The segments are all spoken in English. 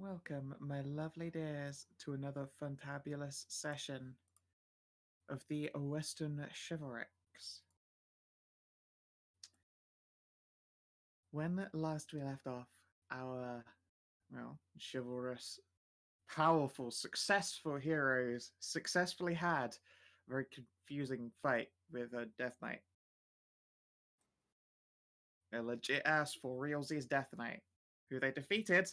Welcome, my lovely dears, to another fantabulous session of the Western Chivalrics. When last we left off, our, chivalrous, powerful, successful heroes successfully had a very confusing fight with a Death Knight. A legit ass for realsies Death Knight, who they defeated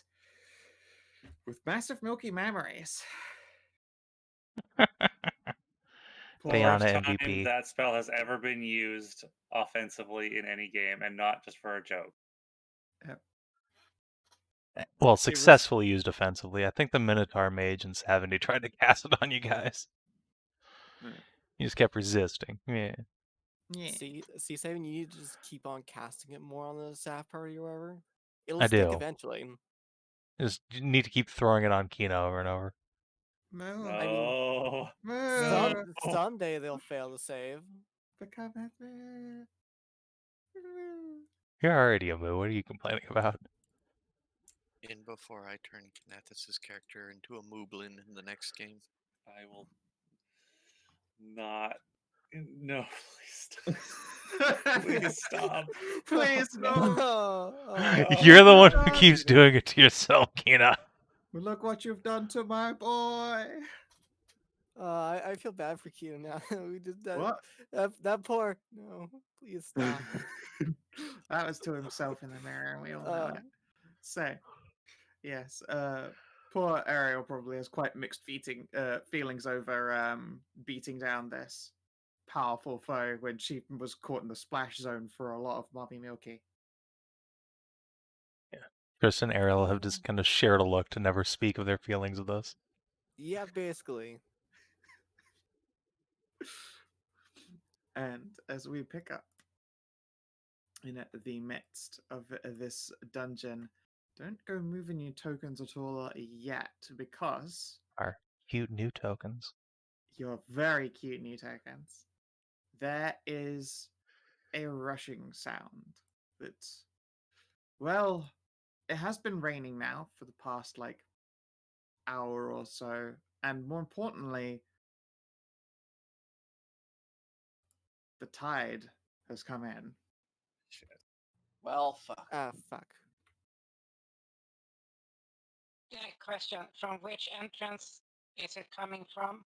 with massive milky memories. Tajana First time MVP. that spell has ever been used offensively in any game, and not just for a joke. Well, successfully used offensively. I think the Minotaur mage and Savin tried to cast it on you guys. You just kept resisting. Yeah. See, Savin, you need to just keep on casting it more on the staff party or whatever. It'll I stick do. eventually. Just you need to keep throwing it on Kina over and over. No. I mean, No. someday they'll fail to save. Become You're already a moo. What are you complaining about? And before I turn Kinathis' character into a mooblin in the next game. I will not. No, please stop. Please stop. Please no. You're the one who keeps doing it to yourself, Kina. Look what you've done to my boy. I feel bad for Kina now. We did that. What? That poor. No, please stop. That was to himself in the mirror, and we all know it. So, yes, poor Ariel probably has quite mixed feelings over beating down this powerful foe when she was caught in the splash zone for a lot of Mommy Milky. Yeah. Tristan and Ariel have just kind of shared a look to never speak of their feelings of this. Yeah, basically. And as we pick up in the midst of this dungeon, don't go moving your tokens at all yet, because Our cute new tokens. your very cute new tokens, there is a rushing sound that's, well, it has been raining now for the past, hour or so, and more importantly, the tide has come in. Shit. Well, fuck. Fuck. Yeah, question. From which entrance is it coming from?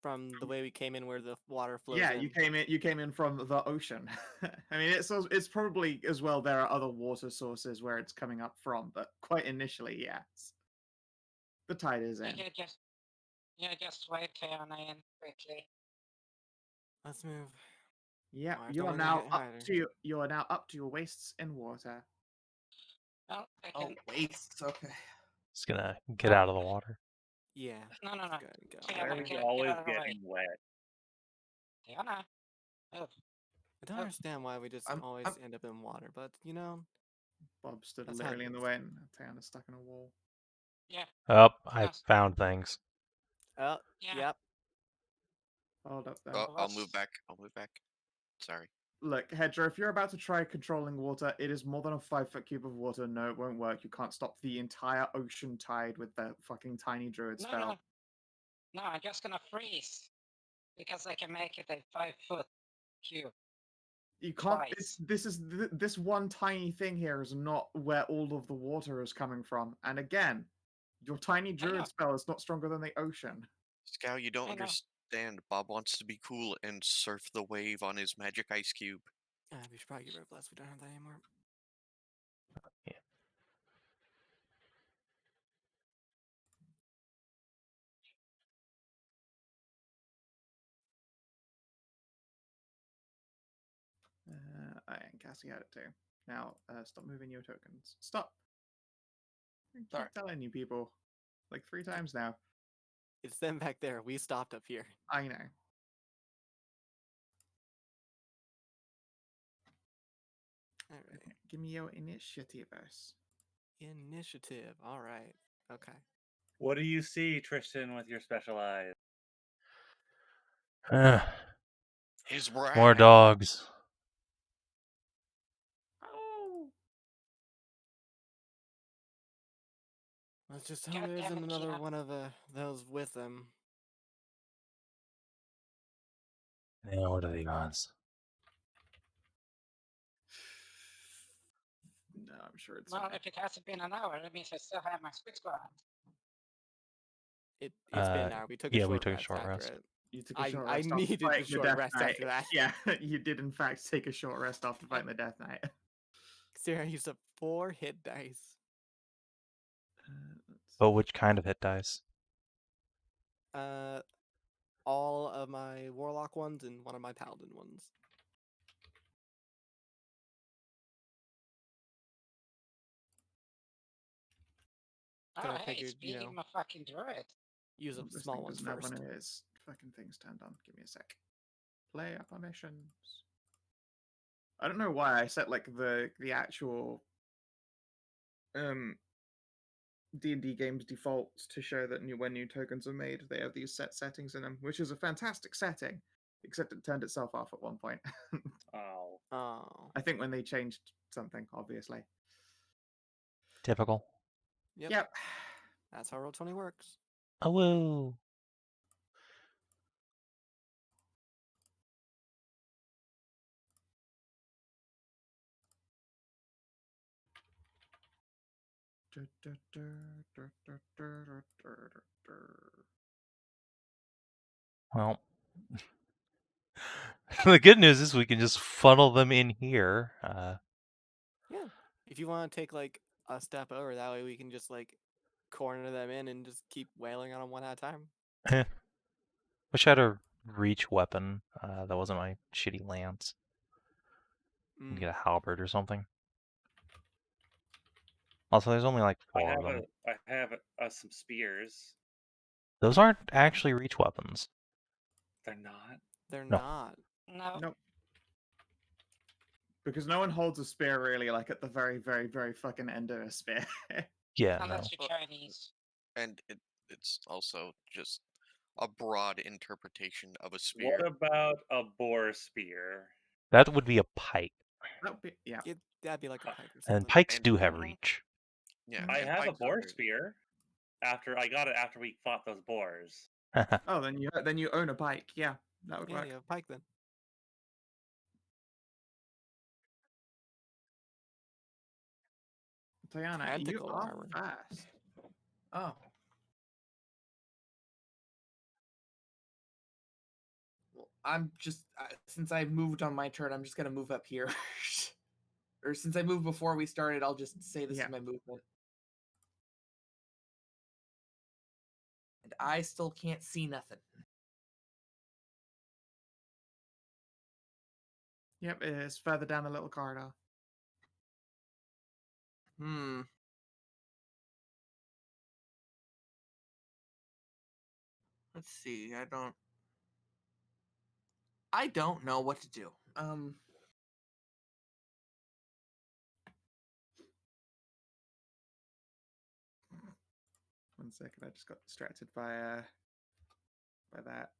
From the way we came in, where the water flows Yeah, in. you came in from the ocean. I mean, it's probably as well there are other water sources where it's coming up from, but quite initially, yes. The tide is in. Just wait Tajana in quickly. Let's move. Yeah, Oh, I you don't are wanna now get up higher. you are now up to your waists in water. Well, I Oh, can... wastes. Okay. Just gonna get out of the water. Yeah. No. Go ahead and get on. Yeah, Why but are get you out always of the way. getting wet? Tajana. Oh. I don't understand why we just always I'm- end up in water, but you know. Bob stood That's how literally it in the is. way, and Tajana's stuck in a wall. Yeah. Oh, I Yes. found things. Oh, Yeah. yep. Hold up there. I'll move back. Sorry. Look, Hedrah, if you're about to try controlling water, it is more than a 5-foot cube of water. No, it won't work. You can't stop the entire ocean tide with that fucking tiny druid spell. No, I'm just gonna freeze. Because I can make it a 5-foot cube. You can't. Twice. This one tiny thing here is not where all of the water is coming from. And again, your tiny druid spell is not stronger than the ocean. Scow, you don't understand. Bob wants to be cool and surf the wave on his magic ice cube. We should probably get rid of Bless. We don't have that anymore. Yeah. I am casting out it too. Now, stop moving your tokens. Stop. I keep telling you people, like 3 times now. It's them back there. We stopped up here. I know. All right. Give me your initiative. Initiative. All right. Okay. What do you see, Tristan, with your special eyes? His wrath. More dogs. Let's just hope God there damn isn't it, another Kinathis. one of those with them. Yeah, what are the odds? No, I'm sure it's Well, fine. if it hasn't been an hour, that means I still have my squid squad. It's been an hour. We took a short rest after it. You took a short I rest after needed the fighting short Death rest Knight. after that. Yeah, you did in fact take a short rest after fighting the Death Knight. Sarah used up 4 hit dice. But which kind of hit dice? All of my Warlock ones and one of my Paladin ones. Oh, I hey, figured, speaking of a fucking druid. use up the This small thing ones doesn't have first. one of his fucking things turned on. Give me a sec. Play up our missions. I don't know why I set like the actual D&D games defaults to show that when new tokens are made, they have these set settings in them, which is a fantastic setting, except it turned itself off at one point. Oh. Oh. I think when they changed something, obviously. Typical. Yep. That's how Roll20 works. Oh, woo. Well, the good news is we can just funnel them in here. Yeah. If you want to take like a step over, that way we can just like corner them in and just keep wailing on them one at a time. Wish I had a reach weapon. That wasn't my shitty lance. Get a halberd or something. Also, there's only like 4 of them. I have some spears. Those aren't actually reach weapons. They're not. They're No. not. No. Nope. Because no one holds a spear really like at the very, very, very fucking end of a spear. Yeah, no. Unless you're Chinese. And it's also just a broad interpretation of a spear. What about a boar spear? That would be a pike. That would be, yeah. That'd be like a pike or something. And pikes And- do have Mhm. reach. Yeah, I and have a pikes are boar very- spear. I got it after we fought those boars. Oh, then you own a bike. Yeah, that would Yeah, work. you have a pike then. Tajana, you Tentacle are armor. fast. Oh. Well, I'm just since I moved on my turn, I'm just gonna move up here. Or since I moved before we started, I'll just say this Yeah. is my movement. And I still can't see nothing. Yep, it's further down the little corridor. Let's see. I don't know what to do. One second, I just got distracted by that.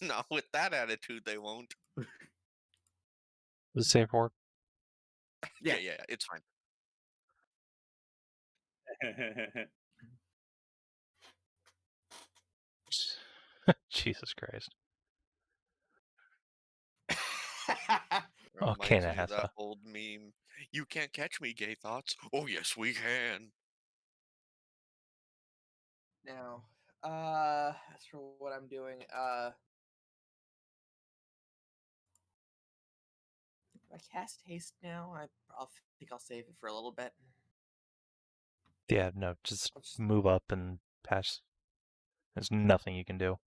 Not with that attitude, they won't. Does it say for? Yeah. Yeah, it's fine. Jesus Christ. Oh, Reminds me of Kinathis. that old meme. You can't catch me, gay thoughts. Oh yes, we can. Now, as for what I'm doing, I cast haste now. I'll think I'll save it for a little bit. Yeah, no, just I'll just- move up and pass. There's nothing you can do.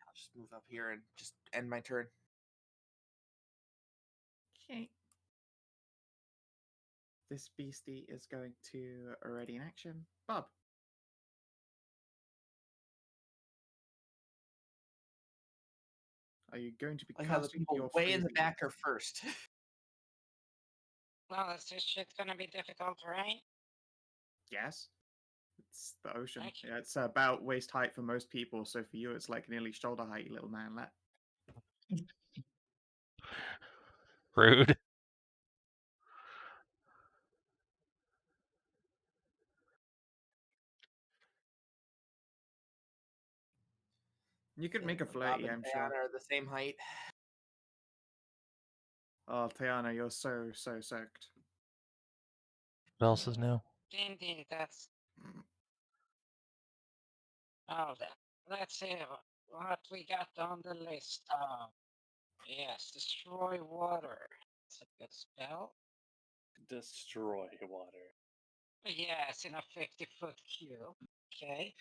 I'll just move up here and just end my turn. Okay. This beastie is going to already in action. Bob. Are you going to be Like how the casting people your way in the freezing? back are first. Well, is this shit gonna be difficult, right? Yes. It's the ocean. Thank you. Yeah, it's about waist height for most people. So for you, it's like nearly shoulder height, you little manlet. Rude. You could make a Bob floaty, and I'm Tajana sure. are the same height. Oh, Tajana, you're so soaked. What else is new? Indeed, that's. Oh, let's see what we got on the list. Yes, destroy water. It's a good spell. Destroy water. Yes, in a 50-foot cube. Okay.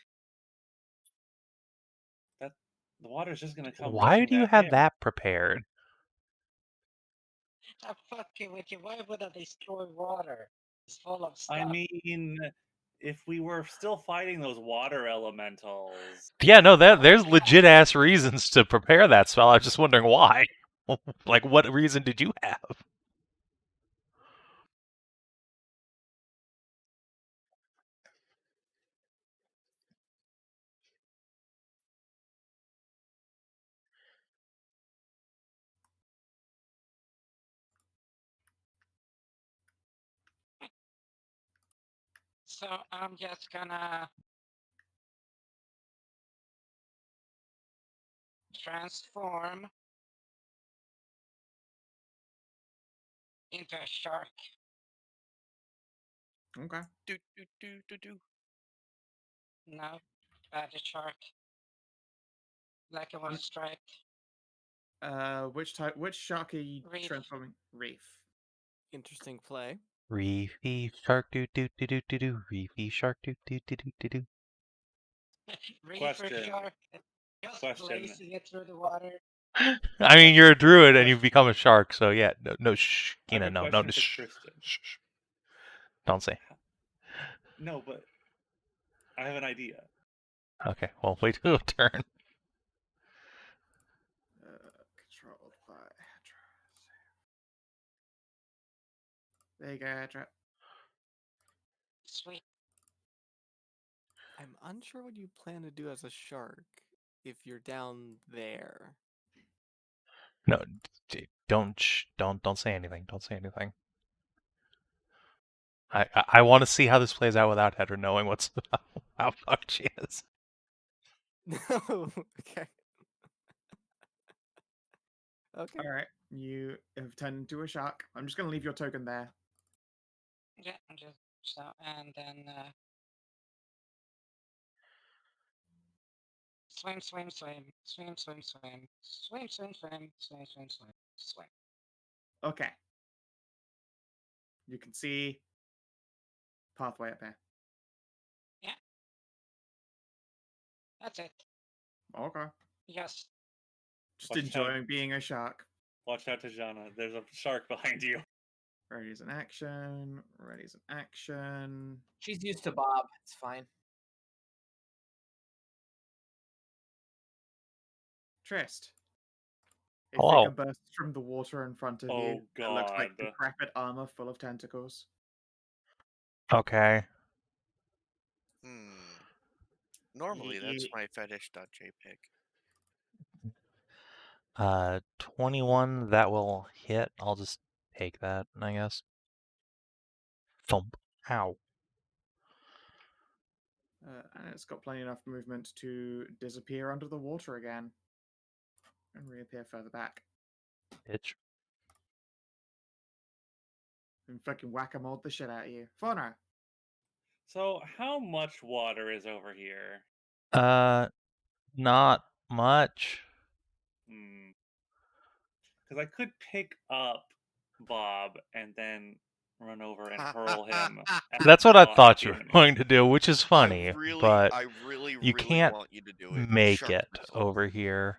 The water's just gonna come. Why rushing do you at have him. that prepared? I'm fucking with you. Why would I destroy water? It's full of stuff. I mean, if we were still fighting those water elementals, Yeah, no, there's legit ass reasons to prepare that spell. I was just wondering why. Like, what reason did you have? So I'm just gonna transform into a shark. Okay. Do do do do do. No, bad shark. Black and white striped. Which type? Which shark are you Reef. transforming? Reef. Interesting play. Reefy shark do do do do do do. Reefy shark do do do do do do. Reef Question. or shark. Just Question. placing it through the water. I mean, you're a druid and you've become a shark, so yeah. No, shh, I have Kina, a no, question no, for shh, Tristan. shh, shh. Don't say. No, but I have an idea. Okay, well, wait till a turn. Controlled by Hedrah. There you go, Hedrah. Sweet. I'm unsure what you plan to do as a shark if you're down there. No, don't say anything. Don't say anything. I want to see how this plays out without Hedrah knowing what's how fucked she is. No. Okay. Okay. All right, you have turned into a shark. I'm just gonna leave your token there. Yeah, just so, and then swim, swim, swim, swim, swim, swim, swim, swim, swim, swim, swim, swim, swim. Okay. You can see pathway up here. Yeah. That's it. Okay. Yes. Just Watch out. enjoying being a shark. Watch out, Tajana. There's a shark behind you. Ready as an action. Ready as an action. She's used to Bob. It's fine. Trist. A Hello. figure bursts from the water in front of you. Oh, It looks like God. decrepit armor full of tentacles. Okay. Normally, that's Ye- my fetish.jpg. 21, that will hit. I'll just take that, I guess. Thump. Ow. And it's got plenty enough movement to disappear under the water again. And reappear further back. Bitch. And fucking whack-a-mole the shit out of you. Faunra. So, how much water is over here? Not much. Because I could pick up Bob and then run over and hurl him. at That's what I the thought you were enemy. going to do, which is funny, but I really you can't want you to do it. make Shark it missile. over here.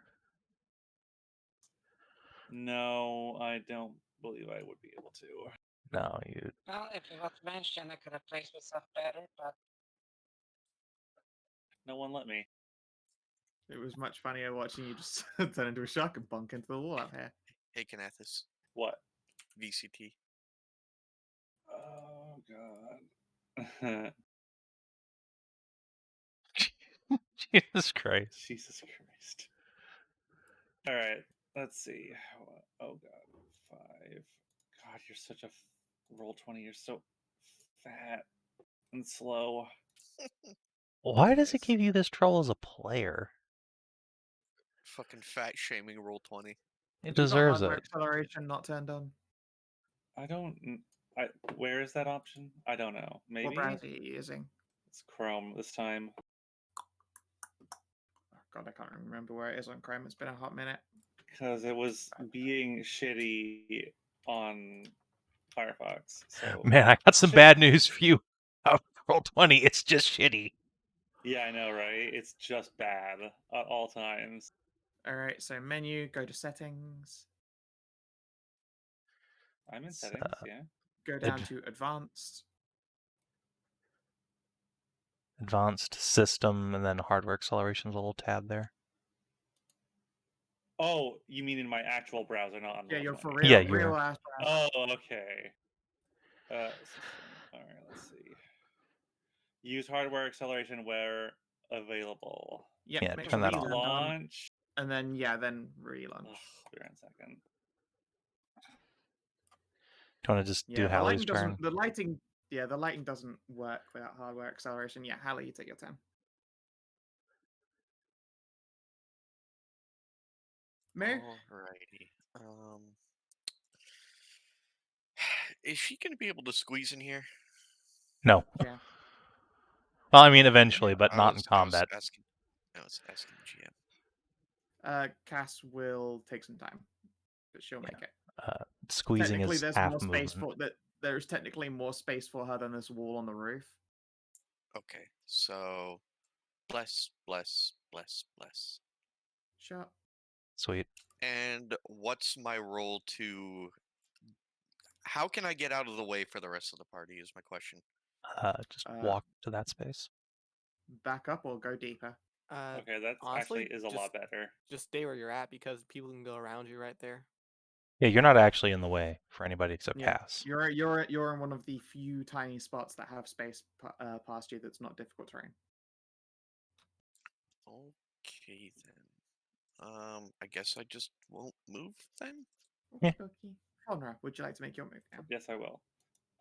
No, I don't believe I would be able to. No, you. Well, if it was mentioned, I could have placed myself better, but No one let me. It was much funnier watching you just turn into a shark and bunk into the wall out here. Hey, Kinathis. What? VCT. Oh, God. Jesus Christ. Jesus Christ. All right, let's see. Oh god, 5. God, you're such a roll 20. You're so fat and slow. Why does it Yes. give you this trouble as a player? Fucking fat shaming roll 20. It You've got deserves hardware it. acceleration not turned on. I don't. Where is that option? I don't know. Maybe What browser are you using? it's Chrome this time. Oh, God, I can't remember where it is on Chrome. It's been a hot minute. Because it was being shitty on Firefox. So Man, I got some bad news for you. Roll 20, it's just shitty. yeah, I know, right? It's just bad at all times. All right, so menu, go to settings, I'm in It's, settings, yeah. go down to advanced. Advanced system, and then hardware acceleration's a little tab there. Oh, you mean in my actual browser, not on Yeah, you're Roll20. for real. Yeah, real you're- ass browser. Oh, okay. System. All right, let's see. Use hardware acceleration where available. Yep, Yeah, make turn sure that it's on. turned on, Launch. and then then relaunch. Ugh, be right a second. Do you want to just do Yeah, the Hallie's lighting turn? doesn't. The lighting. Yeah, the lighting doesn't work without hardware acceleration. Yeah, Hallie, you take your turn. Mir? Alrighty. Is she gonna be able to squeeze in here? No. Yeah. Well, I mean, eventually, but I not in was combat. asking the GM. Cass will take some time, but she'll make it. Squeezing Technically, is there's half more space movement. for that. There's technically more space for her than this wall on the roof. Okay, so bless. Sure. Sweet. And what's my role to? How can I get out of the way for the rest of the party? Is my question. Just walk to that space. Back up or go deeper. Okay, that honestly, actually is a lot better. Just stay where you're at because people can go around you right there. Yeah, you're not actually in the way for anybody except Yeah, Cass. you're in one of the few tiny spots that have space past you that's not difficult terrain. Okay then. I guess I just won't move then. Yeah. Okay. Faunra, would you like to make your move now? Yes, I will.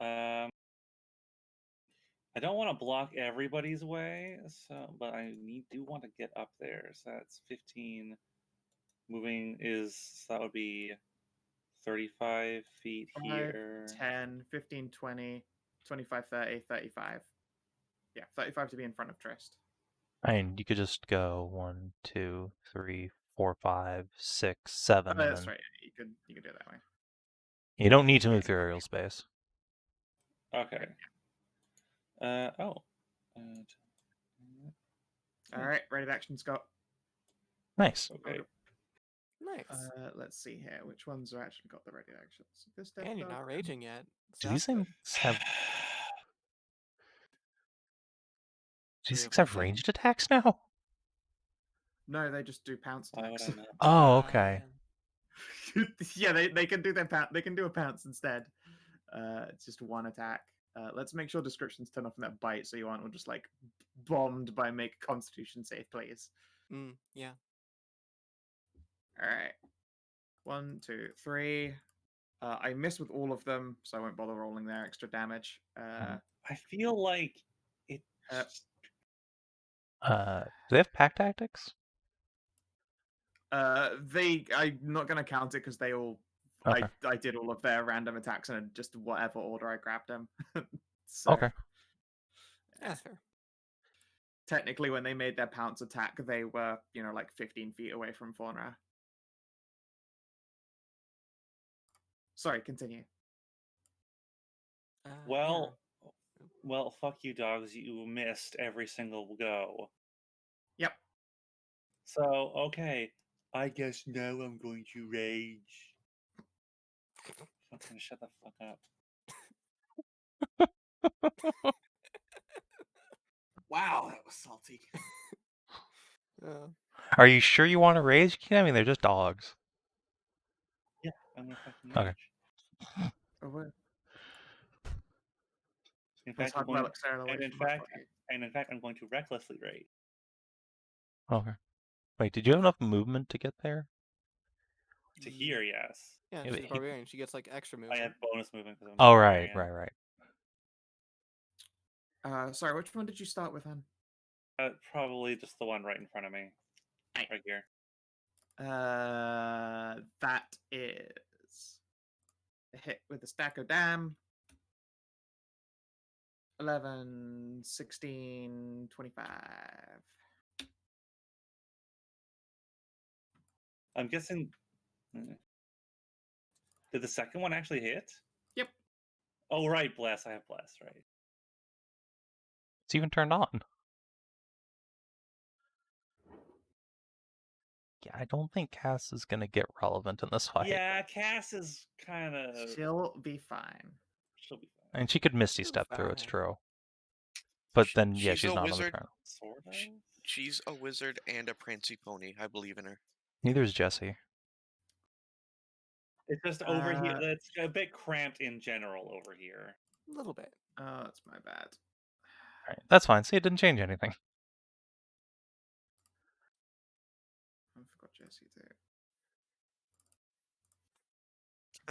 I don't want to block everybody's way, but I do want to get up there. So that's 15. Moving that would be 35 feet 5, here. 10, 15, 20, 25, 30, 35. Yeah, 35 to be in front of Trist. I mean, you could just go 1, 2, 3, 4, 5, 6, 7. Oh, and that's then... right. You could do it that way. You don't need to move through aerial space. Okay. All right, ready to action, Scott. Nice. Okay. Nice. Let's see here. Which ones are actually got the ready actions? This death And you're dog. not raging yet. Do these Sounds good. things have... Do these Three things of have them, ranged attacks now? No, they just do pounce Why would attacks. I not? Oh, okay. Yeah, they can do their they can do a pounce instead. It's just one attack. Let's make sure descriptions turn off in that bite so you aren't all just like bombed by make a constitution save, please. Yeah. All right. 1, 2, 3. I miss with all of them, so I won't bother rolling their extra damage. I feel like it. Do they have pack tactics? I'm not gonna count it because they all. Okay. I did all of their random attacks in just whatever order I grabbed them. So, Okay. That's fair. technically, when they made their pounce attack, they were like 15 feet away from Faunra. Sorry, continue. Well, fuck you, dogs. You missed every single go. Yep. So, okay. I guess now I'm going to rage. Fucking shut the fuck up. Wow, that was salty. Are you sure you want to rage? I mean, they're just dogs. Yeah, I'm gonna fucking Okay. rage. Oh, well. In Let's fact, I'm hardware going. acceleration And in much fact, for you. I'm going to recklessly rage. Okay. Wait, did you have enough movement to get there? To here, yes. Yeah, Yeah, she's but a barbarian. She gets like extra I movement. have bonus movement because I'm Oh, a right, barbarian. right. Sorry, which one did you start with, Han? Probably just the one right in front of me. Hey. Right here. That is a hit with the stack of dam. 11, 16, 25. I'm guessing. Did the second one actually hit? Yep. Oh, right, bless. I have bless, right. It's even turned on. Yeah, I don't think Cass is going to get relevant in this fight. Yeah, Cass is kind of. She'll be fine. She'll be fine. I mean, she could Misty She'll Step through, it's fine. true. But then, yeah, She's she's a not on the wizard. ground. Sort of. She's a wizard and a prancy pony. I believe in her. Neither is Jesse. It's just over here. It's a bit cramped in general over here. A little bit. Oh, that's my bad. Right, that's fine. See, it didn't change anything. I forgot Jesse too.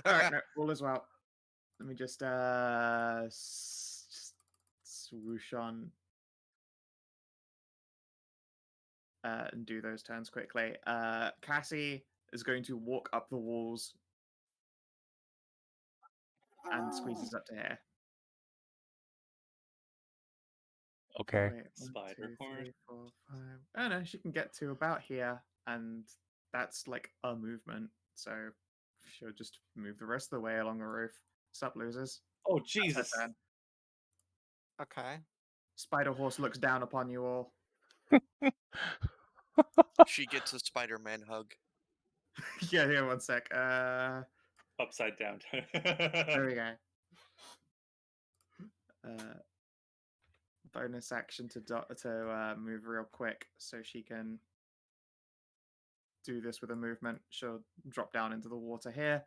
Alright, no, all is well. Let me just swoosh on and do those turns quickly. Cassie is going to walk up the walls and squeezes up to here. Okay. Wait, 1, Spider 2, cord. 3, 4, 5. Oh no, she can get to about here, and that's like a movement. So she'll just move the rest of the way along the roof. Sup, losers? Oh, That's her Jesus. turn. Okay. Spider Horse looks down upon you all. She gets a Spider-Man hug. Yeah, 1 sec. Upside down. There we go. Bonus action to move real quick, so she can do this with a movement. She'll drop down into the water here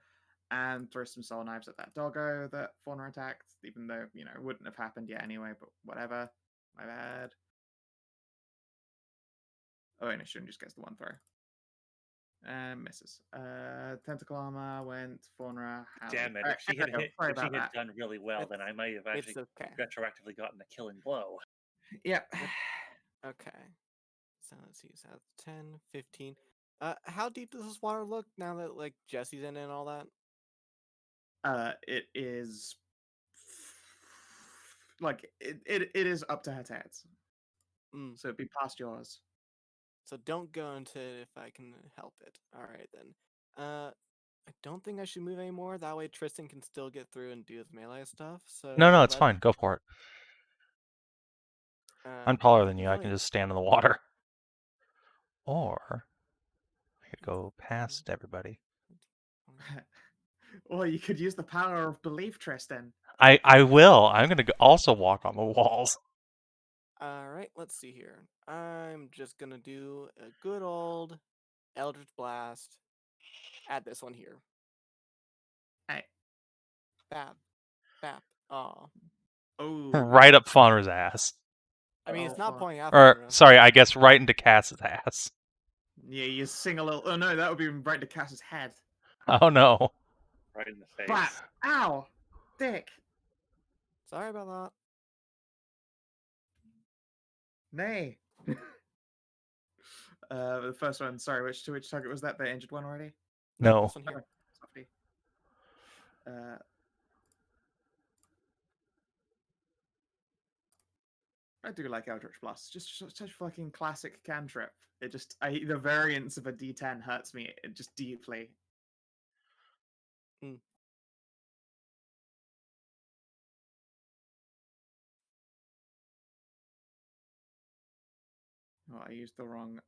and throw some soul knives at that doggo that Faunra attacked, even though, you know, it wouldn't have happened yet anyway, but whatever. My bad. Oh, and it shouldn't just gets the one throw. And misses. Tentacle armor went Faunra. Damn it! If she had done really well, then I might have actually okay. retroactively gotten a killing blow. Yep. Okay. So let's see. So that's 10, 15. How deep does this water look now that like Jesse's in it and all that? It is like it is up to her tats. So it'd be past yours. So don't go into it if I can help it. All right then. I don't think I should move anymore. That way Tristan can still get through and do his melee stuff. So No, it's fine. Go for it. I'm taller than you. I really- can just stand in the water. Or I could go past everybody. Or you could use the power of belief, Tristan. I will. I'm going to also walk on the walls. All right, let's see here. I'm just going to do a good old Eldritch Blast. Add this one here. Hey. Bap. Bap. Aw. Oh. Right up Faunra's ass. I mean, it's not pointing out Or, Faunra. sorry, I guess right into Cass's ass. Yeah, you sing a little. Oh no, that would be right to Cass's head. Oh no. Right in the face. But, ow! Dick! Sorry about that. Nay. The first one, sorry, which target was that? The injured one already? No. This one here. Softy. I do like Eldritch Blast. Just such fucking classic cantrip. It just, the variance of a D10 hurts me just deeply. Oh, I used the wrong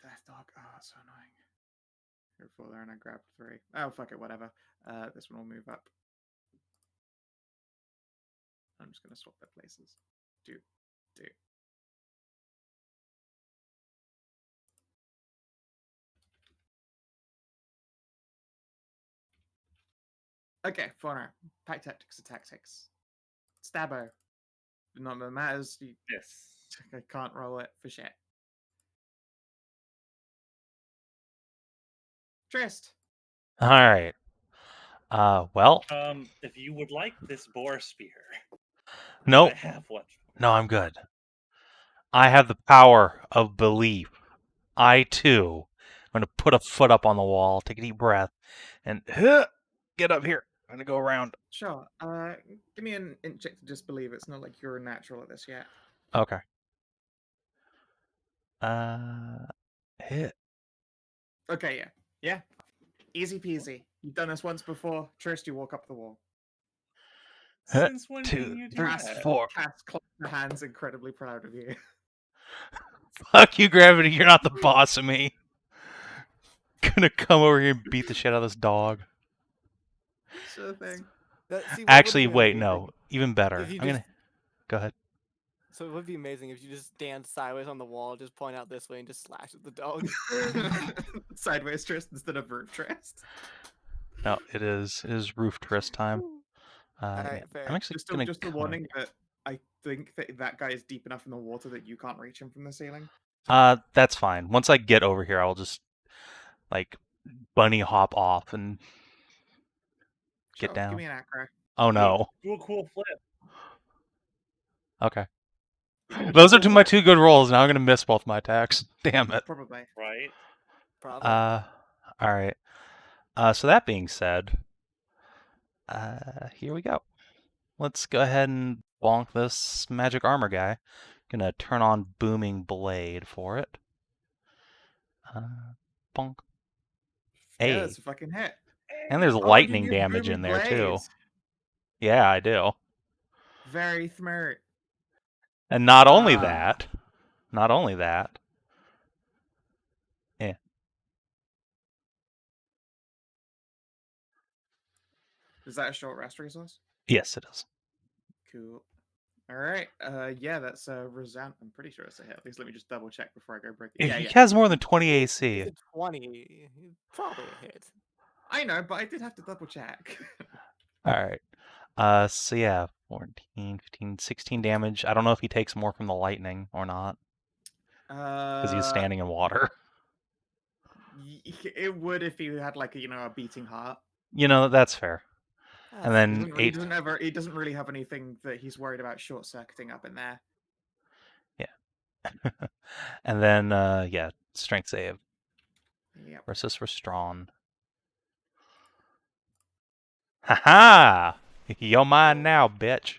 Death Dog. Oh, that's so annoying. Here for there, and I grabbed 3. Oh, fuck it, whatever. This one will move up. I'm just gonna swap their places. Do. Okay, Faunra. Pack tactics are tactics. Stabbo. Not that matters. Yes. I can't roll it for shit. Trist. All right. Well, If you would like this boar spear, no, I have one. no, I'm good. I have the power of belief. I too am gonna put a foot up on the wall, take a deep breath, and get up here. I'm gonna go around. Sure. Give me an int check to just believe it's not like you're a natural at this yet. Okay. Hit. Okay, yeah. Easy peasy. You've done this once before. Trist, you walk up the wall. Since when 2, can you do 3, that? 4. Cass claps her hands, incredibly proud of you. Fuck you, Gravity. You're not the boss of me. Gonna come over here and beat the shit out of this dog. Sure thing. See, what would Actually, be wait, amazing no. Even better. if you I'm gonna go ahead. So it would be amazing if you just stand sideways on the wall, just point out this way, and just slash at the dog. Sideways Trist instead of roof Trist. No, it is roof Trist time. Alright, Yeah. fair. I'm actually Just gonna a warning that I think that guy is deep enough in the water that you can't reach him from the ceiling. That's fine. Once I get over here, I'll just like bunny hop off and Sure, get down. give me an acro. Oh no. Do a cool flip. Okay. Those are my 2 good rolls. Now I'm gonna miss both my attacks. Damn it. Probably. Right? Probably. All right. So that being said, here we go. Let's go ahead and bonk this magic armor guy. Gonna turn on booming blade for it. Bonk. Yeah, Hey. that's a fucking hit. And there's Oh, you lightning use damage booming in there too. blades. Yeah, I do. Very smart. And not only Ah. that. Yeah. Is that a short rest resource? Yes, it is. Cool. All right. Yeah, that's a resound. I'm pretty sure it's a hit. At least let me just double check before I go break it. Yeah, He yeah. has more than 20 AC. It's a 20. Probably a hit. I know, but I did have to double check. Alright. So yeah, 14, 15, 16 damage. I don't know if he takes more from the lightning or not. Because he's standing in water. It would if he had like a beating heart. That's fair. And then He doesn't really have anything that he's worried about short circuiting up in there. Yeah. And then yeah, strength save. Yep. Versus Restrawn. Haha! You're mine now, bitch.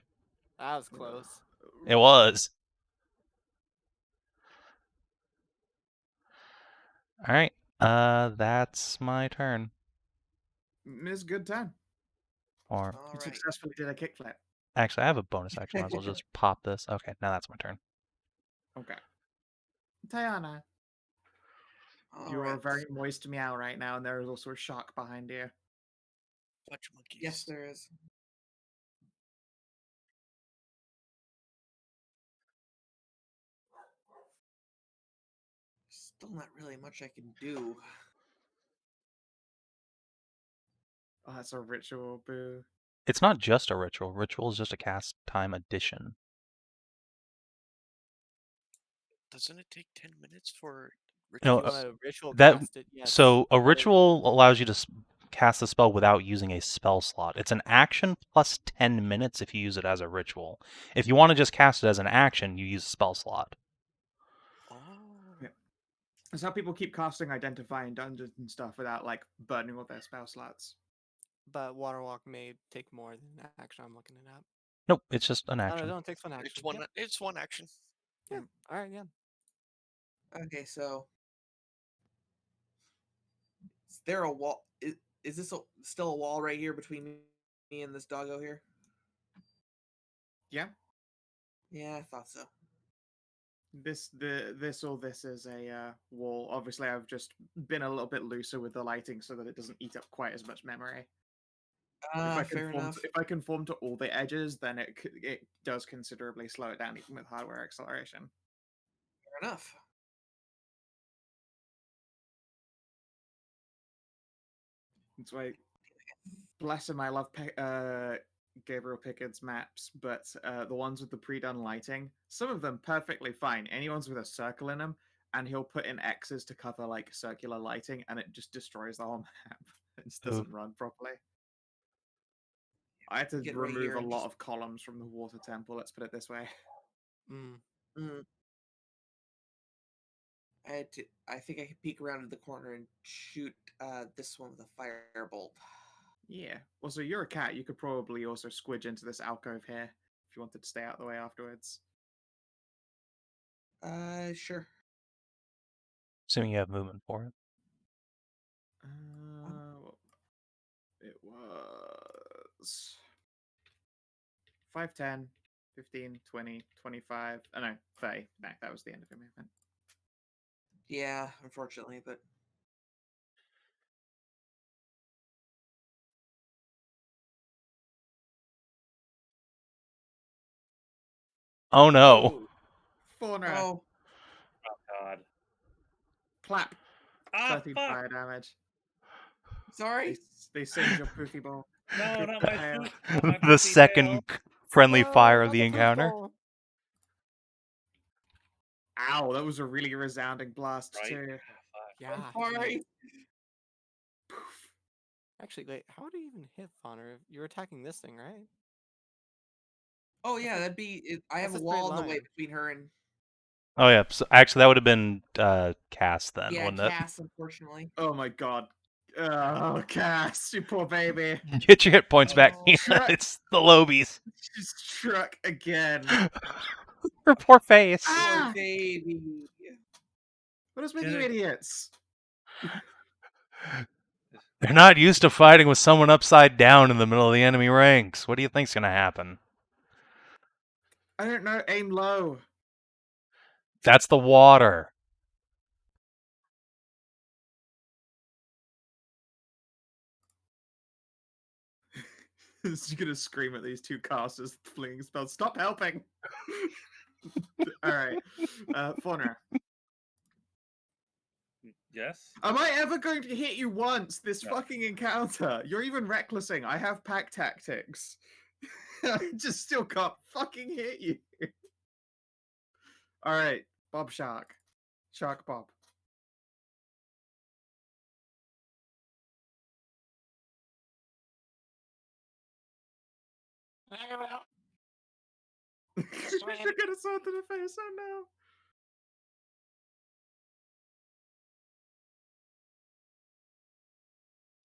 That was close. It was. Alright. That's my turn. Ms. Good turn. Or You Alright. successfully did a kickflip. actually, I have a bonus action. Might as well just pop this. Okay, now that's my turn. Okay. Tajana, you are a Alright. very moist meow right now, and there is also a shark behind you. Fudge monkeys. Yes, there is. Still not really much I can do. Oh, that's a ritual, boo. It's not just a ritual. Ritual is just a cast time addition. Doesn't it take 10 minutes for No, rituals? A ritual that cast it, yes. so a But it- ritual allows you to cast the spell without using a spell slot. It's an action plus 10 minutes if you use it as a ritual. If you want to just cast it as an action, you use a spell slot. Oh. That's how people keep casting Identify in dungeons and stuff without burning all their spell slots. But Waterwalk may take more than an action. I'm looking it up. Nope, it's just an No, action. no, it takes one action. It's one action. Yeah. All right, yeah. Okay, so is there a wall? Is this still a wall right here between me and this doggo here? Yeah. Yeah, I thought so. This is a wall. Obviously, I've just been a little bit looser with the lighting so that it doesn't eat up quite as much memory. Fair enough. If I conform to all the edges, then it does considerably slow it down, even with hardware acceleration. Fair enough. That's why, bless him, I love Gabriel Pickard's maps, but the ones with the pre-done lighting, some of them perfectly fine. Any ones with a circle in them, and he'll put in X's to cover like circular lighting, and it just destroys the whole map. It just doesn't run properly. I had to Get right remove here a and lot just- of columns from the water temple. Let's put it this way. Mm. I think I could peek around to the corner and shoot this one with a firebolt. Yeah. Also, you're a cat. You could probably also squidge into this alcove here if you wanted to stay out of the way afterwards. Sure. Assuming you have movement for it. It was 5, 10, 15, 20, 25. Oh, no, 30. No, that was the end of your movement. Yeah, unfortunately, but Oh no. Faunra, oh, Oh God. clap. Ah, 13 fuck! fire damage. sorry. They singed your poofy ball. No, Your not my tail. poop. Not my The poopy second tail. friendly No, fire of not the encounter. purple. Ow, that was a really resounding blast Right? too. Fuck. Yeah. I'm sorry. geez. Actually, wait. How would he even hit Faunra? You're attacking this thing, right? Oh yeah, that'd be. I have That's a a straight wall in the way line. between her and Oh yeah. So actually, that would have been Cass then, yeah, wouldn't it? Cass. Unfortunately. Oh my god. Oh, Cass, you poor baby. Get your hit points back. Oh. Nina. It's the lobies. She's struck again. Her poor face. Ah! Poor baby. What is with Can you I- idiots? They're not used to fighting with someone upside down in the middle of the enemy ranks. What do you think's gonna happen? I don't know. Aim low. That's the water. She's gonna scream at these two casters flinging spells. Stop helping! Alright. Faunra. Yes. Am I ever going to hit you once this No. fucking encounter? You're even recklessing. I have pack tactics. I just still can't fucking hit you. Alright. Bob Shark. Shark Bob. Very well. You're gonna sword to the face, oh no.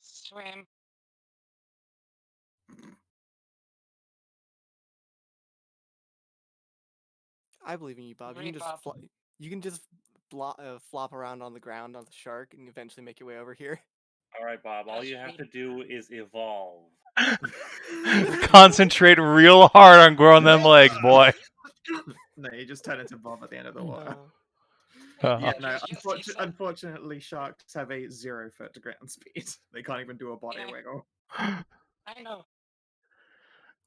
Swim. I believe in you, Bob. You can just Repop. you can just flop around on the ground on the shark and eventually make your way over here. All right, Bob. All Yes, you have we- to do is evolve. Concentrate real hard on growing them legs, boy. No, you just turn into Bob at the end of the water. Uh, Yeah, no. Just use some- Unfortunately, sharks have a 0 foot to ground speed. They can't even do a body Yeah. wiggle. I know.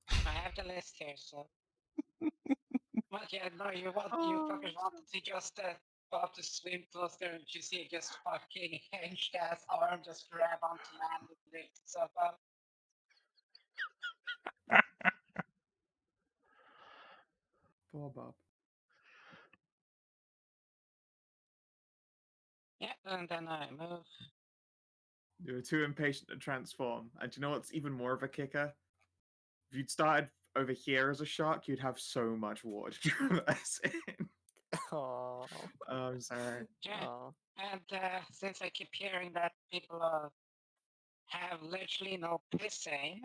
I have the list here, so. But yeah, no, you fuckers wanted to just Bob to swim closer and you see just fucking hinged ass arm just grab onto land and lift itself up. Poor Bob. Yeah, and then I move. You were too impatient to transform. And do you know what's even more of a kicker? If you'd started over here as a shark, you'd have so much water to traverse in. Oh. I'm sorry. Yeah, Oh. and since I keep hearing that people have literally no pissing,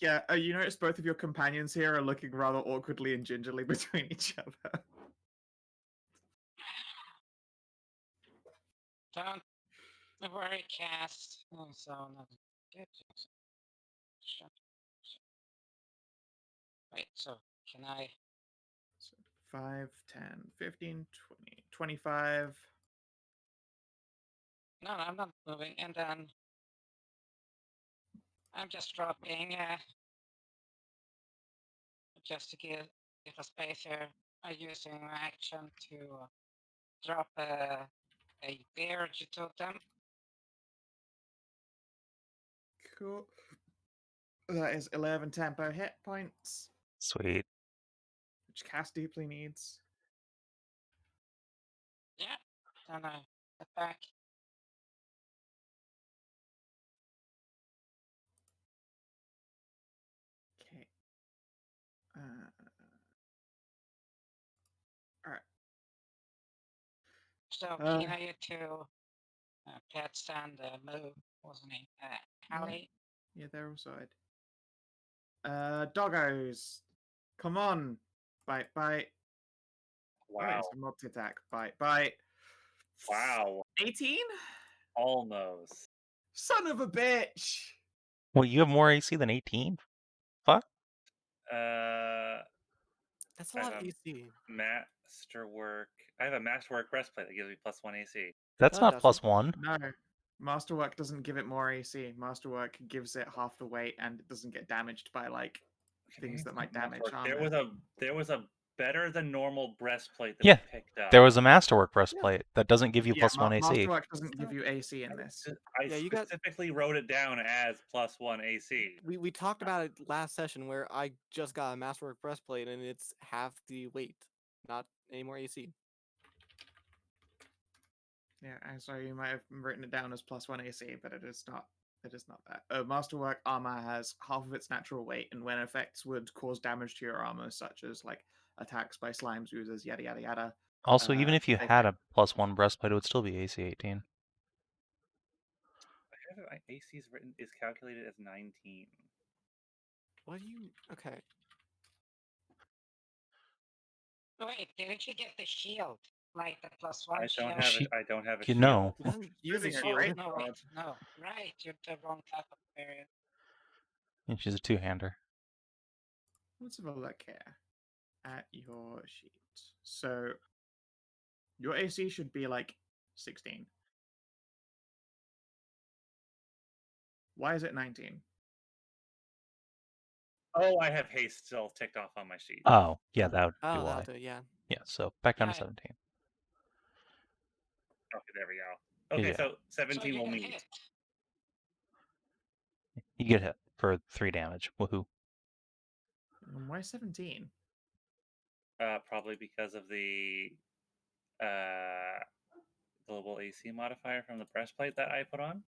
Yeah, you notice both of your companions here are looking rather awkwardly and gingerly between each other. don't worry, cast. So, wait, so can I? So 5, 10, 15, 20, 25. No, I'm not moving, and then I'm just dropping, just to give a space here. I'm using my action to drop a bear totem. Cool. That is 11 tempo hit points, Sweet. which Cass deeply needs. No. Get back. Okay. All right. So, Uh, Kina, you two, Petsan, move, wasn't he? Hallie. Yeah, they're outside. Doggos. Come on. Bite, bite. Oh, Wow. it's a multi-attack. Bite, bite. Wow. 18? Almost. Son of a bitch! Well, you have more AC than 18? Fuck. That's a I lot have of a AC. masterwork. I have a masterwork breastplate that gives me +1 AC. That's No, it not +1. No. Masterwork doesn't give it more AC. Masterwork gives it half the weight and it doesn't get damaged by, like, things that might damage Masterwork. armor. There was a better than normal breastplate that Yeah, we picked up. There was a Masterwork breastplate that doesn't give you Yeah, +1 AC. Masterwork doesn't give you AC in this. I Yeah, you got- specifically wrote it down as +1 AC. We talked about it last session where I just got a Masterwork breastplate and it's half the weight, not any more AC. Yeah, I'm sorry, you might have written it down as +1 AC, but it is not. It is not that. Masterwork armor has half of its natural weight, and when effects would cause damage to your armor, such as like attacks by slimes, oozers, yada yada yada. Also, even if you they had can- a +1 breastplate, it would still be AC 18. I have my AC is calculated as 19. What do you? Okay. Wait, didn't you get the shield? Like the +1 I shield? don't have a You shield. know. He doesn't use a Moving it, shield. right? No, wait, no. Right, you're the wrong type of variant. And she's a two-hander. Let's have a look here at your sheet. So your AC should be like 16. Why is it 19? Oh, I have haste still ticked off on my sheet. Oh, yeah, that would be Oh, why. that'll do. Yeah. Yeah, so back down to Yeah. 17. Okay, there we go. Okay, Yeah. so 17 you will can meet. hit. You get hit for 3 damage. Woohoo. Why 17? Probably because of the global AC modifier from the breastplate that I put on.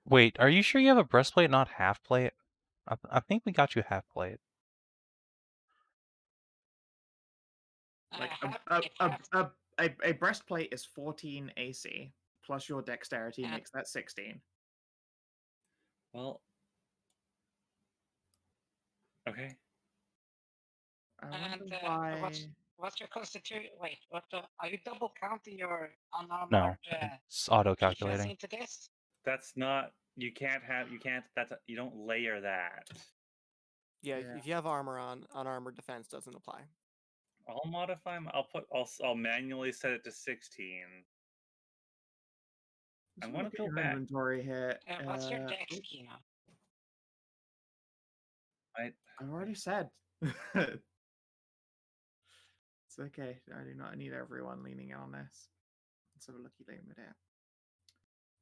Wait, are you sure you have a breastplate, not half plate? I think we got you half plate. Like Half. a breastplate is 14 AC plus your dexterity And- makes that 16. Well, okay. I And wonder why. what's your constitution? Wait, are you double counting your unarmored No, it's auto-calculating. into this? That's not. You can't. You don't layer that. Yeah. Yeah. If you have armor on, unarmored defense doesn't apply. I'll modify. I'll manually set it to 16. I Let's wanna look at go your back. inventory here. What's your dex, Kina? I already said. It's okay. I do not need everyone leaning in on this. Let's have a looky limit here.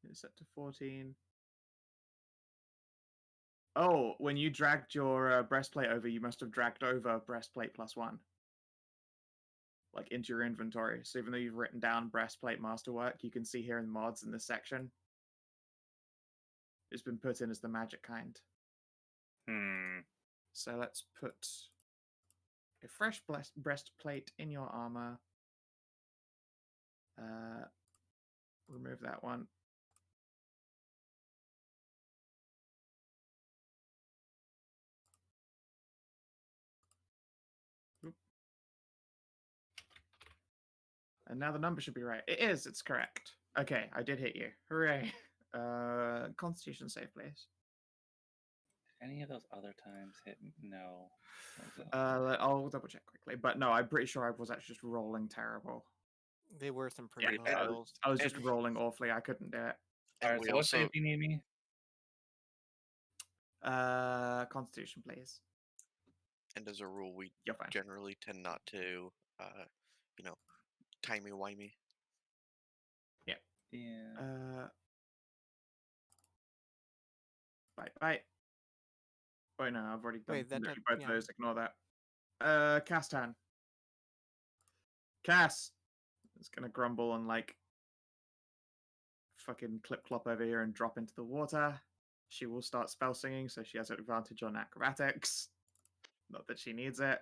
It's set to 14. Oh, when you dragged your breastplate over, you must have dragged over breastplate +1. Like into your inventory. So even though you've written down breastplate masterwork, you can see here in mods in this section, it's been put in as the magic kind. So let's put a fresh breastplate in your armor. Remove that one. Oop. And now the number should be right. It is. It's correct. Okay, I did hit you. Hooray. Constitution save, please. Any of those other times hit? No. I'll double check quickly. But no, I'm pretty sure I was actually just rolling terrible. They were some pretty Yeah, low rolls. I was just And- rolling awfully. I couldn't do it. And Alright, we so what also save do you need me? Constitution, please. and as a rule we You're fine. generally tend not to you know, timey-wimey. Yeah. Bite. Wait, no, I've already done Wait, that- literally both yeah. those. Ignore that. Castan. Cass. It's gonna grumble and like fucking clip clop over here and drop into the water. She will start spell singing, so she has an advantage on acrobatics. Not that she needs it.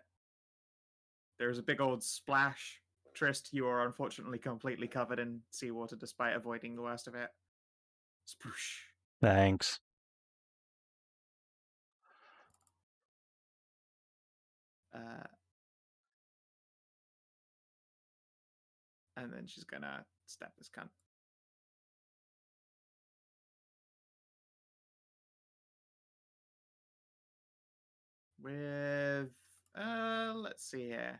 There's a big old splash. Trist, you are unfortunately completely covered in seawater despite avoiding the worst of it. Sploosh. Thanks. And then she's gonna step this cunt. With let's see here.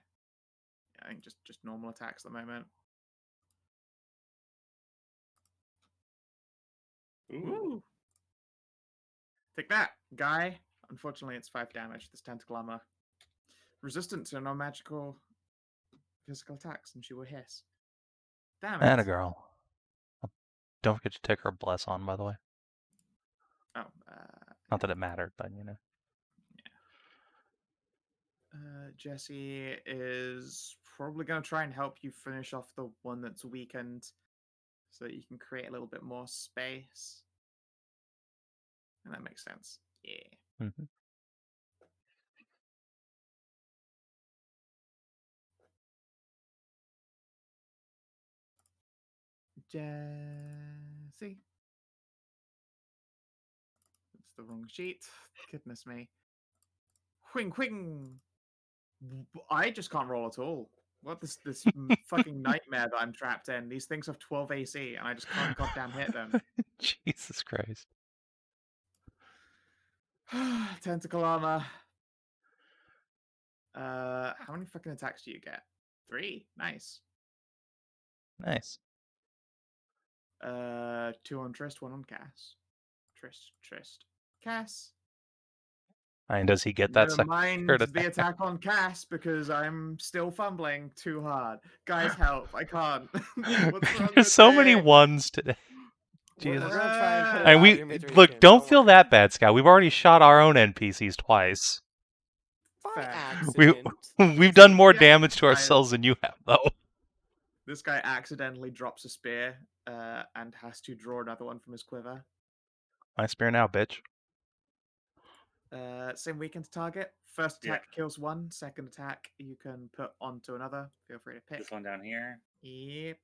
Yeah, I think just normal attacks at the moment. Ooh. Woo! Take that, guy. Unfortunately, it's 5 damage. This tentacle armor. Resistant to non-magical physical attacks, and she will hiss. Damn it. And a girl. Don't forget to take her bless on, by the way. Oh, Not that it mattered, but you know. Jesse is probably going to try and help you finish off the one that's weakened so that you can create a little bit more space. And that makes sense. Yeah. Mm-hmm. Jesse. It's the wrong sheet. Goodness me. Whing, whing. I just can't roll at all. What this fucking nightmare that I'm trapped in. These things have 12 AC and I just can't goddamn hit them. Jesus Christ. Tentacle armor. How many fucking attacks do you get? 3. Nice. Nice. 2 on Trist, 1 on Cass. Trist. Cass. And does he get I'm that gonna second mind third the attack on Cass because I'm still fumbling too hard. Guys, help! I can't. What's wrong There's with so many me? ones today. We're Jesus. gonna try and put it And out we of your misery look, soon, don't feel worry. that bad, Scout. We've already shot our own NPCs twice. By Fair. accident. We've done more Yeah, damage to guys. ourselves than you have, though. This guy accidentally drops a spear and has to draw another one from his quiver. My spear now, bitch. Same weekend target. First Yeah. attack kills 1. Second attack you can put onto another. Feel free to pick. This one down here. Yep.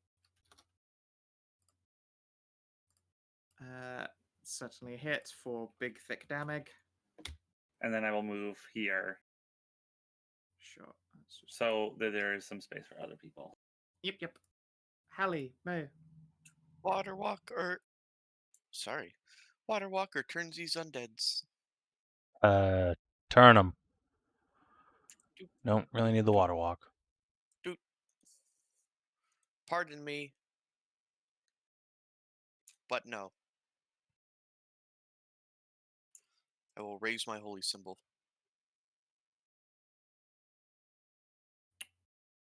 Certainly a hit for big, thick damage. And then I will move here Sure. That's just... so that there is some space for other people. Yep. Hallie, move. Water Walker. Sorry. Water Walker turns these undeads. Turn them. Don't really need the water walk. Pardon me. But no. I will raise my holy symbol.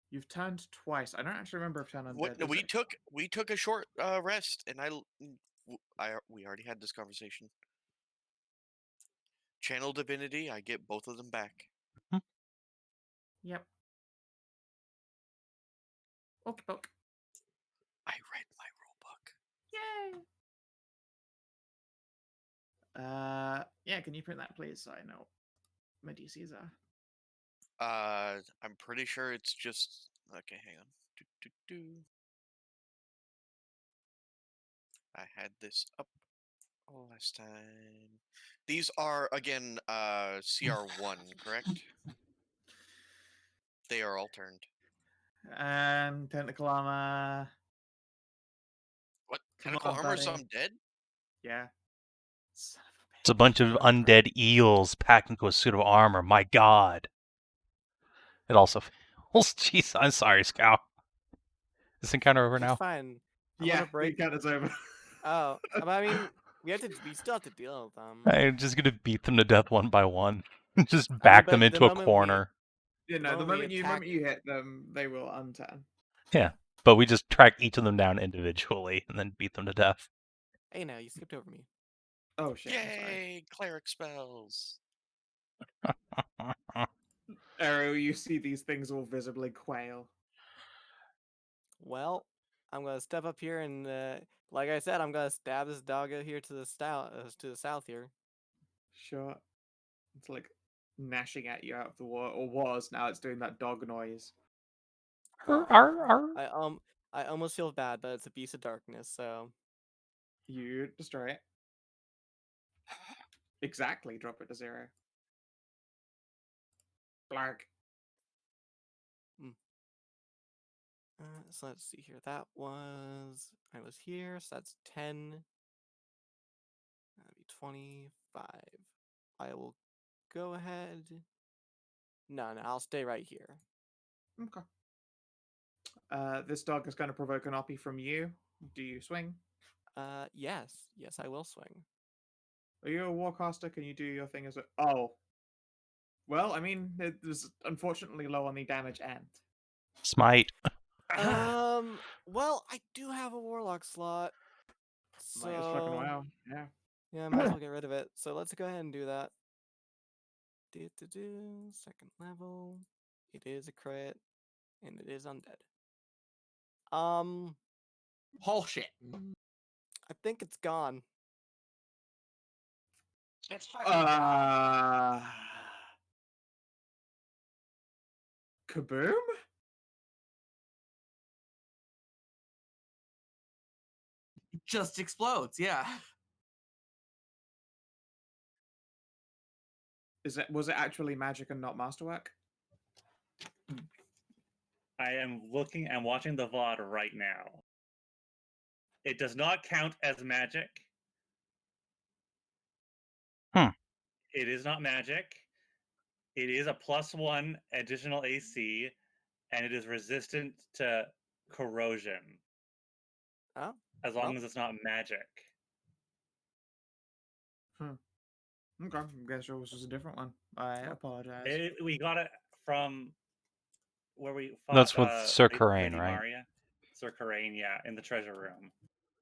You've turned twice. I don't actually remember if turned undead. What? No, is it? we took a short rest, and we already had this conversation. Channel Divinity, I get both of them back. Yep. Okay, poke. I read my rule book. Yay. Yeah, can you print that, please? So I know what my DCs are. I'm pretty sure it's just okay. Hang on. I had this up last time. These are again CR1, correct? They are all turned. Tentacle armor. What? Come Tentacle on, armor's buddy. undead? Yeah. Son of a It's a bunch of undead eels packed into a suit of armor. My God. It also feels. Jeez, I'm sorry, Scout. Is this encounter over It's now? fine. I'm Yeah, gonna break. the count is over. Oh, but I mean, we still have to deal with them. I'm just gonna beat them to death one by one. Just I mean, back but them the into a moment corner. You know, the moment we moment you attack- hit them, they will unturn. Yeah, but we just track each of them down individually and then beat them to death. Hey, now you skipped over me. Oh shit! I'm sorry. Yay! Cleric spells. Ariel, you see these things all visibly quail. Well, I'm gonna step up here and, like I said, I'm gonna stab this doggo here to the south here. Sure. It's like gnashing at you out of the water, or was. Now it's doing that dog noise. Well, Arr. I almost feel bad, but it's a beast of darkness, so You destroy it. Exactly. Drop it to 0. Blark. so let's see here. I was here, so that's 10. That'd be 25. I will go ahead. No, I'll stay right here. Okay. This dog is going to provoke an oppie from you. Do you swing? Yes, I will swing. Are you a warcaster? Can you do your thing as a... Oh. Well, I mean, it was unfortunately low on the damage end. Smite. Well, I do have a warlock slot. Might as fucking So well. Yeah. yeah, I might as well get rid of it. So let's go ahead and do that. Second level. It is a crit, and it is undead. Whole shit. I think it's gone. It's fucking gone. Kaboom? Just explodes, yeah. Was it actually magic and not masterwork? I am looking and watching the VOD right now. It does not count as magic. It is not magic. It is a +1 additional AC, and it is resistant to corrosion. Oh, As long as it's not magic. Okay, I guess yours was a different one. I apologize. We got it from where we fought. That's with Sir Karain, Lady right? Maria. Sir Karain, yeah, in the treasure room,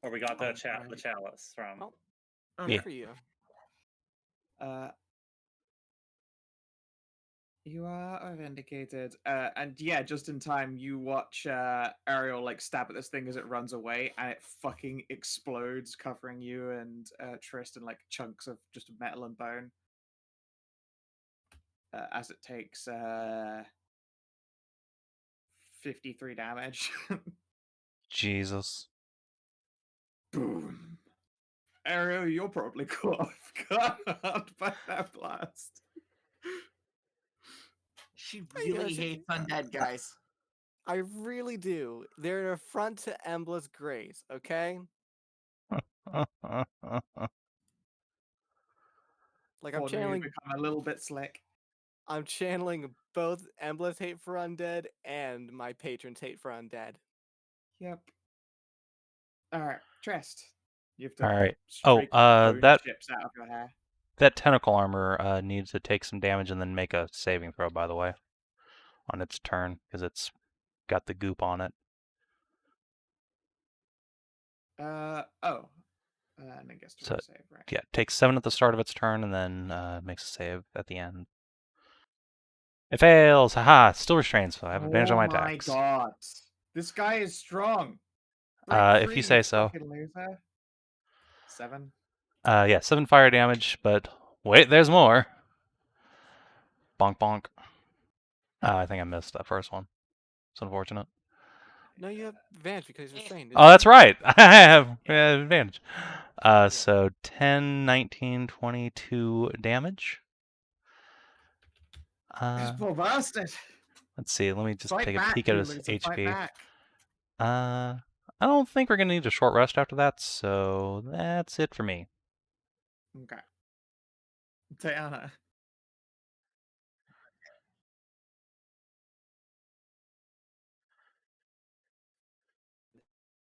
where we got the chalice from. well, Okay. good for you. You are vindicated. And yeah, just in time, you watch Ariel like stab at this thing as it runs away, and it fucking explodes, covering you and Tristan like chunks of just metal and bone. As it takes 53 damage. Jesus. Boom. Ariel, you're probably caught off guard by that blast. She really hates undead guys. I really do. They're an affront to Embla's grace, okay? Like I'm Faunra, you channeling become a little bit slick. I'm channeling both Embla's hate for undead and my patron's hate for undead. Yep. Alright, Trist. You have to All right. straight bone That chips out of your hair. that tentacle armor needs to take some damage and then make a saving throw, by the way, on its turn, because it's got the goop on it. And I guess to So, save, right? yeah, takes 7 at the start of its turn and then makes a save at the end. It fails! Haha! Still restrained, so I have advantage on my attacks. Oh my god. This guy is strong. If you say so. Fucking loser. 7. Yeah, 7 fire damage, but wait, there's more. Bonk bonk. I think I missed that first one. It's unfortunate. No, you have advantage because you're restrained. Oh, that's right. I have advantage. So 10, 19, 22 damage. This poor bastard. Let's see. Let me just Fight take a back, peek at you his loser, fight HP. back. I don't think we're going to need a short rest after that, so that's it for me. Okay. Tajana.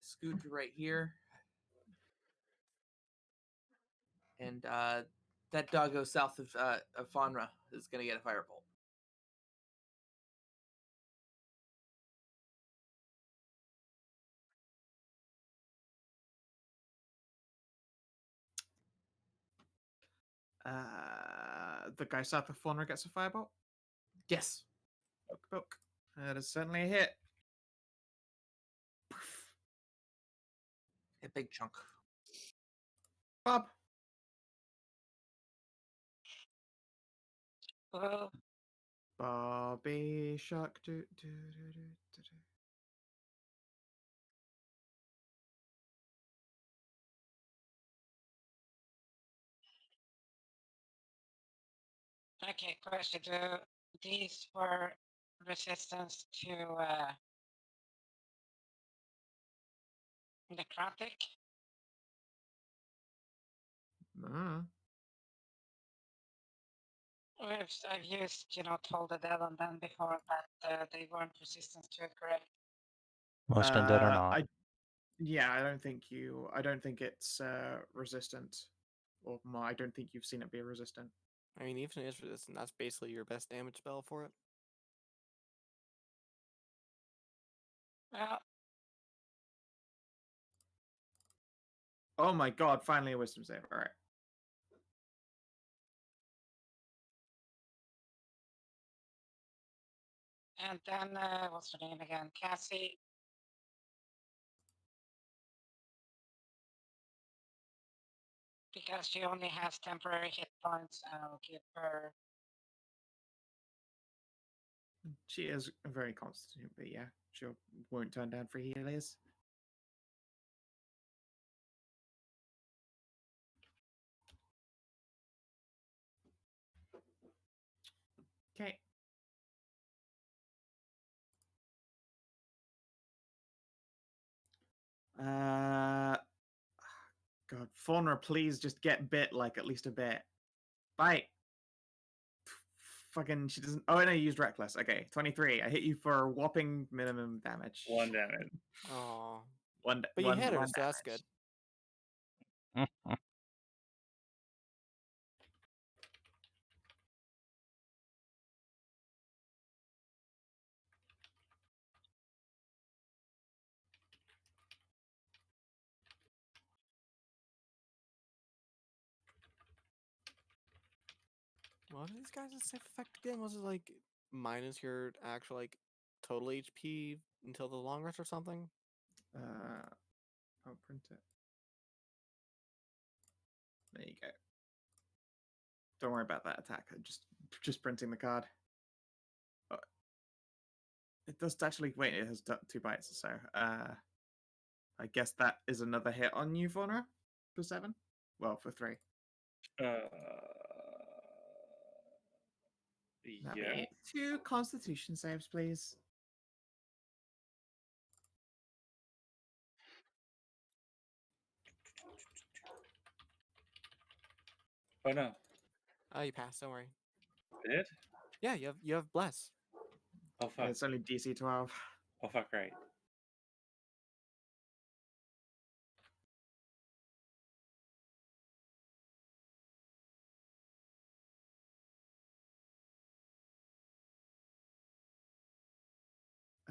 Scoot to right here. And that doggo south of Faunra is going to get a firebolt. The guy south of Faunra gets a firebolt? Yes. Look. That is certainly a hit. A big chunk. Bob. Well, Bobby Shark. okay, question. Do these were resistance to necrotic? I've used, Toll the Dead on them before, but they weren't resistant to it, correct? Most undead are not. I don't think it's resistant. Or I don't think you've seen it be resistant. I mean, even if it is resistant, that's basically your best damage spell for it. Well, Oh my god, finally a wisdom save. Alright. and then, what's her name again? Cassie. Because she only has temporary hit points, I'll give her. She is very constant, but yeah, she won't turn down for healers. Okay. God, Faunra, please just get bit like at least a bit. Bite. Fucking, she doesn't. Oh, no, you used reckless. Okay, 23. I hit you for whopping minimum damage. 1 damage. Oh, One. but you hit her, so that's damage. good. What did these guys' safe effect again? Was it like minus your actual like total HP until the long rest or something? I'll print it. There you go. Don't worry about that attack. I'm just printing the card. Oh, it does actually. Wait, it has 2 bites. So, I guess that is another hit on you, Faunra, for 7. Well, for 3. Yeah. 2 Constitution saves, please. Oh no. Oh, you passed. Don't worry. Did? Yeah, you have bless. Oh fuck. It's only DC 12. Oh fuck, right.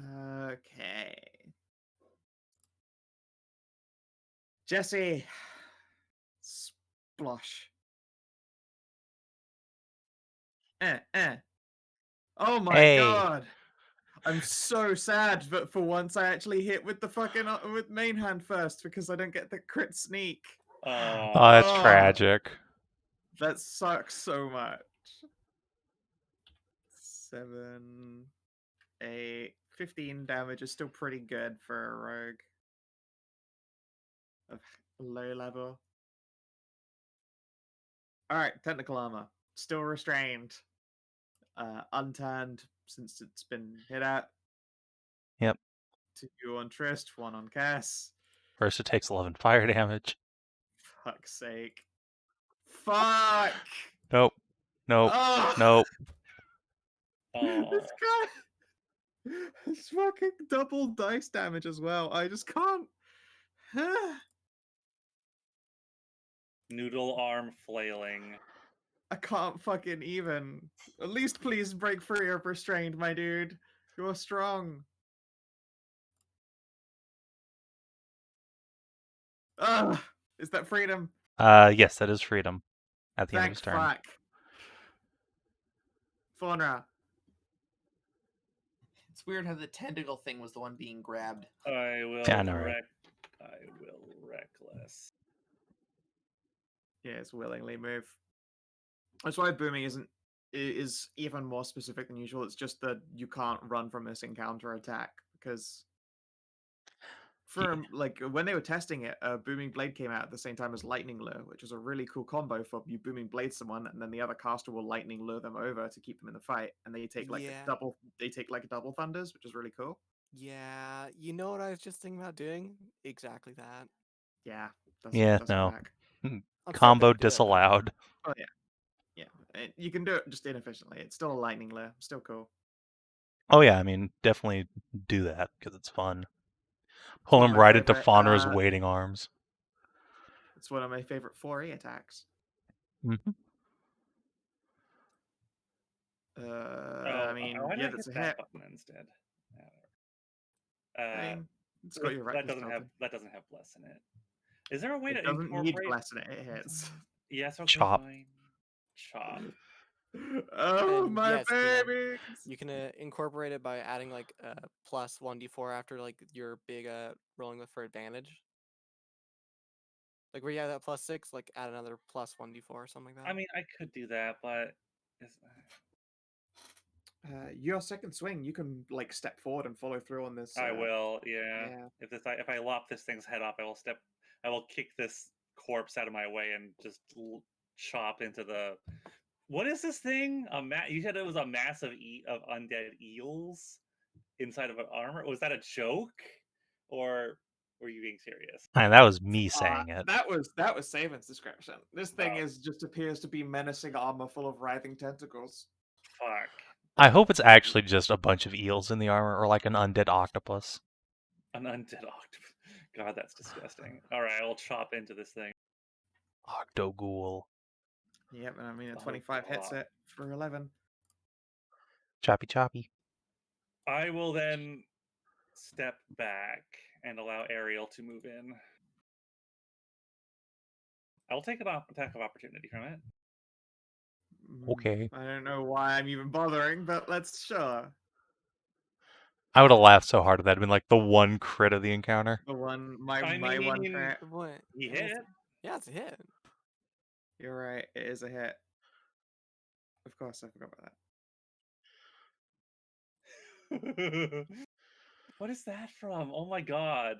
Okay. Jesse. Splosh. Oh my Hey. god. I'm so sad that for once I actually hit with the fucking with main hand first because I don't get the crit sneak. Oh, that's Oh. tragic. That sucks so much. 7, 8, 15 damage is still pretty good for a rogue of low level. Alright, technical armor. Still restrained. Unturned since it's been hit at. Yep. 2 on Trist, 1 on Cass. First, it takes 11 fire damage. Fuck's sake. Fuck! Nope. Nope. Oh! Nope. Oh. This guy. It's fucking double dice damage as well. I just can't. Noodle arm flailing. I can't fucking even. At least please break free of restrained, my dude. You're strong. Ugh! Is that freedom? Yes, that is freedom at the end of Thank his turn. fuck. Faunra. It's weird how the tentacle thing was the one being grabbed. I will Yeah, I know, right? wreck reckless. Yeah, it's willingly move. That's why booming is even more specific than usual. It's just that you can't run from this encounter attack because like when they were testing it, booming blade came out at the same time as lightning lure, which is a really cool combo for you booming blade someone and then the other caster will lightning lure them over to keep them in the fight, and they take like double thunders, which is really cool. Yeah, you know what I was just thinking about doing? Exactly that. Yeah, doesn't no. work. I'm still Combo gonna do it, though. disallowed. Oh yeah. You can do it just inefficiently. It's still a lightning lure, still cool. Oh yeah, I mean, definitely do that because it's fun. It's Pull one him of my right into favorite, Faunra's waiting arms. It's one of my favorite 4E attacks. Mm-hmm. I mean, why did I that's a hit that hit. button instead? I mean, it's got your that reckless doesn't built have bless in it. Is there a way in. It to doesn't need incorporate? bless in it. It hits. Yes, okay, Chop. fine. Chop. Oh And my yes, you can babies! You can incorporate it by adding like plus 1d4 after like your big rolling with for advantage. Like where you have that +6, like add another plus 1d4 or something like that. I mean, I could do that, but Your second swing, you can like step forward and follow through on this. I will. Yeah. Yeah. If I lop this thing's head off, I will kick this corpse out of my way and just chop into the. What is this thing? You said it was a mass of undead eels inside of an armor. Was that a joke, or were you being serious? Man, that was me saying it. That was Savin's description. This thing just appears to be menacing armor full of writhing tentacles. Fuck. I hope it's actually just a bunch of eels in the armor, or like an undead octopus. An undead octopus. God, that's disgusting. All right, I will chop into this thing. Octoghoul. Yep, and I mean a 25 hits it for 11. Choppy choppy. I will then step back and allow Ariel to move in. I'll take an attack of opportunity from it. Okay. I don't know why I'm even bothering, but let's sure. I would have laughed so hard if that had been like the one crit of the encounter. The one, my one crit. He hit. Yeah, it's a hit. You're right. It is a hit. Of course, I forgot about that. What is that from? Oh my god.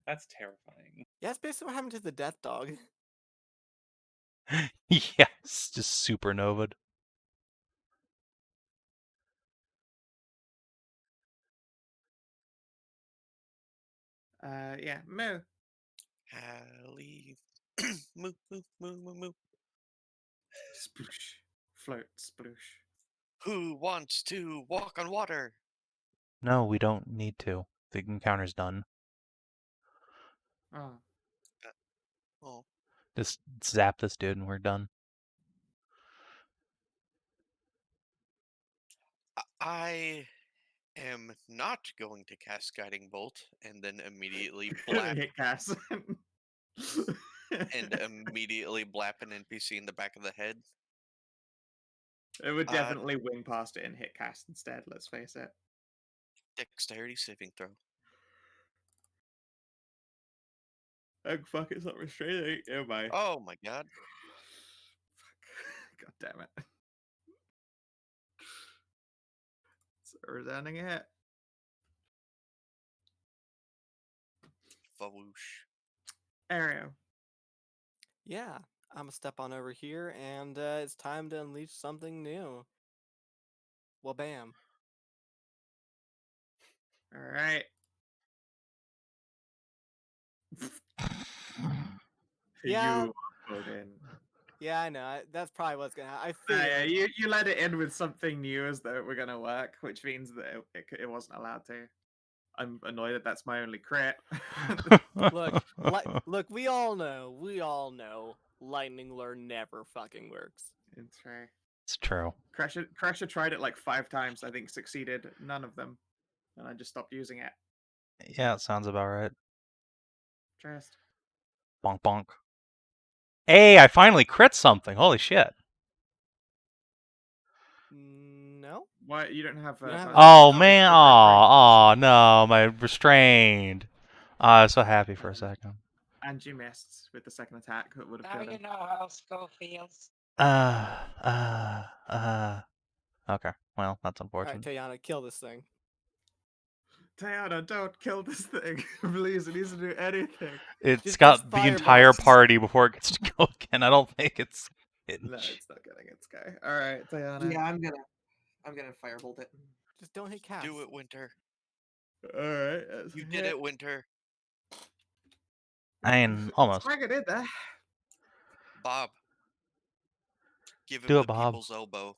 That's terrifying. Yeah, it's basically what happened to the death dog. Yes, just supernovaed. Yeah, moo. Hallie. Moo, moo, moo, moo, moo. Sploosh. Float, sploosh. Who wants to walk on water? No, we don't need to. The encounter's done. Oh. Oh. Just zap this dude and we're done. I am not going to cast Guiding Bolt and then immediately blap. Hit cast. And immediately blap an NPC in the back of the head. It would definitely wing past it and hit cast instead, let's face it. Dexterity saving throw. Oh, fuck, it's not restraining. Oh my. Oh my god. God damn it. It's a resounding hit. Fawoosh. Ariel. Yeah, I'm gonna step on over here, and it's time to unleash something new. Well, bam. All right. Yeah. You vote in. Yeah, I know. That's probably what's gonna happen. I Yeah, figured. you let it end with something new as though it were gonna work, which means that it wasn't allowed to. I'm annoyed that that's my only crit. Look, we all know, lightning lure never fucking works. It's true. It's true. Crusher tried it like 5 times, I think succeeded none of them. And I just stopped using it. Yeah, it sounds about right. Trust. Bonk bonk. Hey, I finally crit something. Holy shit. No? Why you don't have Oh man, oh no, my restrained. I was so happy for a second. And you missed with the second attack that would have Now killed you him. know how Skull feels. Okay. Well, that's All right, unfortunate. Tajana, kill this thing. Tajana, don't kill this thing. Please, it needs to do anything. It's Just got the entire fireballs. party before it gets to go again. I don't think it's. No, it's not getting its go. All right, Tajana. Yeah, I'm gonna firebolt it. Just don't hit cast. Do it, Winter. All right. That's You a did hit. it, Winter. I mean, almost. Swag it in there. Bob. Give him Do it, the Bob. people's elbow.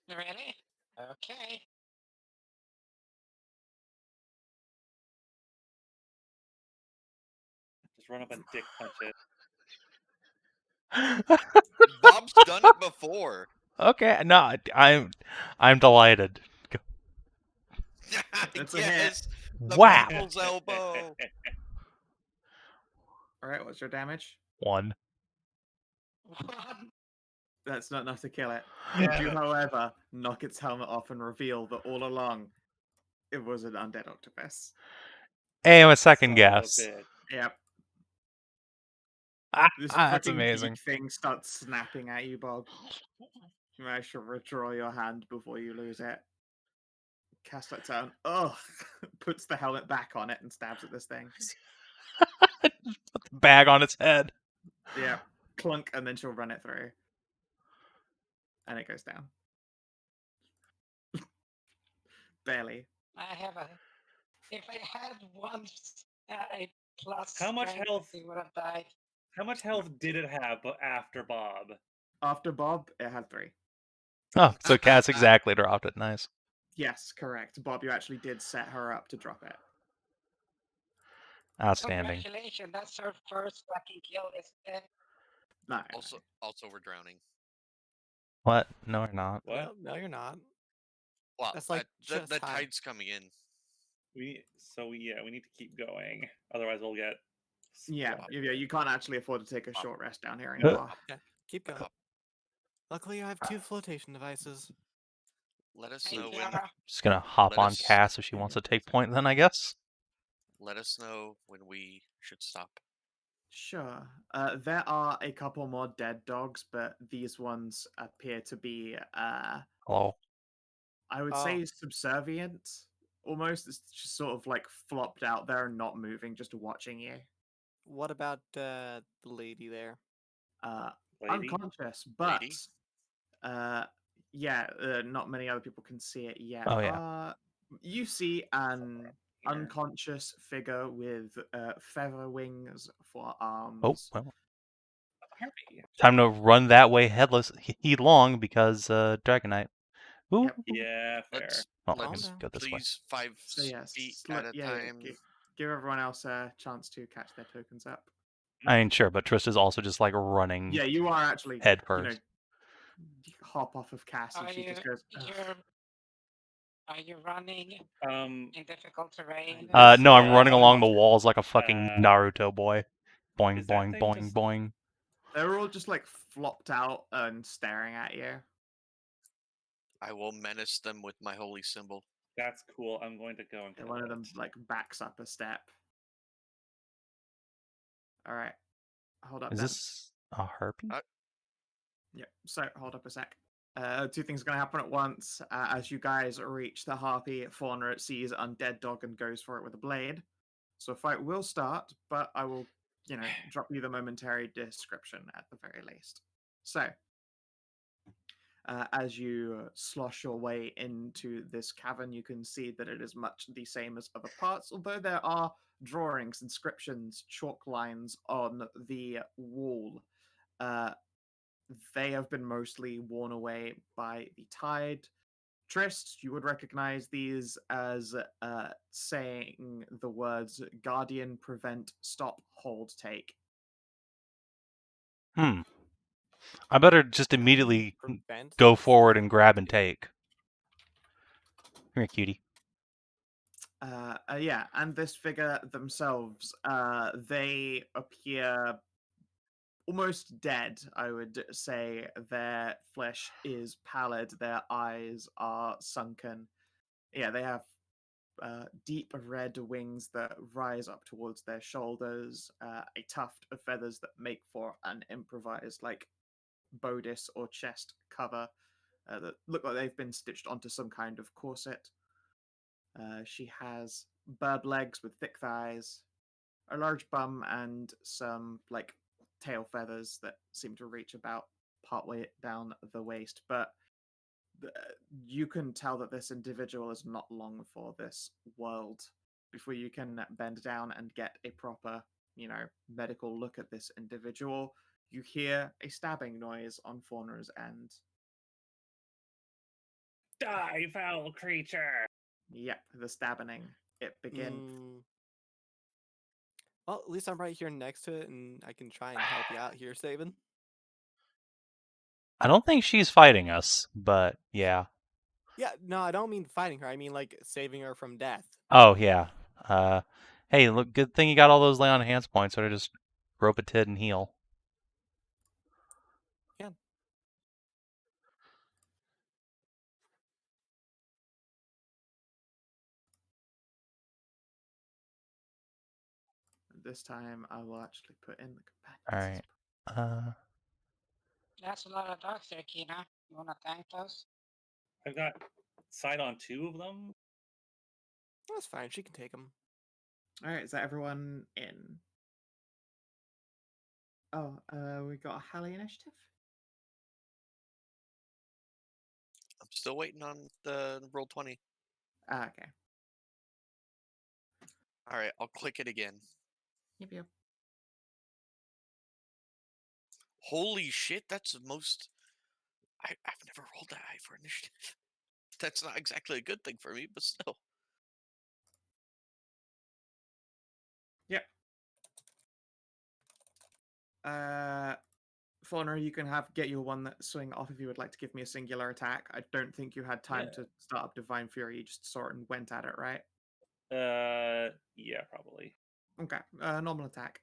Ready? Okay. Just run up and dick punch it. Bob's done it before. Okay, no, I'm delighted. That's a hit. Yes, the Wow. people's elbow. All right, what's your damage? 1. That's not enough to kill it. Yeah. You, however, knock its helmet off and reveal that all along it was an undead octopus. Hey, I'm a second Son of a guess. bitch. Yep. This That's freaking amazing. beak thing starts snapping at you, Bob. I should withdraw your hand before you lose it. Cast that down. Ugh. Puts the helmet back on it and stabs at this thing. Put the bag on its head. Yeah. Clunk, and then she'll run it through. And it goes down. Barely. I have a. If I had one a plus, How much strength, health? he would have died. How much health did it have after Bob? After Bob, it had 3. Oh, so Cass exactly dropped it. Nice. Yes, correct. Bob, you actually did set her up to drop it. Outstanding. Congratulations, that's her first fucking kill, isn't it? No. Also, we're drowning. What? No, we're not. What? No, you're not. Well, That's like the just high. tide's coming in. We need to keep going. Otherwise, we'll get. Yeah, swamped. you can't actually afford to take a Bob. short rest down here anymore. Keep going. Bob, Luckily, I have 2 flotation devices. let us Hey, know when. Kiara. Just gonna hop Let on us- Cass if she wants to take point. Then I guess. Let us know when we should stop. Sure. There are a couple more dead dogs, but these ones appear to be, Hello. I would say, subservient. Almost, it's just sort of like flopped out there and not moving, just watching you. What about the lady there? Lady? Unconscious, but Lady? yeah, not many other people can see it yet. Oh, yeah. You see an Here. unconscious figure with feather wings for arms. Oh, well. Harry. Time to run that way headless headlong because Dragonite. Ooh. Yep. Yeah, fair. Let's Well, we let's can go this way. please 5 So yes, feet at a time. give everyone else a chance to catch their tokens up. I mean, sure, but Trista's also just like running. Yeah, you are actually Head You know, first. hop off of Cass and Are she you, just goes. "Ugh." are you running in difficult terrain? No, I'm running Yeah. along the walls like a fucking Naruto boy. Boing, Is that boing, thing boing, just- boing. They're all just like flopped out and staring at you. I will menace them with my holy symbol. That's cool. I'm going to go and And kill one of them it. like backs up a step. All right, hold up. Is then. this a harpy? Yeah. So hold up a sec. 2 things are going to happen at once. As you guys reach the harpy, Faunra sees undead dog and goes for it with a blade. So a fight will start, but I will, drop you the momentary description at the very least. So, as you slosh your way into this cavern, you can see that it is much the same as other parts, although there are drawings, inscriptions, chalk lines on the wall. They have been mostly worn away by the tide. Trist, you would recognize these as saying the words Guardian, Prevent, Stop, Hold, Take. I better just immediately Prevent. go forward and grab and take. Come here, cutie. Yeah, and this figure themselves, they appear almost dead, I would say. Their flesh is pallid, their eyes are sunken. Yeah, they have deep red wings that rise up towards their shoulders, a tuft of feathers that make for an improvised, like, bodice or chest cover that look like they've been stitched onto some kind of corset. She has bird legs with thick thighs, a large bum, and some, like, tail feathers that seem to reach about partway down the waist. But you can tell that this individual is not long for this world before you can bend down and get a proper, medical look at this individual. You hear a stabbing noise on Faunra's end. Die, foul creature! Yep, the stabbing. It begins. Well, at least I'm right here next to it, and I can try and help you out here, Savin. I don't think she's fighting us, but yeah. Yeah, no, I don't mean fighting her. I mean, like, saving her from death. Oh, yeah. Hey, look, good thing you got all those lay on hands points, so to just rope a tid and heal. Yeah. This time I will actually put in the All companions. right. That's a lot of dogs there, Kina. You wanna tank those? I've got sight on 2 of them. That's fine. She can take them. All right, is that everyone in? Oh, we got a Hallie initiative. I'm still waiting on the roll 20. Ah, okay. All right, I'll click it again. Yep. Holy shit, that's the most. I've never rolled that high for initiative. That's not exactly a good thing for me, but still. Yep. Fauna, you can get your one that swing off if you would like to give me a singular attack. I don't think you had time to start up Divine Fury. You just saw it and went at it, right? Yeah, probably. Okay. Normal attack.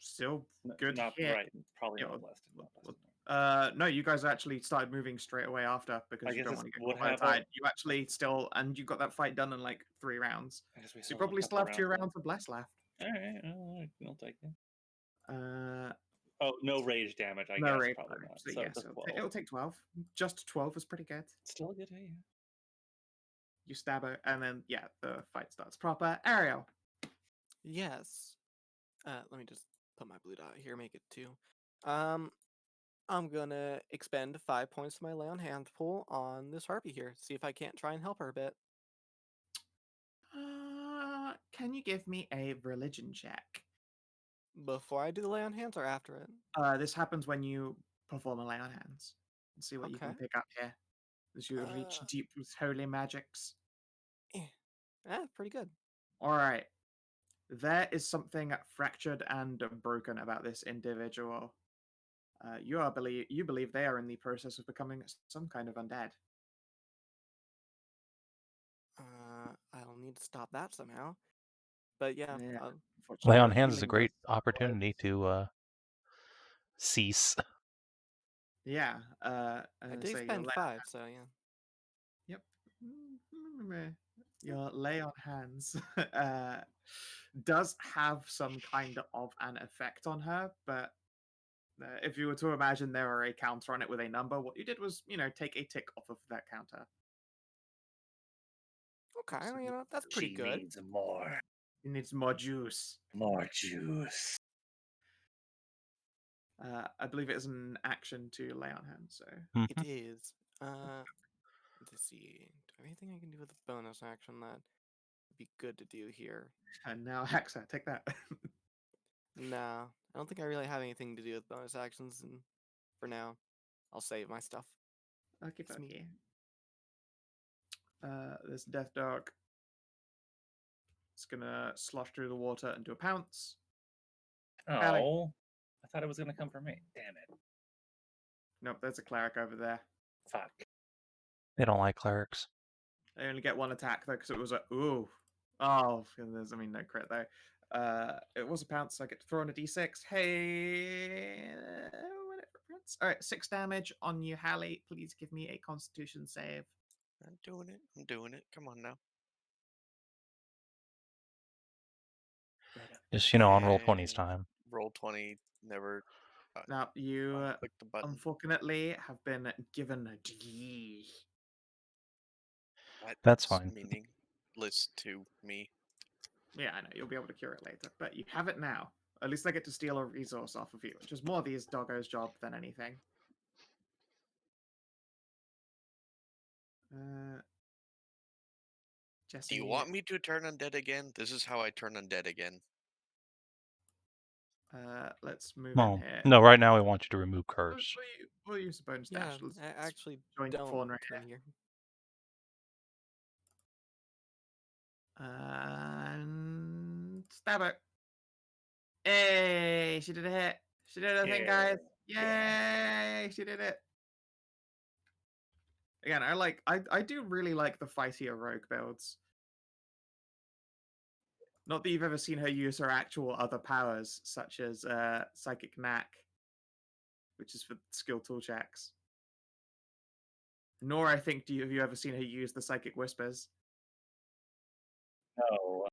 Still good Not hit. right. Probably Yeah, not blessed. no, you guys actually started moving straight away after because you don't want to get caught by the tide. You actually and you got that fight done in like 3 rounds. So you probably still have 2 rounds of bless left. Alright, I'll take it. Uh, Oh, no rage damage, I no guess. rage Probably damage. not. So So yes, just 12. it'll take 12. Just 12 is pretty good. Still a good day. You stab her, and then the fight starts proper. Ariel. Yes. Let me just put my blue dot here, make it 2. I'm gonna expend 5 points to my lay on hands pool on this harpy here. See if I can't try and help her a bit. Can you give me a religion check? Before I do the lay on hands or after it? This happens when you perform a lay on hands. Let's see what you can Okay. pick up here as you reach deep with holy magics. Pretty good. All right. There is something fractured and broken about this individual. You believe they are in the process of becoming some kind of undead. I'll need to stop that somehow. But yeah, Lay on hands is a great opportunity to cease. Yeah. I did spend 5, so yeah. Yep. Your lay on hands does have some kind of an effect on her, but if you were to imagine there were a counter on it with a number, what you did was, take a tick off of that counter. Okay, well, that's pretty good. She needs more. It needs more juice. More juice. I believe it is an action to lay on hands, so. It is. Let's see. Do I have anything I can do with a bonus action that would be good to do here? And now Hexa, take that. No, I don't think I really have anything to do with bonus actions, and for now, I'll save my stuff. Okay. This Death Dog. It's gonna slosh through the water and do a pounce. Oh, Allie. I thought it was gonna come from me. Damn it. Nope, there's a cleric over there. Fuck. They don't like clerics. They only get 1 attack though, because it was a ooh. Oh, no crit though. It was a pounce, so I get to throw on a d6. Hey, whatever pounce. All right, 6 damage on you, Hallie. Please give me a Constitution save. I'm doing it. I'm doing it. Come on now. Just, on roll 20's time. Roll 20. Never. Now, you Click the button. unfortunately have been given a D. That's fine. Meaningless to me. Yeah, I know. You'll be able to cure it later, but you have it now. At least I get to steal a resource off of you, which is more these doggos' job than anything. Jesse. Do you want me to turn undead again? This is how I turn undead again. Let's move Well, in here. no, right now we want you to remove curse. We'll use a bonus Yeah, dash. Let's actually, join don't Faunra turn here. And stab her. Hey, she did a hit. She did a thing, guys. Yay, she did it. Again, I do really like the fightier rogue builds. Not that you've ever seen her use her actual other powers, such as Psychic Knack, which is for skill tool checks. Nor, I think, have you ever seen her use the Psychic Whispers? No.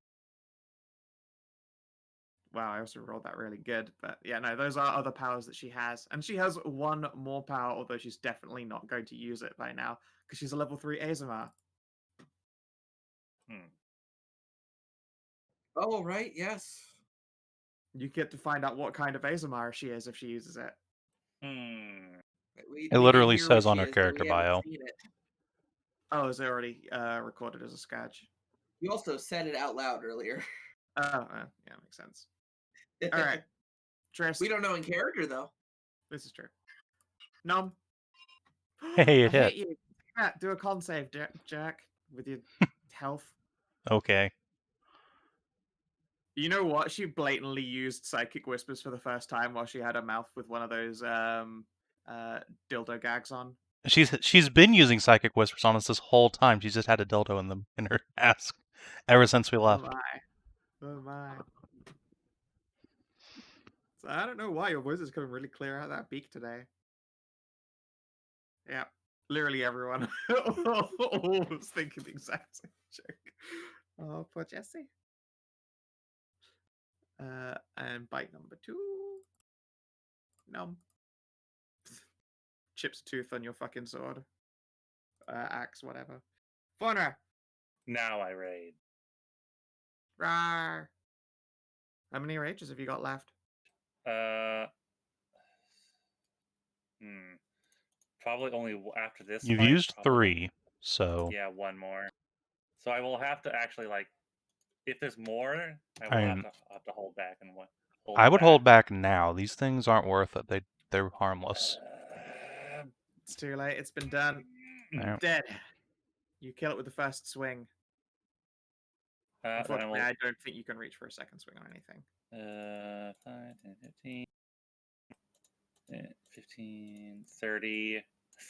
Wow, I also rolled that really good. But yeah, no, those are other powers that she has. And she has one more power, although she's definitely not going to use it by now, because she's a level 3 Azamar. Oh, right, yes. You get to find out what kind of Azamar she is if she uses it. We It did literally hear what says on she her is, but character we haven't bio. seen it. Oh, is it already recorded as a sketch? You also said it out loud earlier. Oh, yeah, makes sense. All right, Tristan. We don't know in character, though. This is true. Nom. Hey, it I hit hit. you. Yeah, do a con save, Jack, with your health. Okay. You know what? She blatantly used Psychic Whispers for the first time while she had her mouth with one of those dildo gags on. She's been using Psychic Whispers on us this whole time. She's just had a dildo in her ass ever since we left. Oh my. Oh my. So I don't know why your voice is coming really clear out of that beak today. Yeah. Literally everyone all was thinking the exact same joke. Oh, poor Jesse. And bite number 2. Nom. Chips a tooth on your fucking sword. Axe, whatever. Faunra! Now I raid. Rawr! How many rages have you got left? Probably only after this You've fight, used probably 3, so yeah, one more. So I will have to actually if there's more, I will I have mean, to hold back and hold. I would hold back now. These things aren't worth it. They're harmless. It's too late. It's been done. Yeah. Dead. You kill it with the first swing. Unfortunately, I don't think you can reach for a second swing on anything. 5, 10, 15, 15, 30,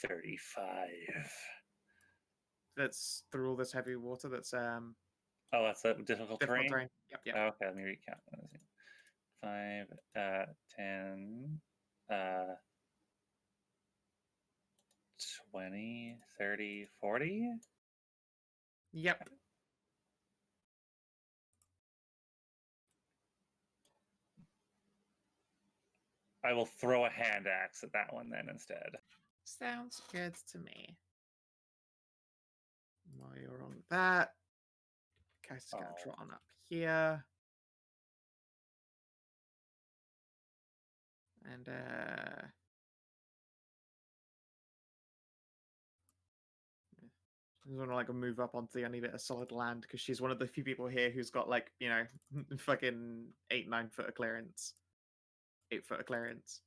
35. That's through all this heavy water. That's Oh, that's a difficult terrain. Yep, yep. Okay, let me recount. 5, 10, 20, 30, 40. Yep. I will throw a hand axe at that one then instead. Sounds good to me. While you're on that, Kai's gonna trot on up here. And she's gonna move up onto the only bit of solid land because she's one of the few people here who's got fucking 8-9 foot of clearance. 8 foot of clearance.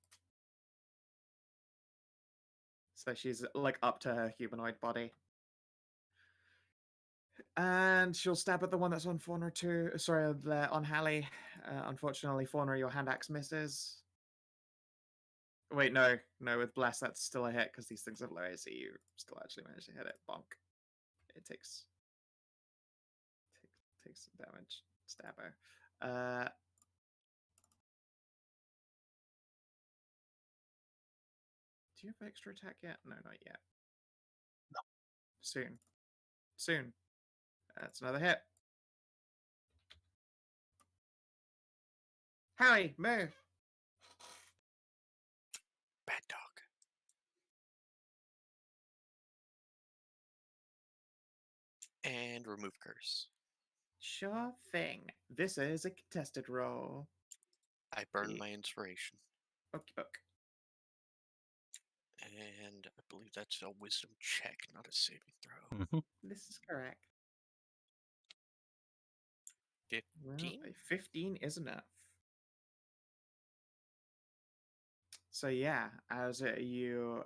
So she's up to her humanoid body. And she'll stab at the one that's on Faunra too. Sorry, on Hallie. Unfortunately, Faunra, your hand axe misses. Wait, no, with Bless, that's still a hit because these things have low AC. You still actually manage to hit it. Bonk. It takes some damage. Stabber. Do you have extra attack yet? No, not yet. No. Soon. Soon. That's another hit. Howie, move. Bad dog. And remove curse. Sure thing. This is a contested roll. I burned my inspiration. Okay. And I believe that's a wisdom check, not a saving throw. Mm-hmm. This is correct. 15? Well, 15 is enough. So yeah, as you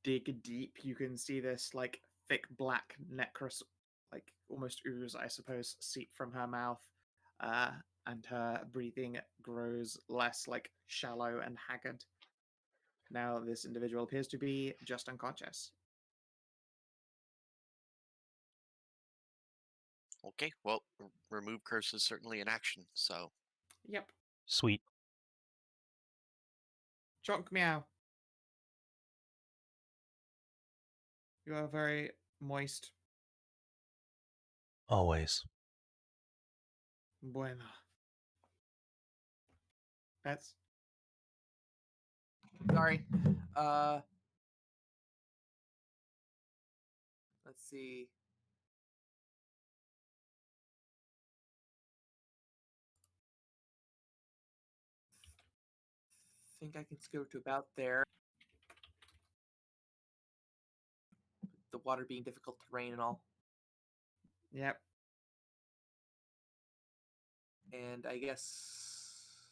dig deep, you can see this like thick black necros, like almost ooze, I suppose, seep from her mouth, and her breathing grows less like shallow and haggard. Now this individual appears to be just unconscious. Okay, well, remove curse is certainly an action, so. Yep. Sweet. Chonk meow. You are very moist. Always. Bueno. That's Sorry. Let's see. I think I can scoot to about there. The water being difficult terrain and all. yep. And I guess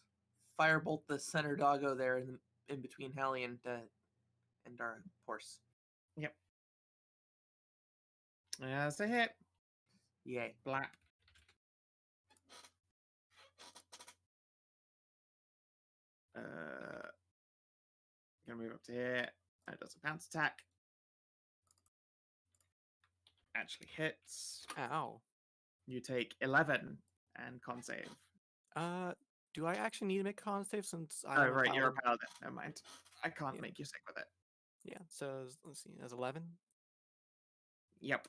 firebolt the center doggo there in between Hallie and our horse. Yep. That's a hit. Yay. Black. Gonna move up to here. It does a bounce attack. Actually hits. Ow. You take 11 and con save. Do I actually need to make a con save since Oh, I'm a right, you're a paladin? paladin. Never mind. I can't Yeah. make you sick with it. Yeah. So let's see. That's 11. Yep.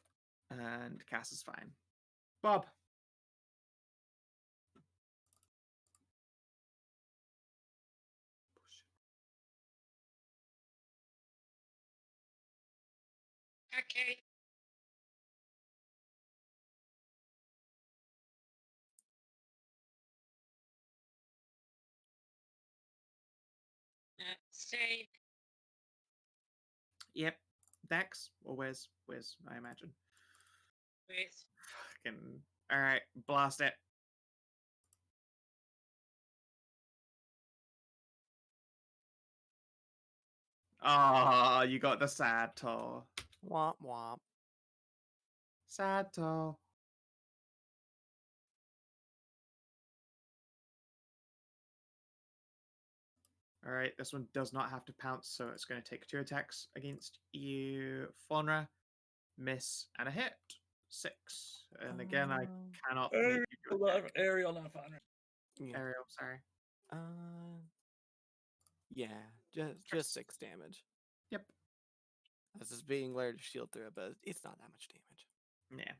And Cass is fine. Bob. Okay. Save. Yep. Dex or Wiz? Wiz, I imagine. With Fucking. Alright, blast it. Oh, you got the sad toll. Womp womp. Sad toll. Alright, this one does not have to pounce, so it's going to take 2 attacks against you, Faunra. Miss and a hit. 6. And again, I cannot make you do a attack. Ariel, not Faunra. Yeah. Ariel, sorry. Yeah. Just 6 damage. Yep. This is being layered to shield through it, but it's not that much damage. Yeah.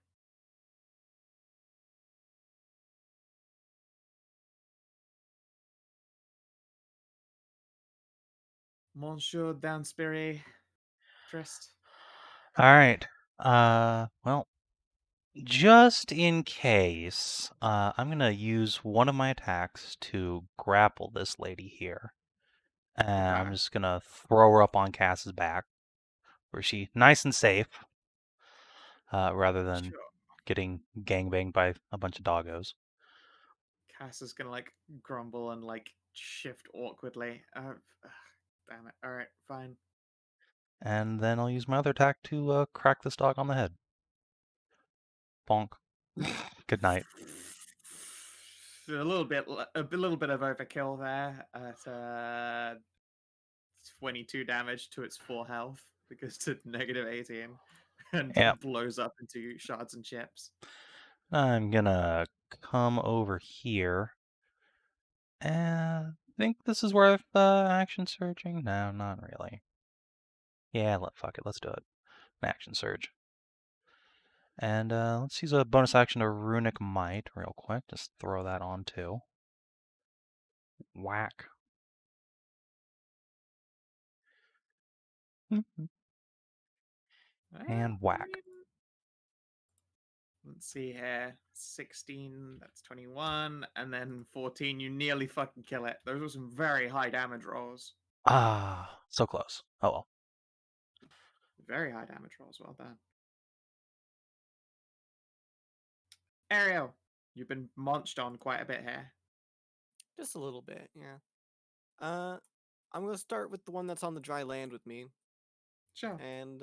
Monsieur Dansbury, Trist. All right. Well, just in case, I'm gonna use one of my attacks to grapple this lady here. And I'm Okay. just gonna throw her up on Cass's back, where she's nice and safe, rather than Sure. getting gangbanged by a bunch of doggos. Cass is gonna like grumble and like shift awkwardly. Damn it. Alright, fine. And then I'll use my other attack to crack this dog on the head. Bonk. Good night. A little bit of overkill there at 22 damage to its full health because to negative 18 and Yep. blows up into shards and chips. I'm gonna come over here. I think this is worth action surging. No, not really. Yeah, fuck it. Let's do it. An action surge. And let's use a bonus action to Runic Might real quick. Just throw that on too. Whack. And whack. Let's see here. 16, that's 21. And then 14, you nearly fucking kill it. Those were some very high damage rolls. Ah, so close. Oh well. Very high damage rolls. Well done. Ariel, you've been munched on quite a bit here. Just a little bit, yeah. I'm gonna start with the one that's on the dry land with me, Sure. and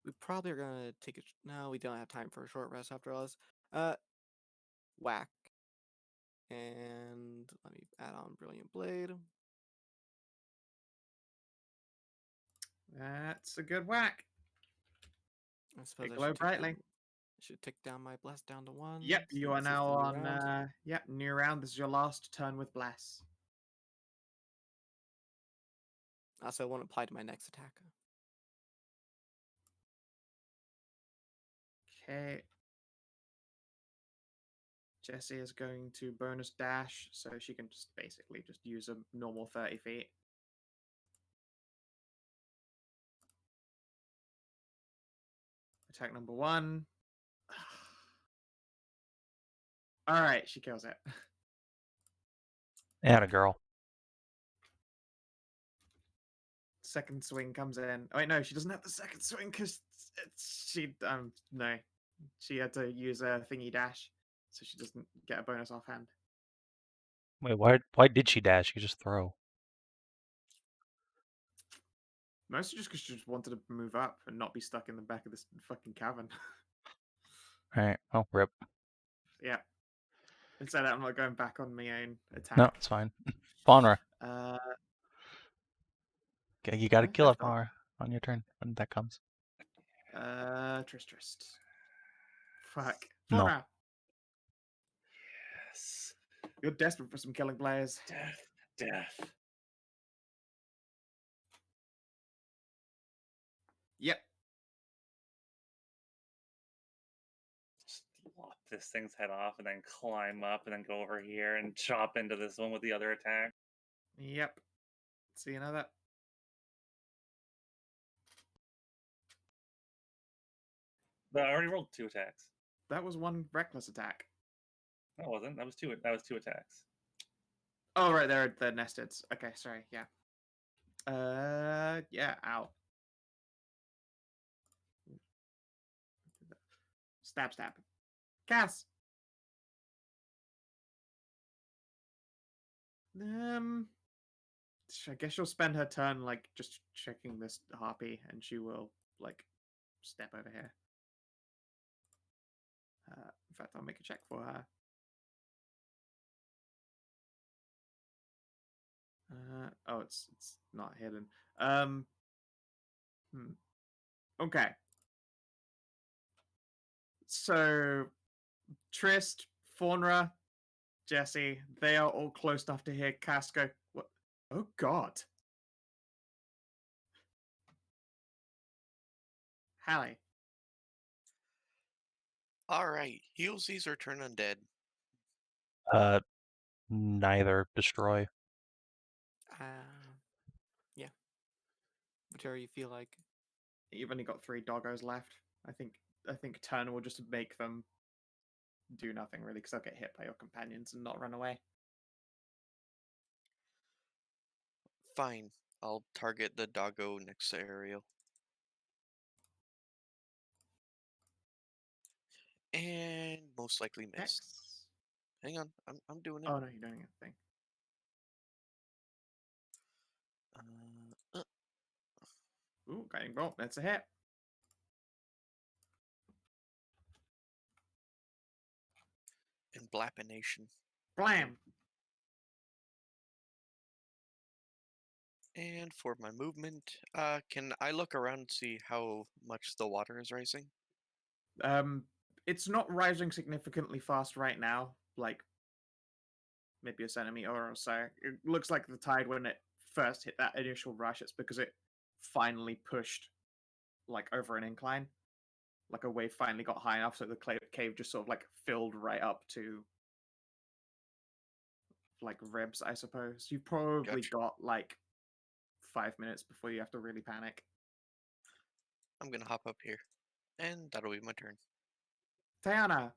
we probably are gonna take a. No, we don't have time for a short rest after all this. Whack, and let me add on Brilliant Blade. That's a good whack. I suppose They I glow should brightly. take down my bless down to 1. Yep, you are since it's now the new on. round. Yep, new round. This is your last turn with bless. Also, it won't apply to my next attack. Okay. Jessie is going to bonus dash, so she can just basically just use a normal 30 feet. Attack number 1. Alright, she kills it. Atta girl. Second swing comes in. Oh, wait, no, she doesn't have the second swing because she, no. She had to use a thingy dash, so she doesn't get a bonus offhand. Wait, why did she dash? You just throw. Mostly just because she just wanted to move up and not be stuck in the back of this fucking cavern. Alright, oh, rip. Yeah. Instead, I'm not going back on my own attack. No, it's fine. Faunra. Uh, Okay, you gotta kill I've it, got- Faunra, on your turn when that comes. Trist. Fuck. No. Faunra, Yes. you're desperate for some killing players. Death. Yep. Just lop this thing's head off and then climb up and then go over here and chop into this one with the other attack. Yep. See another. But I already rolled 2 attacks. That was one reckless attack. That wasn't. That was 2. That was 2 attacks. Oh, right, they're nested. Okay, sorry, yeah. Yeah, ow. Stab. Cass! I guess she'll spend her turn, like, just checking this harpy, and she will, like, step over here. In fact, I'll make a check for her. Oh, it's not hidden. Okay. So, Trist, Faunra, Jessie, they are all close enough to hear Cass go, what? Oh, God. Hallie. Alright, healsies or turn undead? Neither. Destroy. Yeah. Whichever you feel like. You've only got 3 doggos left. I think turn will just make them do nothing really, because they'll get hit by your companions and not run away. Fine, I'll target the doggo next to Ariel. And most likely missed. X. Hang on, I'm doing it. Oh no, you're doing a thing. Ooh, guiding bolt. That's a hit. And Blapination. Blam. And for my movement, can I look around and see how much the water is rising? It's not rising significantly fast right now, like maybe a centimeter or so. It looks like the tide when it first hit that initial rush, it's because it finally pushed like over an incline. Like a wave finally got high enough so the cave just sort of like filled right up to like ribs, I suppose. You've probably Gotcha. got like 5 minutes before you have to really panic. I'm gonna hop up here, and that'll be my turn. Tajana,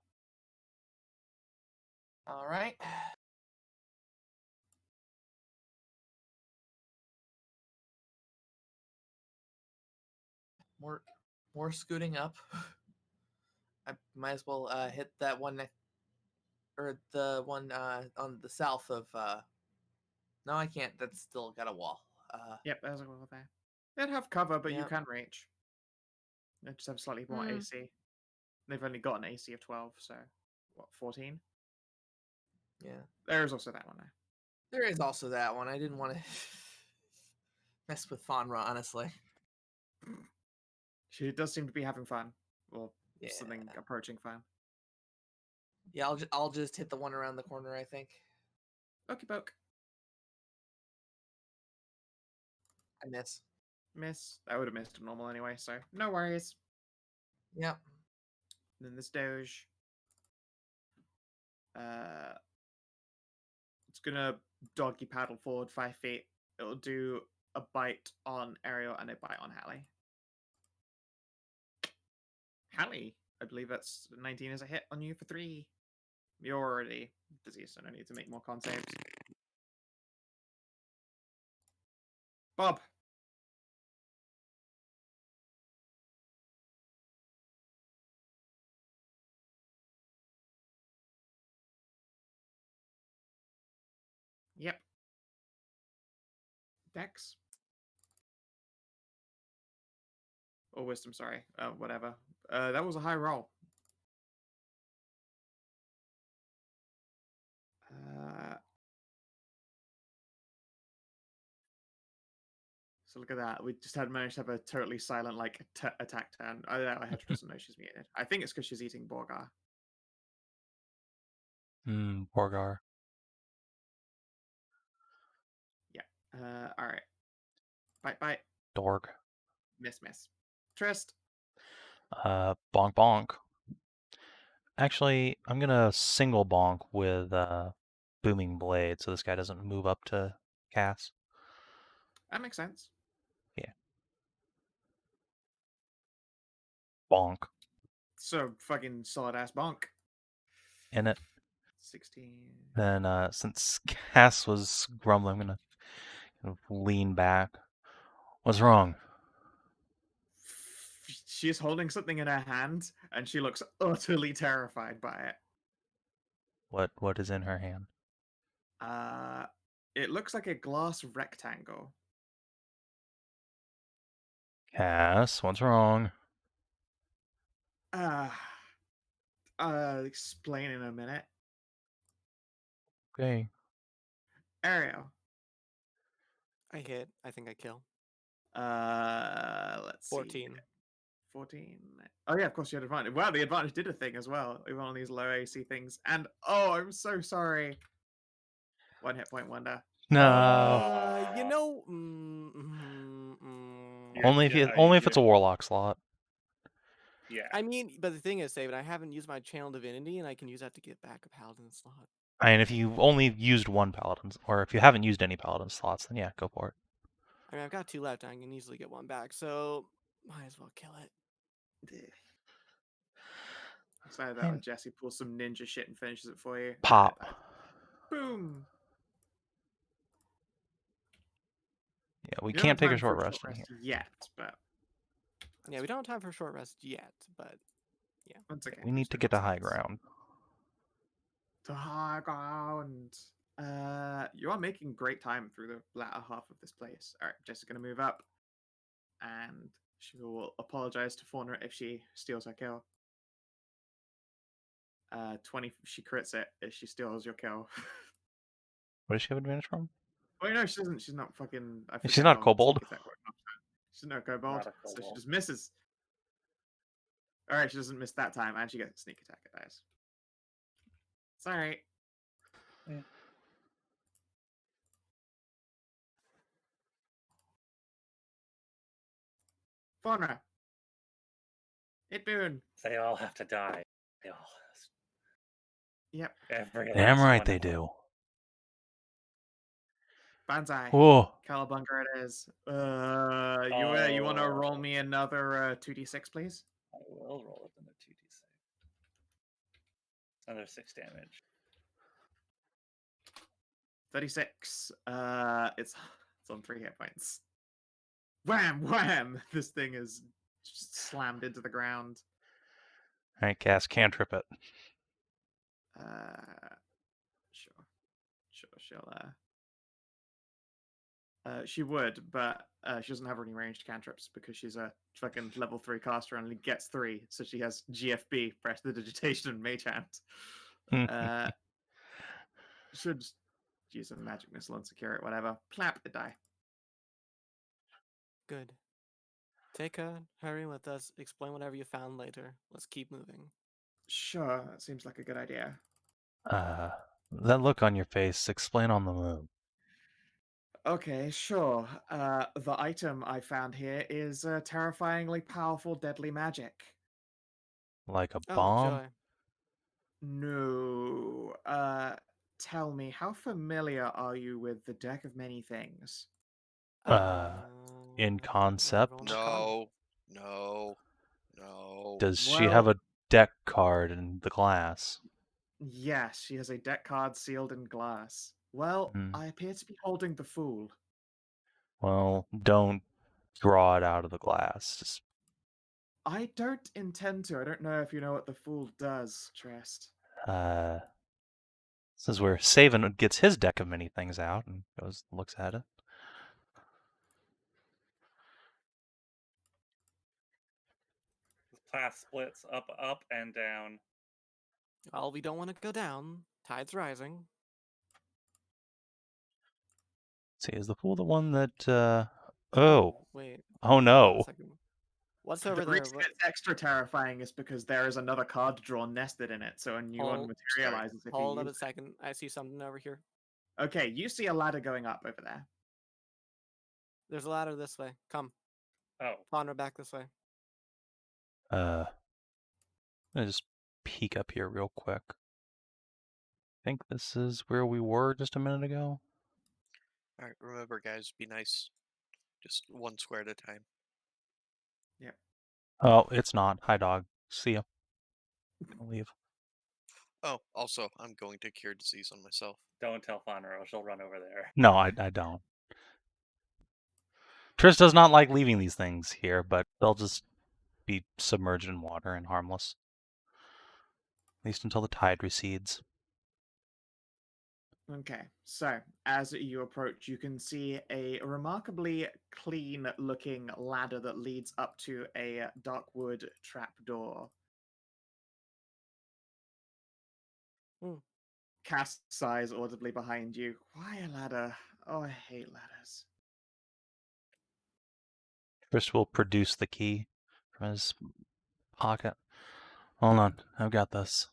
All right. More scooting up. I might as well hit that one or the one on the south of. No, I can't. That's still got a wall. yep, there's a wall there. They'd have cover, but you Yep. can reach. They just have slightly more AC. They've only got an AC of 12, so what, 14? Yeah. There's also that one there. There is also that one. I didn't want to mess with Faunra, honestly. She does seem to be having fun, or Yeah. something approaching fun. Yeah, I'll just hit the one around the corner, I think. Okie poke. I miss. Miss. I would have missed a normal anyway, so no worries. Yep. And then this Doge. It's gonna doggy paddle forward 5 feet. It'll do a bite on Ariel and a bite on Hallie. Hallie, I believe that's 19 as a hit on you for 3. You're already diseased, so no need to make more con saves. Bob. Yep. Dex. Or wisdom, sorry. Whatever. That was a high roll. So look at that. We just had managed to have a totally silent like attack turn. Hedrah doesn't know she's muted. I think it's because she's eating Borgar. Borgar. Yeah. All right. Bite. Dorg. Miss. Trist. Bonk bonk. Actually, I'm gonna single bonk with Booming Blade so this guy doesn't move up to cast. That makes sense. Yeah. Bonk. So fucking solid ass bonk. In it. 16. Then since Cass was grumbling, I'm gonna kind of lean back. What's wrong? She's holding something in her hand, and she looks utterly terrified by it. What is in her hand? It looks like a glass rectangle. Cass, what's wrong? Explain in a minute. Okay. Ariel. I hit. I think I kill. Let's 14. see. 14. Oh yeah, of course you had advantage. Wow, the advantage did a thing as well. Even on these low AC things. And oh, I'm so sorry. 1 hit point wonder. No. You know. Only if it's a warlock slot. Yeah. I mean, but the thing is, Savin, I haven't used my channel divinity, and I can use that to get back a paladin slot. I mean, if you've only used one paladin, or if you haven't used any paladin slots, then yeah, go for it. I mean, I've got 2 left, and I can easily get 1 back, so might as well kill it. So that Jesse pulls some ninja shit and finishes it for you. Pop. Boom. Yeah, we You don't can't have take a time for short rest in here. yet, but Yeah, we don't have time for a short rest yet, but yeah. that's okay. We need to get to high ground. To high ground. You are making great time through the latter half of this place. All right, Jessi's gonna move up, and she will apologize to Faunra if she steals her kill. 20. She crits it if she steals your kill. What does she have advantage from? Oh no, she doesn't. She's not fucking. She's not kobold. She's not kobold, so she just misses. All right, she doesn't miss that time, and she gets a sneak attack at dice. It's all right. Yeah. Faunra. Hit Boone. They all have to die. They all. Yep. Every Damn last right one they of them. do. Banzai. Whoa. Cowabunga it is. You want to roll me another 2d6, please? I will roll it in a 2d6. Another 6 damage. 36. It's on 3 hit points. Wham! Wham! This thing is just slammed into the ground. All right, cast cantrip it. Sure. She would, but she doesn't have any ranged cantrips because she's a fucking level 3 caster and only gets 3, so she has GFB, Prestidigitation, and Mage Hand. Should use a magic missile and secure it, whatever. Clap the die. Good. Take a hurry with us. Explain whatever you found later. Let's keep moving. Sure, that seems like a good idea. That look on your face, explain on the move. Okay, sure. The item I found here is terrifyingly powerful, deadly magic. Like a Oh, bomb? joy. No. Tell me, how familiar are you with the Deck of Many Things? In I concept? rolled a con. No. Does she Well- have a deck card in the glass? Yes, she has a deck card sealed in glass. Well, Hmm. I appear to be holding the Fool. Well, don't draw it out of the glass. Just I don't intend to. I don't know if you know what the Fool does, Trist. this is where Savin gets his deck of many things out and goes looks at it. The path splits up, and down. Well, we don't want to go down. Tide's rising. See, is the fool the one that Wait. oh hold on a no. second. What's The over there? reason it's extra terrifying is because there is another card draw nested in it, so a new one Hold- materializes if you Hold up use a second. I see something over here. it. Okay, you see a ladder going up over there. There's a ladder this way. Come. Oh, Faunra back this way. I'm gonna just peek up here real quick. I think this is where we were just a minute ago. All right, remember, guys, be nice. Just one square at a time. Oh, it's not. Hi, dog. See ya. I'll leave. Oh, also, I'm going to cure disease on myself. don't tell Faunra, or she'll run over there. No, I don't. Trish does not like leaving these things here, but they'll just be submerged in water and harmless. At least until the tide recedes. Okay, so as you approach, you can see a remarkably clean looking ladder that leads up to a dark wood trapdoor. Hmm. Cast sighs audibly behind you. Why a ladder? Oh, I hate ladders. Trish will produce the key from his pocket. Hold on, I've got this.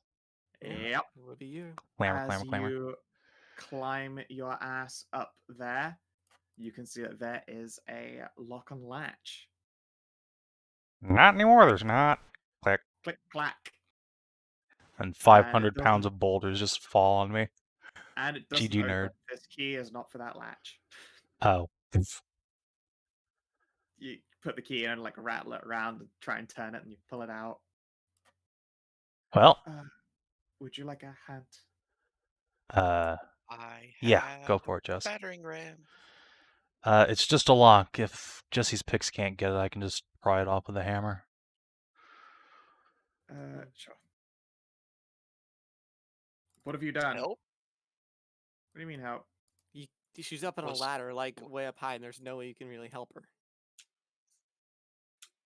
Yep. It would be you. As you climb your ass up there, you can see that there is a lock and latch. Not anymore, there's not. Click. Click clack. And it 500 doesn't- pounds of boulders just fall on me. And it doesn't GG open. nerd. This key is not for that latch. Oh. You put the key in and like rattle it around and try and turn it and you pull it out. Well, Would you like a hand? I yeah, go have for it, Jess. battering ram. It's just a lock. If Jesse's picks can't get it, I can just pry it off with a hammer. Sure. What have you done? Help? What do you mean help? She's up on a Was- ladder, like way up high, and there's no way you can really help her.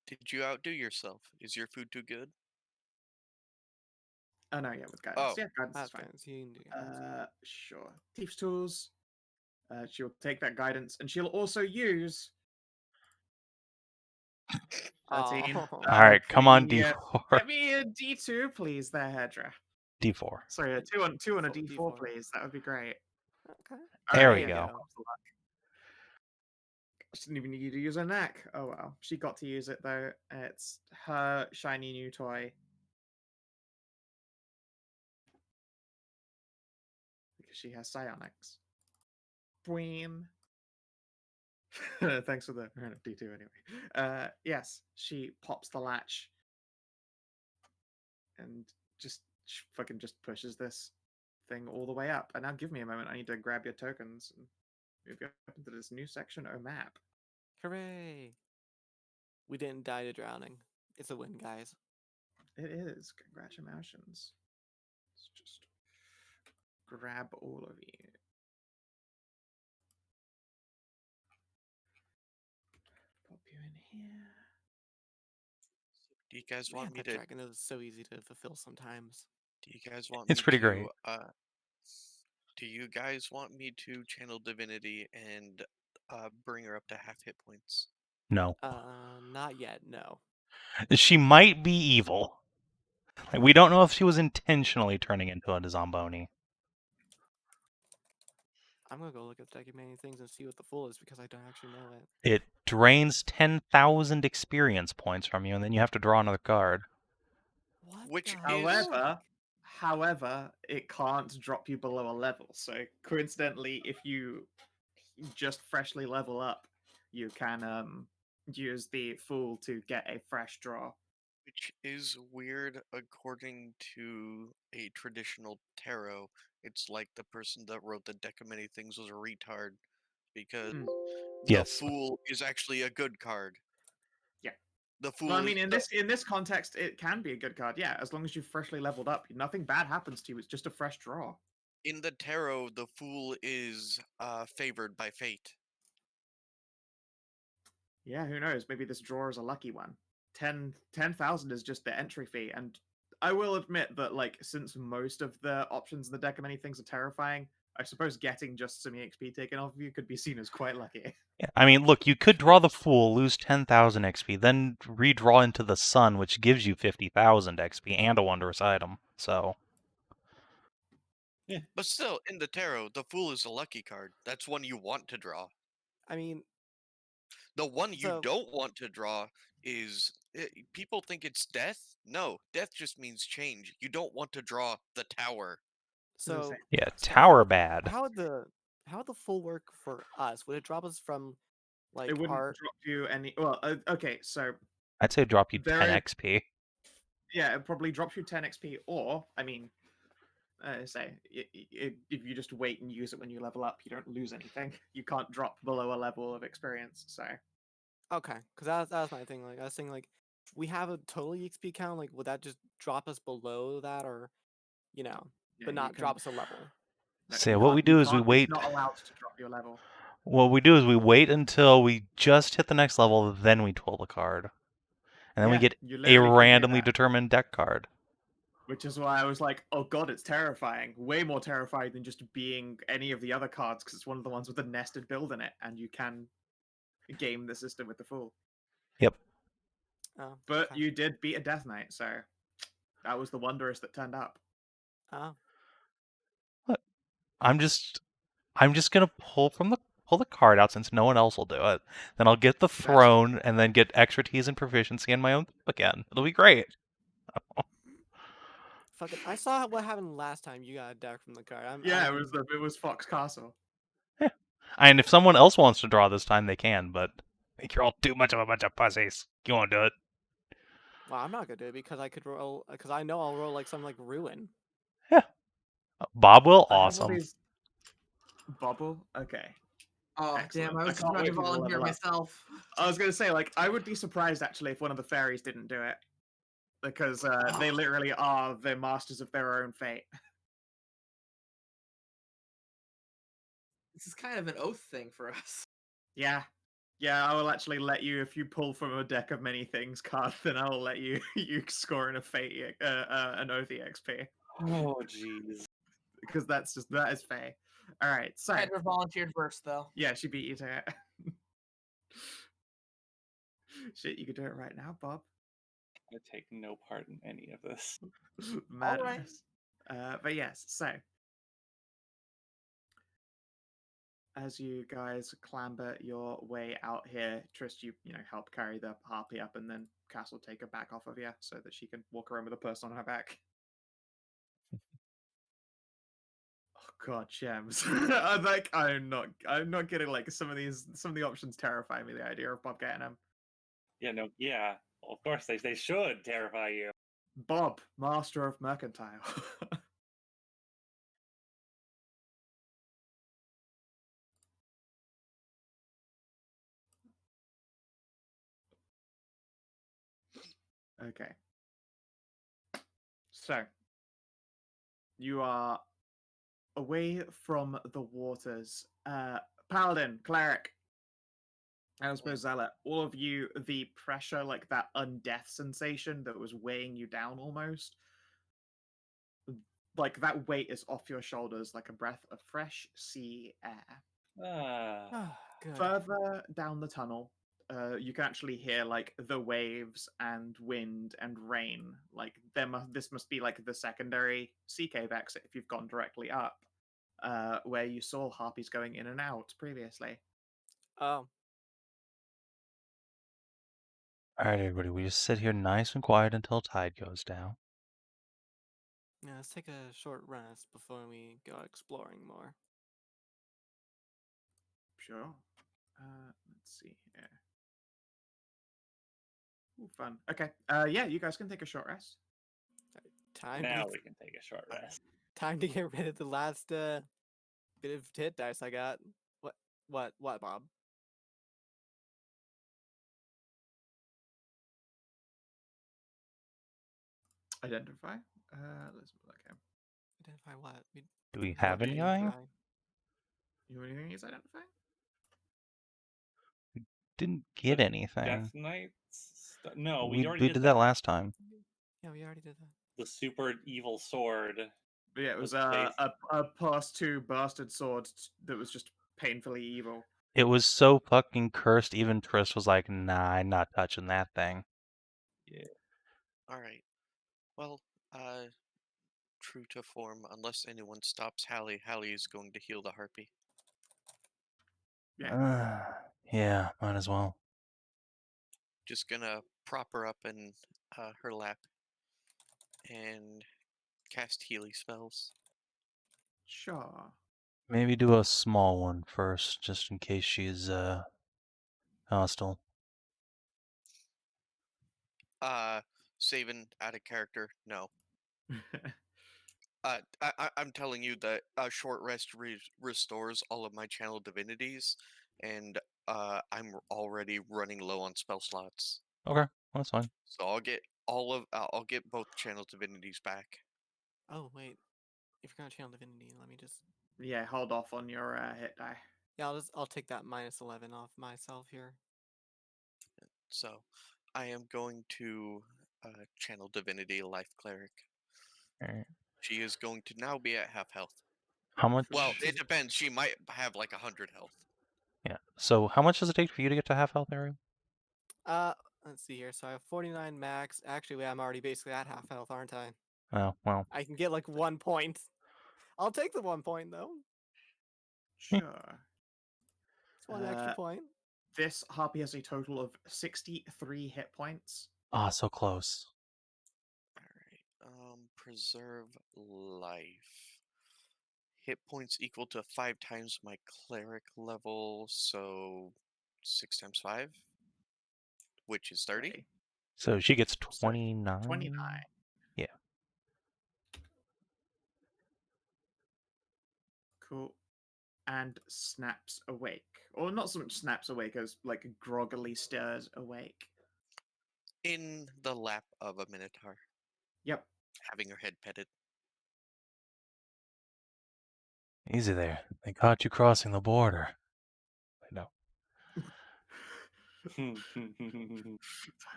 Did you outdo yourself? Is your food too good? Oh no, yeah, with guidance. Oh. Yeah, guidance is That's fine. fine. So you can do guidance. Sure. Thief's tools. She'll take that guidance and she'll also use 13. Oh. All right, come on, Get D4. me a D2, please, there, Hedrah. D4. Sorry, a 2 on a D4, D4. please. That would be great. Okay. There Alright, we yeah, go. pops the luck. She didn't even need you to use her knack. Oh well. She got to use it though. It's her shiny new toy. Because she has psionics. Bween. Thanks for the D2 anyway. Yes, she pops the latch and just fucking just pushes this thing all the way up. And now give me a moment. I need to grab your tokens and move you up into this new section or map. Hooray! We didn't die to drowning. It's a win, guys. It is. Congratulations. Let's just grab all of you. Pop you in here. Do you guys Man, want me that to? dragon is so easy to fulfill sometimes. Do you guys want It's me pretty to? great. Do you guys want me to channel divinity and bring her up to half hit points? No. Not yet. No. She might be evil. Like, we don't know if she was intentionally turning into a Zamboni. I'm gonna go look at the many things and see what the fool is because I don't actually know it. It drains 10,000 experience points from you, and then you have to draw another card. What? Which the is- heck? However, it can't drop you below a level. So coincidentally, if you just freshly level up, you can use the fool to get a fresh draw. Which is weird according to a traditional tarot. It's like the person that wrote the deck of many things was a retard because Mm. the Yes. fool is actually a good card. Yeah. The fool Well, I is mean, in this context, it can be a good card. Yeah, as long as you've freshly leveled up, nothing bad happens to you. It's just a fresh draw. in the tarot, the fool is favored by fate. Yeah, who knows? Maybe this draw is a lucky one. 10,000 is just the entry fee, and I will admit that, like, since most of the options in the deck of many things are terrifying, I suppose getting just some EXP taken off of you could be seen as quite lucky. Yeah, I mean, look, you could draw the Fool, lose 10,000 XP, then redraw into the Sun, which gives you 50,000 XP and a wondrous item. So, But still, in the tarot, the fool is a lucky card. That's one you want to draw. I mean, The one you So- don't want to draw is people think it's death. No, death just means change. You don't want to draw the tower. so Insane. yeah, so Tower bad. how would the full work for us? Would it drop us from like It wouldn't our? drop you any. Well, okay, so I'd say drop you 10 There is- XP. yeah, it probably drops you 10 XP, or I mean, if you just wait and use it when you level up, you don't lose anything. You can't drop below a level of experience. So Okay, because that was my thing. Like I was saying, like we have a total EXP count. Like would that just drop us below that, or yeah, but you not can- drop us a level? no, So you what we can't- you do is we can't- wait. It's not allowed to drop your level. What we do is we wait until we just hit the next level, then we pull the card. And then we Yeah, get you a literally can do randomly that. determined deck card. Which is why I was like, oh god, it's terrifying. Way more terrifying than just being any of the other cards, because it's one of the ones with a nested build in it, and you can game the system with the Fool. Yep. Oh, But okay. you did beat a Death Knight, so that was the Wondrous that turned up. Oh, I'm just gonna pull the card out since no one else will do it. Then I'll get the throne and then get expertise and proficiency in my own again. It'll be great. fucking! I saw what happened last time. You got a deck from the card. Yeah, it was Fox Castle. And if someone else wants to draw this time, they can. But I think you're all too much of a bunch of pussies. You won't do it. Well, I'm not gonna do it because I could roll. Because I know I'll roll like something like Rune. Bob will. I have all Awesome. these- Bobble? Okay. Oh Excellent. damn! I I was just can't about wait to for you to volunteer level up. myself. I was going to say, like, I would be surprised actually if one of the fairies didn't do it. Because they literally are the masters of their own fate. This is kind of an oath thing for us. Yeah. Yeah, I will actually let you, if you pull from a deck of many things card, then I will let you score in a fate, an oath EXP. Oh, jeez. Because that is fair. Alright, so. Hedrah volunteered first, though. Yeah, she beat you to it. Shit, you could do it right now, Bob. I take no part in any of this. Madness. But yes, so as you guys clamber your way out here, Trist, you help carry the harpy up, and then Cass will take her back off of you so that she can walk around with a person on her back. Oh god, gems! I'm not kidding. Like some of the options terrify me. The idea of Bob getting them. Yeah. Well, of course they should terrify you. Bob, master of mercantile. Okay. So, you are away from the waters. Paladin, Cleric, and I suppose Zealot, all of you, the pressure, like that undeath sensation that was weighing you down almost, like that weight is off your shoulders like a breath of fresh sea air. Good. Further down the tunnel, you can actually hear like the waves and wind and rain. Like this must be like the secondary sea cave exit if you've gone directly up, where you saw harpies going in and out previously. Oh, All right, everybody, we just sit here nice and quiet until tide goes down. yeah. Let's take a short rest before we go exploring more. Sure. Let's see here. Ooh, fun. Okay. Yeah, you guys can take a short rest. Time Now to we can take a short rest. time to get rid of the last bit of hit dice I got. What, Bob? Identify. Let's look here. Identify what? Do we what have did we anything? try? You want anything is identify? Didn't get The anything. Death Knights? No, we already did that last time. Yeah, we already did that. The super evil sword. But yeah, it was Was a +2 bastard sword that was just painfully evil. It was so fucking cursed. Even Trist was like, "Nah, I'm not touching that thing." Yeah. All right. Well, true to form, unless anyone stops Hallie, Hallie is going to heal the harpy. Yeah. Yeah, might as well. Just gonna prop her up in her lap and cast healing spells. Sure. Maybe do a small one first, just in case she's hostile. Savin out of character. No. I'm telling you that a short rest restores all of my channel divinities, and I'm already running low on spell slots. Okay, that's fine. So I'll get both channel divinities back. Oh wait, if you're gonna channel divinity, let me just. Yeah, hold off on your hit die. Yeah, I'll take that -11 off myself here. So I am going to channel divinity life cleric. Alright. She is going to now be at half health. How much? Well, it depends. She might have like 100 health. Yeah. So how much does it take for you to get to half health, Ariel? Let's see here. So I have 49 max. Actually, I'm already basically at half health, aren't I? Oh, well. I can get like 1 point. I'll take the 1 point though. Sure. It's one extra point. This harpy has a total of 63 hit points. Ah, so close. Alright. Preserve life. Hit points equal to 5 times my cleric level, so 6 times 5, which is 30. Okay. So she gets So, 29. 29. Yeah. Cool. And snaps awake. Or not so much snaps awake as like groggily stirs awake. In the lap of a Minotaur, Yep. having her head petted. Easy there. They caught you crossing the border. I know. Time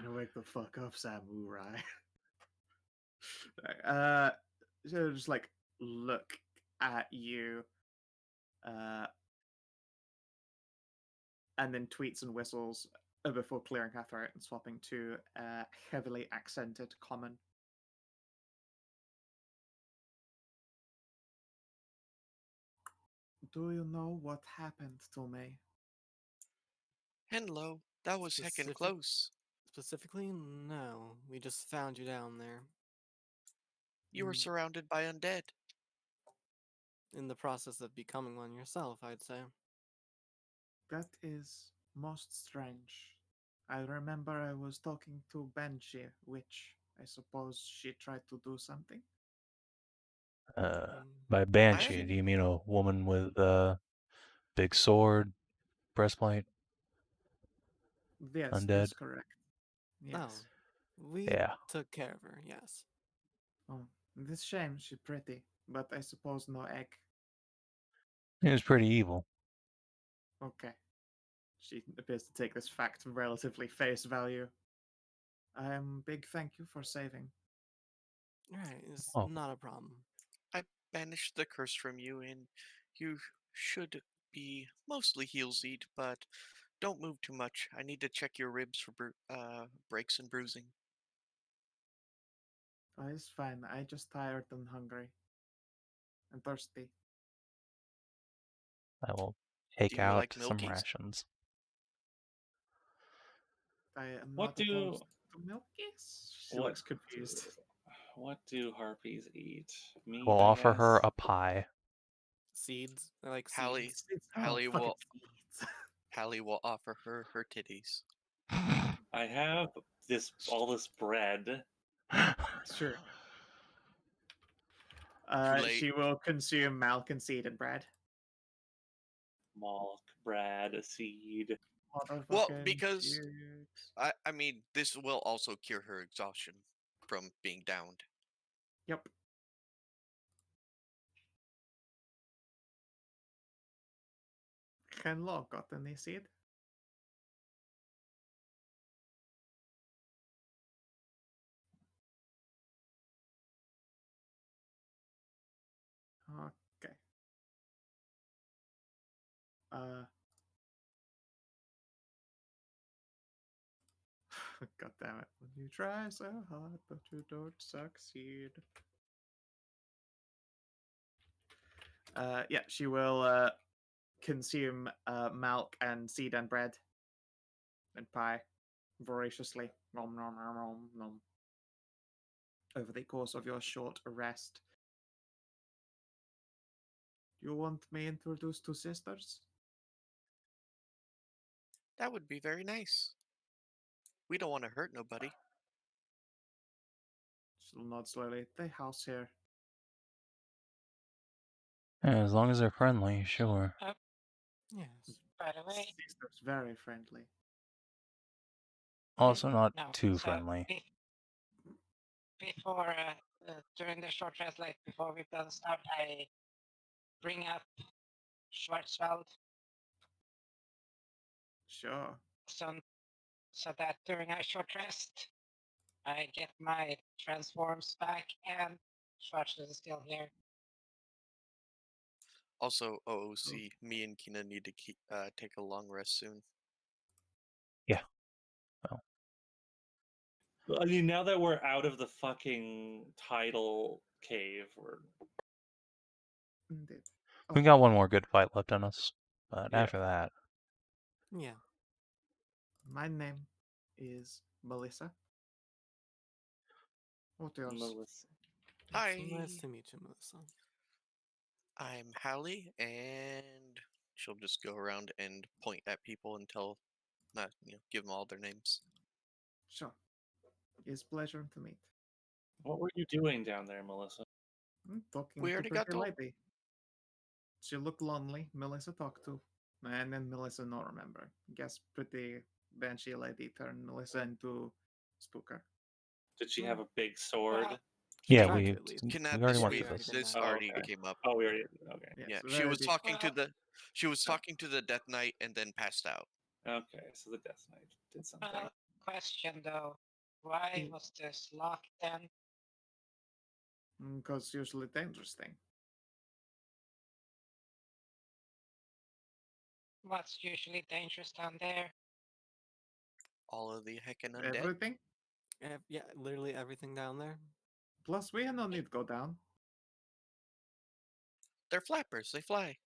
to wake the fuck up, samurai. So just like look at you, and then tweets and whistles. before clearing her throat and swapping to heavily accented common. Do you know what happened to me? Hello, that was heckin' close. Specifically, no. We just found you down there. You were surrounded by undead. In the process of becoming one yourself, I'd say. That is most strange. I remember I was talking to Banshee, which I suppose she tried to do something. By banshee, didn't- do you mean a woman with a big sword, breastplate, Yes, undead? that's correct. Yes. Oh, we Yeah. took care of her, yes. Oh, it's shame she's pretty, but I suppose no egg. It was pretty evil. Okay. She appears to take this fact relatively face value. Big thank you for saving. Alright, it's Oh. not a problem. I banished the curse from you, and you should be mostly healsied, but don't move too much. I need to check your ribs for breaks and bruising. Oh, it's fine. I just tired and hungry. And thirsty. I will Do take you out like some milkies? rations. I am What not do opposed to milkies. She looks confused. What do harpies eat? Meat, We'll I offer her guess? a pie. Seeds? I like Hallie, seeds. Hallie fucking will seeds. Hallie will offer her her titties. I have all this bread. Sure. Too late. She will consume milk and seed and bread. Malk, bread, a seed. Well, Motherfucking because shit. I mean, this will also cure her exhaustion from being downed. Yep. Hello, got any seed? Okay. God damn it. When you try so hard, but you don't succeed. Yeah, she will consume milk and seed and bread and pie voraciously. Nom, nom, nom, nom, nom. Over the course of your short rest. You want me introduced to sisters? That would be very nice. We don't want to hurt nobody. She'll nod slowly. They house here. Yeah, as long as they're friendly, sure. Yes. By the way, Sisters very friendly. Also not no. too So friendly. before, during the short rest, like before we plan start, I bring up Schwarzwald Sure. so, so that during our short rest, I get my transforms back and Schwarzwald is still here. Also, OOC, me and Kina need to take a long rest soon. I mean, now that we're out of the fucking tidal cave, Indeed. We got one more good fight left in us. But Yeah. after that, Yeah. My name is Melissa. What yours? Melissa. Hi, It's nice to meet you, Melissa. I'm Hallie, and she'll just go around and point at people until, give them all their names. Sure. It's pleasure to meet. What were you doing down there, Melissa? Talking We to already got pretty told. lady. She looked lonely. Melissa talked to. And then Melissa not remember. Guess pretty banshee lady turned Melissa into Spooker. Did she have a big sword? She yeah, tried we to at least. already Kinathis, went we through already this. did this that. already Okay. came up. Oh, we already. Okay. Yes, Yeah, very big. she was talking to the Death Knight and then passed out. Okay, so the Death Knight did something. Question though, why Yeah. was this locked then? Because usually dangerous thing. What's usually dangerous down there? all of the heckin' undead. Everything. Yeah, literally everything down there. Plus, we have no need to go down. They're flappers. They fly.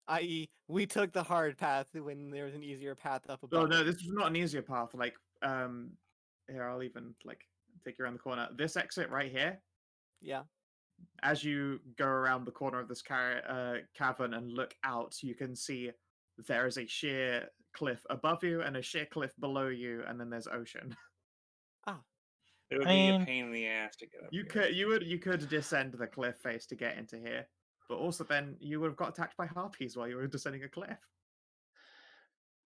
I.e., we took the hard path when there was an easier path up Oh above. no, this is not an easier path. Like, here I'll even like take you around the corner. This exit right here. Yeah. As you go around the corner of this cavern and look out, you can see there is a sheer cliff above you and a sheer cliff below you, and then there's ocean. Ah. It would I be a mean- pain in the ass to get up You here. could descend the cliff face to get into here, but also then you would have got attacked by harpies while you were descending a cliff.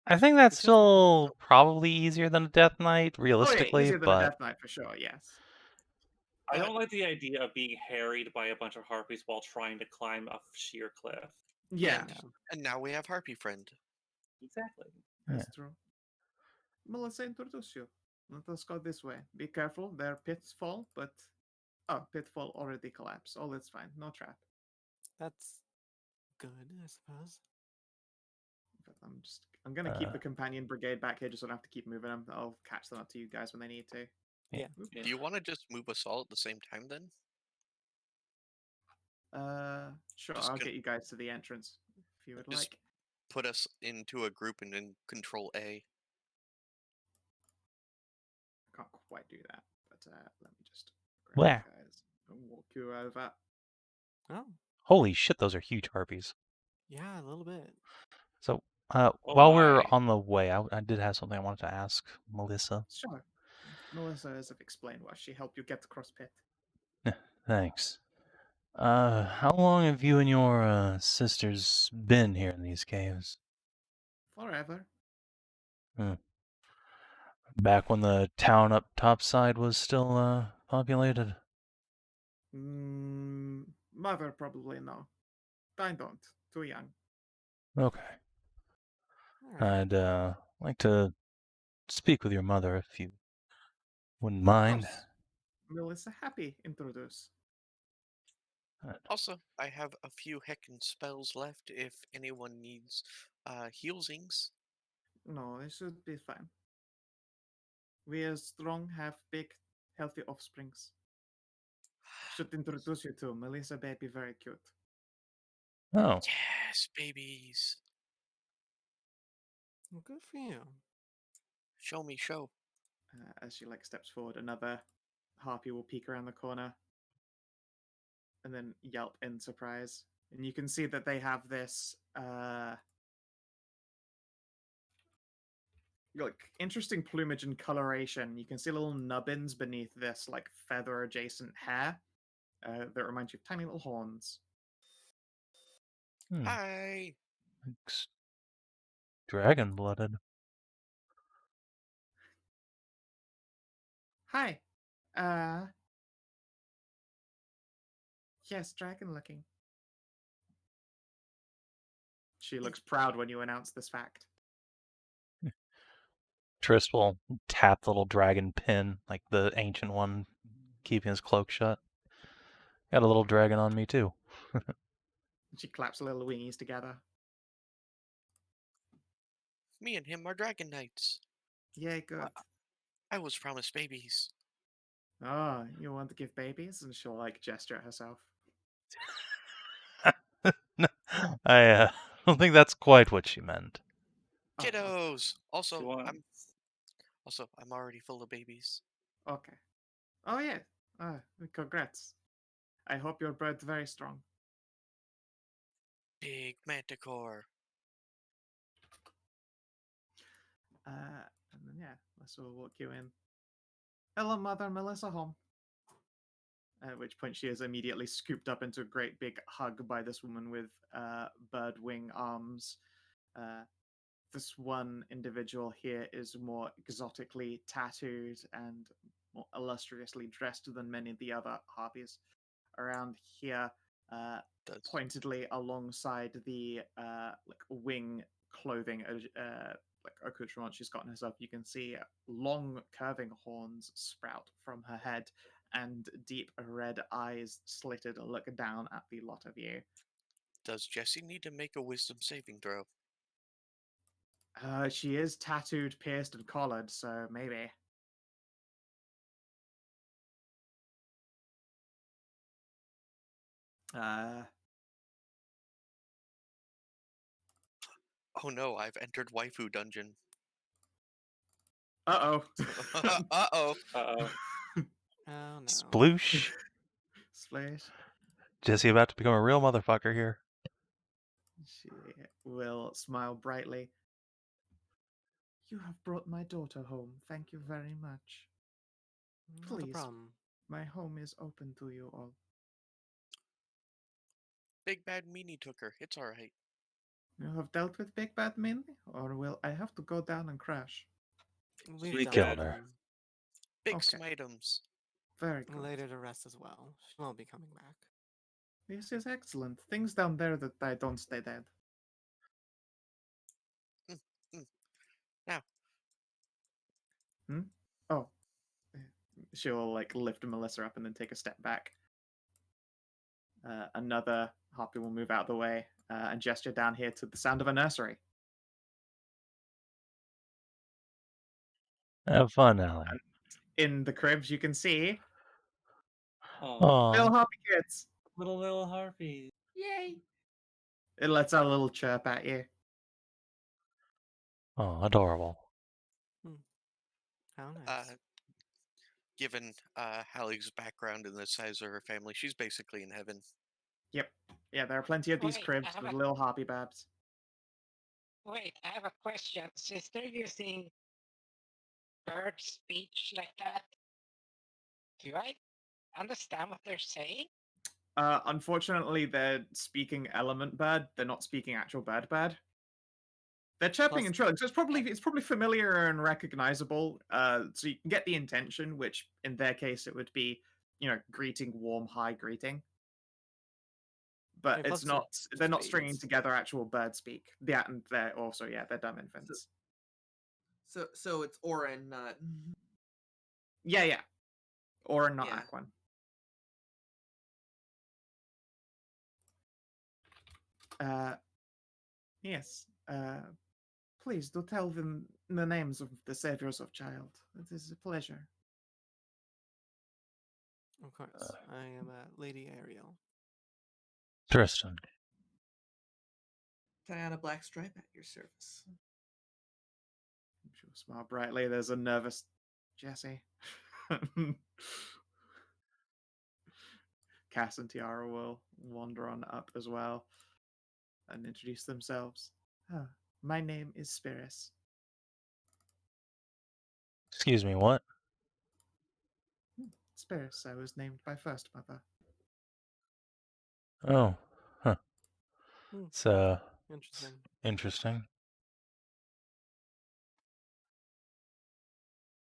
I think that's It's just- still probably easier than a Death Knight, Oh realistically, yeah, easier than a but Death Knight for sure. Yes. I don't like the idea of being harried by a bunch of harpies while trying to climb a sheer cliff. Yeah, And now we have Harpy Friend. Exactly. that's true. Melissa, introduce you. Let us go this way. Be careful, there are pitfall, but pitfall already collapsed. Oh, that's fine. No trap. That's good, I suppose. But I'm gonna keep Uh. the companion brigade back here just so I don't have to keep moving them. I'll catch them up to you guys when they need to. Yeah. Oop. Do you want to just move us all at the same time then? Sure, Just I'll go- get you guys to the entrance if you would Just- like. Put us into a group and then control A. I can't quite do that, but let me just grab Where? you guys and walk you over. Oh, holy shit, those are huge harpies. yeah, a little bit. So, Oh while we're my. on the way, I did have something I wanted to ask Melissa. Sure. Melissa has explained why she helped you get across pit. Thanks. How long have you and your sisters been here in these caves? Forever. Back when the town up topside was still populated? Mother probably no. I don't. Too young. Okay. All right. I'd like to speak with your mother if you wouldn't Of mind. course. Melissa, happy introduce. Also, I have a few heckin' spells left if anyone needs healsings. No, it should be fine. We are strong, have big, healthy offsprings. Should introduce you to Melissa, baby, very cute. Oh, Yes, babies. Well, good for you. Show me, show. As she like steps forward, another harpy will peek around the corner and then yelp in surprise. And you can see that they have this like interesting plumage and coloration. You can see little nubbins beneath this like feather adjacent hair that remind you of tiny little horns. Hi. it's dragon blooded. Hi. Yes, dragon looking. She looks proud when you announce this fact. Trist will tap the little dragon pin, like the ancient one, keeping his cloak shut. Got a little dragon on me too. She claps little wingies together. Me and him are dragon knights. Yay, good. I was promised babies. Oh, you want to give babies? And she'll like gesture at herself. No, I don't think that's quite what she meant. Oh, Kiddos. She wants. I'm already full of babies. okay. Oh yeah. Congrats. I hope your bird's very strong. Big manticore. And then yeah, Melissa will walk you in. Hello, Mother Melissa home. At which point she is immediately scooped up into a great big hug by this woman with bird wing arms. This one individual here is more exotically tattooed and more illustriously dressed than many of the other harpies around here. Pointedly alongside the like wing clothing like accoutrement she's gotten herself, you can see long curving horns sprout from her head and deep red eyes slitted look down at the lot of you. Does Jesse need to make a wisdom saving throw? She is tattooed, pierced, and collared, so maybe. Oh no, I've entered waifu dungeon. Uh-oh. Uh-oh. Uh-oh. Oh no. Sploosh. Splash. Jesse about to become a real motherfucker here. She will smile brightly. You have brought my daughter home. Thank you very much. Not a Please. problem. My home is open to you all. Big bad meanie took her. It's alright. You have dealt with Big Bad Min, or will I have to go down and crash? We've We dealt killed with her. them. Big Okay. smitems. Very good. Later to rest as well. She won't be coming back. This is excellent. Things down there that I don't stay dead. Now. Oh. She'll like lift Melissa up and then take a step back. Another harpy will move out of the way and gesture down here to the sound of a nursery. Have fun, Allie. In the cribs, you can see Oh, little Aw. harpy kids. little harpies. Yay! It lets out a little chirp at you. Oh, adorable. How nice. Given Hallie's background and the size of her family, she's basically in heaven. Yep. Yeah, there are plenty of these Wait, cribs I have with a- little harpy babs. Wait, I have a question. Since they're using bird speech like that, do I understand what they're saying? Unfortunately, they're speaking element bird. They're not speaking actual bird bird. They're chirping Plus- and trilling, so it's probably familiar and recognizable. So you can get the intention, which in their case it would be, greeting, warm, hi, greeting. But Yeah, plus it's not. it's They're not stringing spades. together actual bird speak. Yeah, and they're also they're dumb infants. So it's Orin, not. Yeah. Or not Yeah. Aquan. Yes. Please do tell them the names of the saviors of child. It is a pleasure. Of course. I am Lady Ariel. Tristan. Tajana Blackstripe at your service. She'll smile brightly. There's a nervous Jesse. Cass and Tiara will wander on up as well and introduce themselves. My name is Spyrys. Excuse me, what? Spyrys, I was named by first mother. Oh. Huh. It's Interesting. interesting.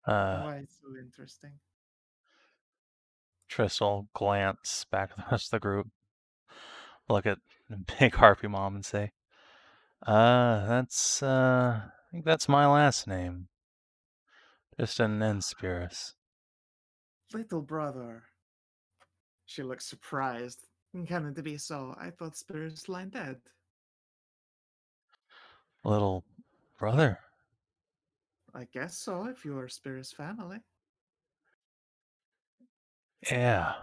Why so interesting? Triss will glance back at the rest of the group, look at the big harpy mom and say, that's, I think that's my last name. Tristan and Spyrys. Little brother. She looks surprised. Can it be so? I thought Spyrys lying dead. Little brother? I guess so, if you are Spyrys family. Yeah.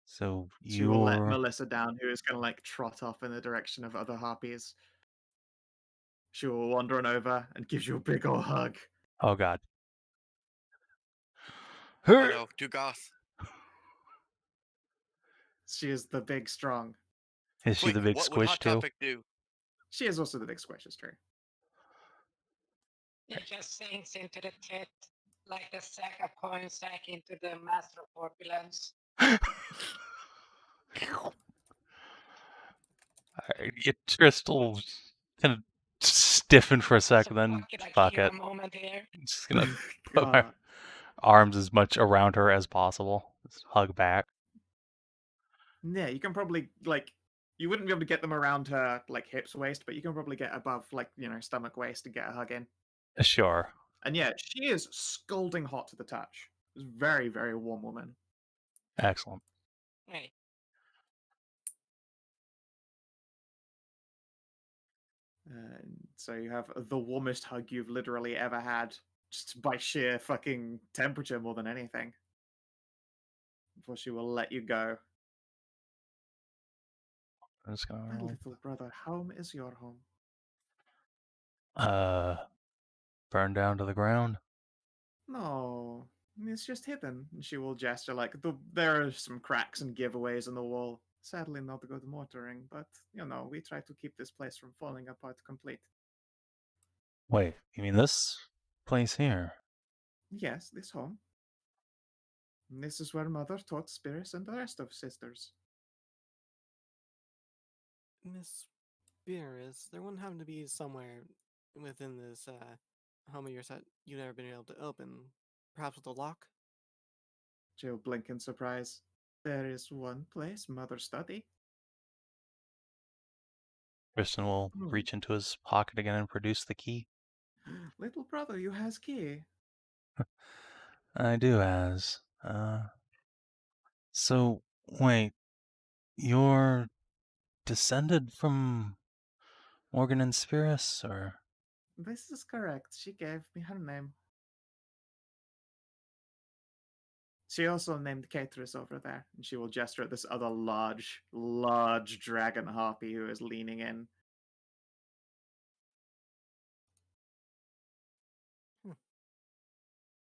So She will let you're... Melissa down, who is going to trot off in the direction of other harpies. She will wander on over and gives you a big ol' hug. Oh, God. Oh no, Dugoth. She is the big strong. Is she Quick, the big what would squish, Hot too? Topic do? She is also the big squish, is true. It just sinks into the tit like the sack of coins sank into the master of opulence. Triss will kind of stiffen for a second, then fuck A it. moment here. I'm just gonna put my God. arms as much around her as possible. Just hug back. Yeah, you can probably, you wouldn't be able to get them around her, hips, waist, but you can probably get above, stomach, waist to get a hug in. Sure. And yeah, she is scalding hot to the touch. She's a very, very warm woman. Excellent. Wait. So you have the warmest hug you've literally ever had, just by sheer fucking temperature more than anything. Before she will let you go. I'm just gonna My roll. little brother, home is your home. Burned down to the ground. No, it's just hidden. And she will gesture like there are some cracks and giveaways in the wall. Sadly, not good mortaring, but we try to keep this place from falling apart complete. Wait, you mean this place here? Yes, this home. And this is where Mother taught Spyrys and the rest of sisters. Miss Spyrys, there wouldn't happen to be somewhere within this home of yours that you've never been able to open. Perhaps with a lock? She'll blink in surprise. There is one place Mother study. Tristan will reach into his pocket again and produce the key. Little brother, you has key. I do, as. So, wait, you're descended from Morgan and Spyrys, or? This is correct. She gave me her name. She also named Caterus over there, and she will gesture at this other large dragon harpy who is leaning in.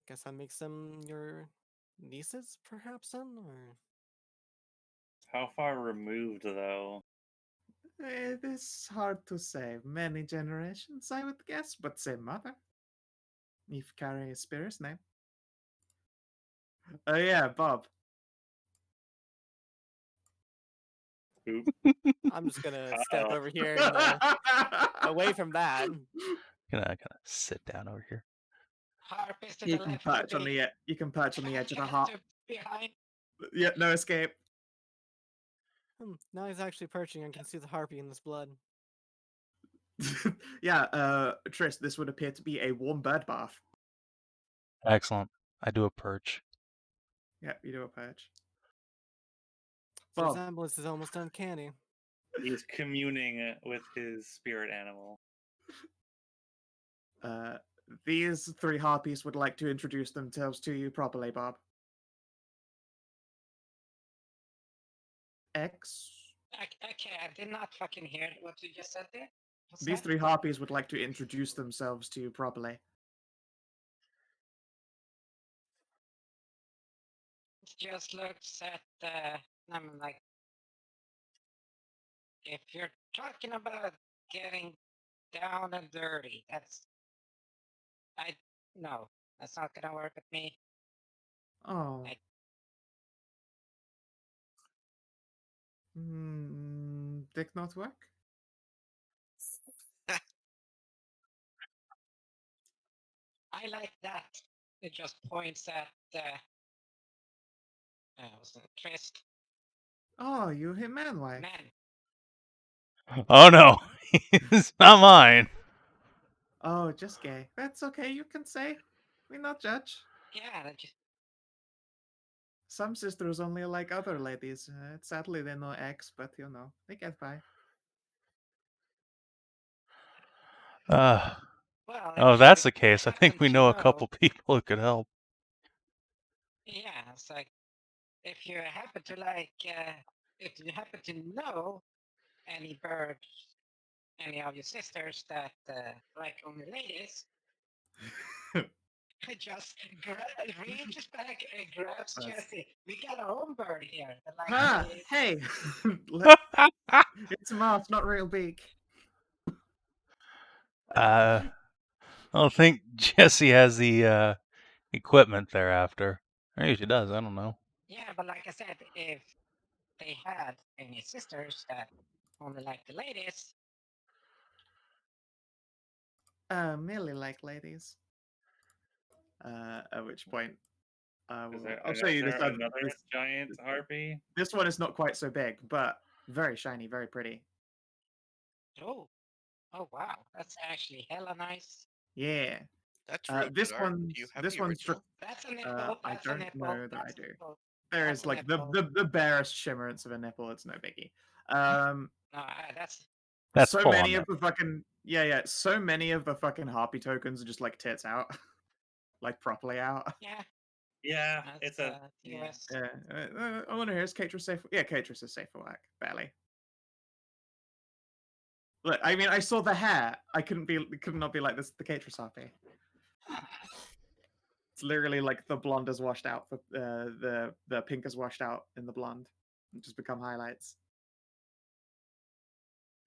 Guess that makes them your nieces, perhaps, then? Or How far removed, though? It is hard to say. Many generations, I would guess, but same mother. If carry a Spyrys name. Oh yeah, Bob. Oop. I'm just gonna step over here and away from that. Gonna sit down over here. Harp is to You the can left perch of on me. the edge of the Cat harp. to behind. Yeah, no escape. Now he's actually perching and can see the harpy in this blood. Yeah, Tris, this would appear to be a warm bird bath. Excellent. I do a perch. Yeah, you do a perch. The Bob. resemblance is almost uncanny. He's communing with his spirit animal. These three harpies would like to introduce themselves to you properly, Bob. X. Okay, I did not fucking hear what you just said there. What's These that? three harpies would like to introduce themselves to you properly. Just looks at I'm like, if you're talking about getting down and dirty, no, that's not gonna work with me. Oh. Did not work? I like that. It just points at what's the Trist Oh, you hit manway. man. Oh no, it's not mine. Oh, just gay. That's okay, you can say. We not judge. Yeah, that just Some sisters only like other ladies. Sadly, they know X, but they get by. Well, if if that's you the case, I think happen we to know a couple people who could help. Yeah, it's like if you happen to know any birds, any of your sisters that like only ladies, just reaches back and grabs Jesse. We got our own bird here. Like, Hey! It's a mouse, not real big. I don't think Jesse has the equipment thereafter. Maybe she does. I don't know. Yeah, but like I said, if they had any sisters that only like the ladies, Merely like ladies. At which point, I'll Is show you there this. another giant harpy? This one is not quite so big, but very shiny, very pretty. oh wow, that's actually hella nice. Yeah. That's real This good art. one. Do you have This the one's. original? That's a nipple. I That's a don't nipple. know that I That's a do. nipple. There That's is a like nipple. the barest shimmerance of a nipple. It's no biggie. No, that's That's so full many on of the fucking Yeah. So many of the fucking harpy tokens are just like tits out, like properly out. Yeah, Yeah, that's it's a TOS. Yeah. I wonder, is Katris safe? Yeah, Katris is safe for work. Barely. Look, I mean, I saw the hair. I could not be like this. The Katris harpy. It's literally like the blonde is washed out. The pink is washed out in the blonde, and just become highlights.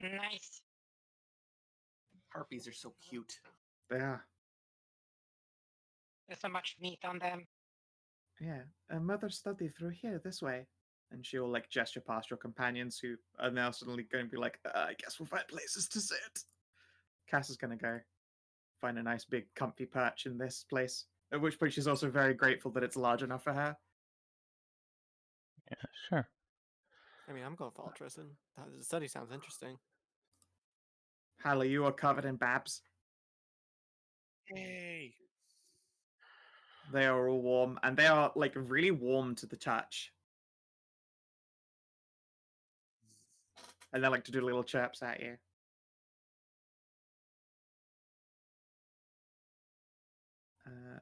Nice. Harpies are so cute. Yeah. There's so much meat on them. Yeah. Mother study through here this way. And she'll like gesture past your companions who are now suddenly going to be like, I guess we'll find places to sit. Cass is going to go find a nice big comfy perch in this place. At which point she's also very grateful that it's large enough for her. Yeah, sure. I mean, I'm going to follow Tristan. The study sounds interesting. Halua, you are covered in babs. Yay! They are all warm, and they are like really warm to the touch. And they like to do little chirps at you.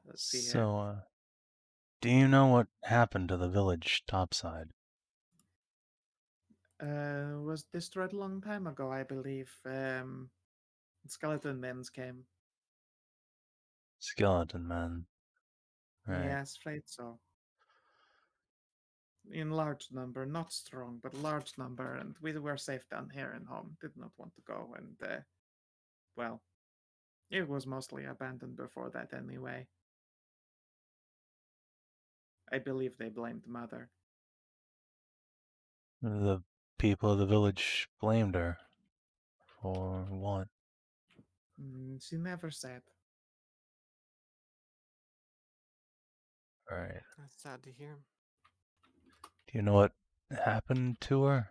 Let's see here. So, do you know what happened to the village topside? Was destroyed a long time ago, I believe. Skeleton men's came. Skeleton men. Right. Yes, afraid so. In large number, not strong, but large number, and we were safe down here in home. Did not want to go, and well, it was mostly abandoned before that anyway. I believe they blamed Mother. The people of the village blamed her. For what? She never said. Right. That's sad to hear. Do you know what happened to her?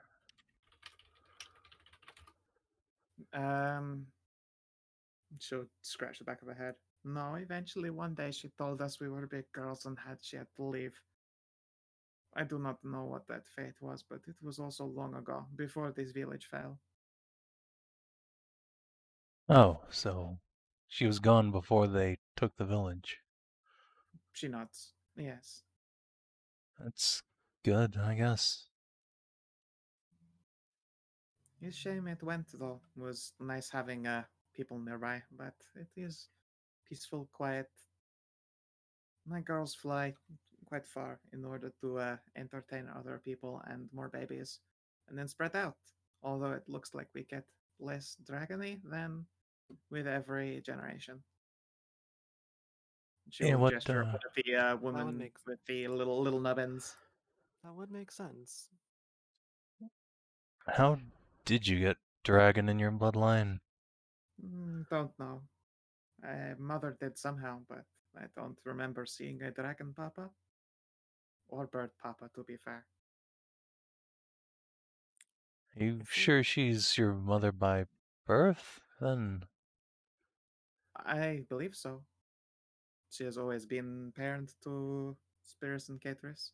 She'll scratch the back of her head. No, eventually one day she told us we were big girls and she had to leave. I do not know what that fate was, but it was also long ago, before this village fell. Oh, so she was gone before they took the village. She nods. Yes. That's good, I guess. It's a shame it went, though. It was nice having people nearby, but it is peaceful, quiet. My girls fly quite far in order to entertain other people and more babies, and then spread out. Although it looks like we get less dragony than with every generation. She Yeah, will what, gesture up at the woman make with the little nubbins. That would make sense. how did you get dragon in your bloodline? Don't know. Mother did somehow, but I don't remember seeing a dragon papa. Or bird papa, to be fair. Are you If we- sure she's your mother by birth? Then I believe so. She has always been parent to Spyrys and Kinathis.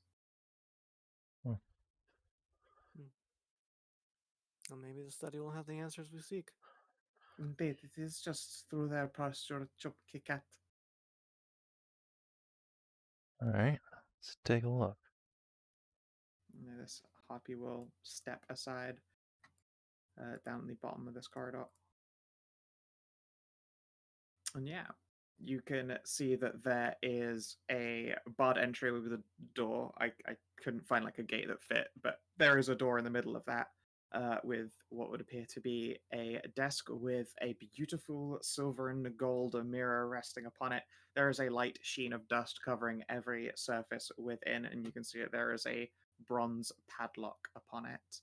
Well, maybe the study will have the answers we seek. Indeed, it is just through their pasture cat. alright, let's take a look. This Hoppy will step aside down the bottom of this corridor. And yeah, you can see that there is a barred entry with a door. I couldn't find like a gate that fit, but there is a door in the middle of that with what would appear to be a desk with a beautiful silver and gold mirror resting upon it. There is a light sheen of dust covering every surface within, and you can see that there is a bronze padlock upon it.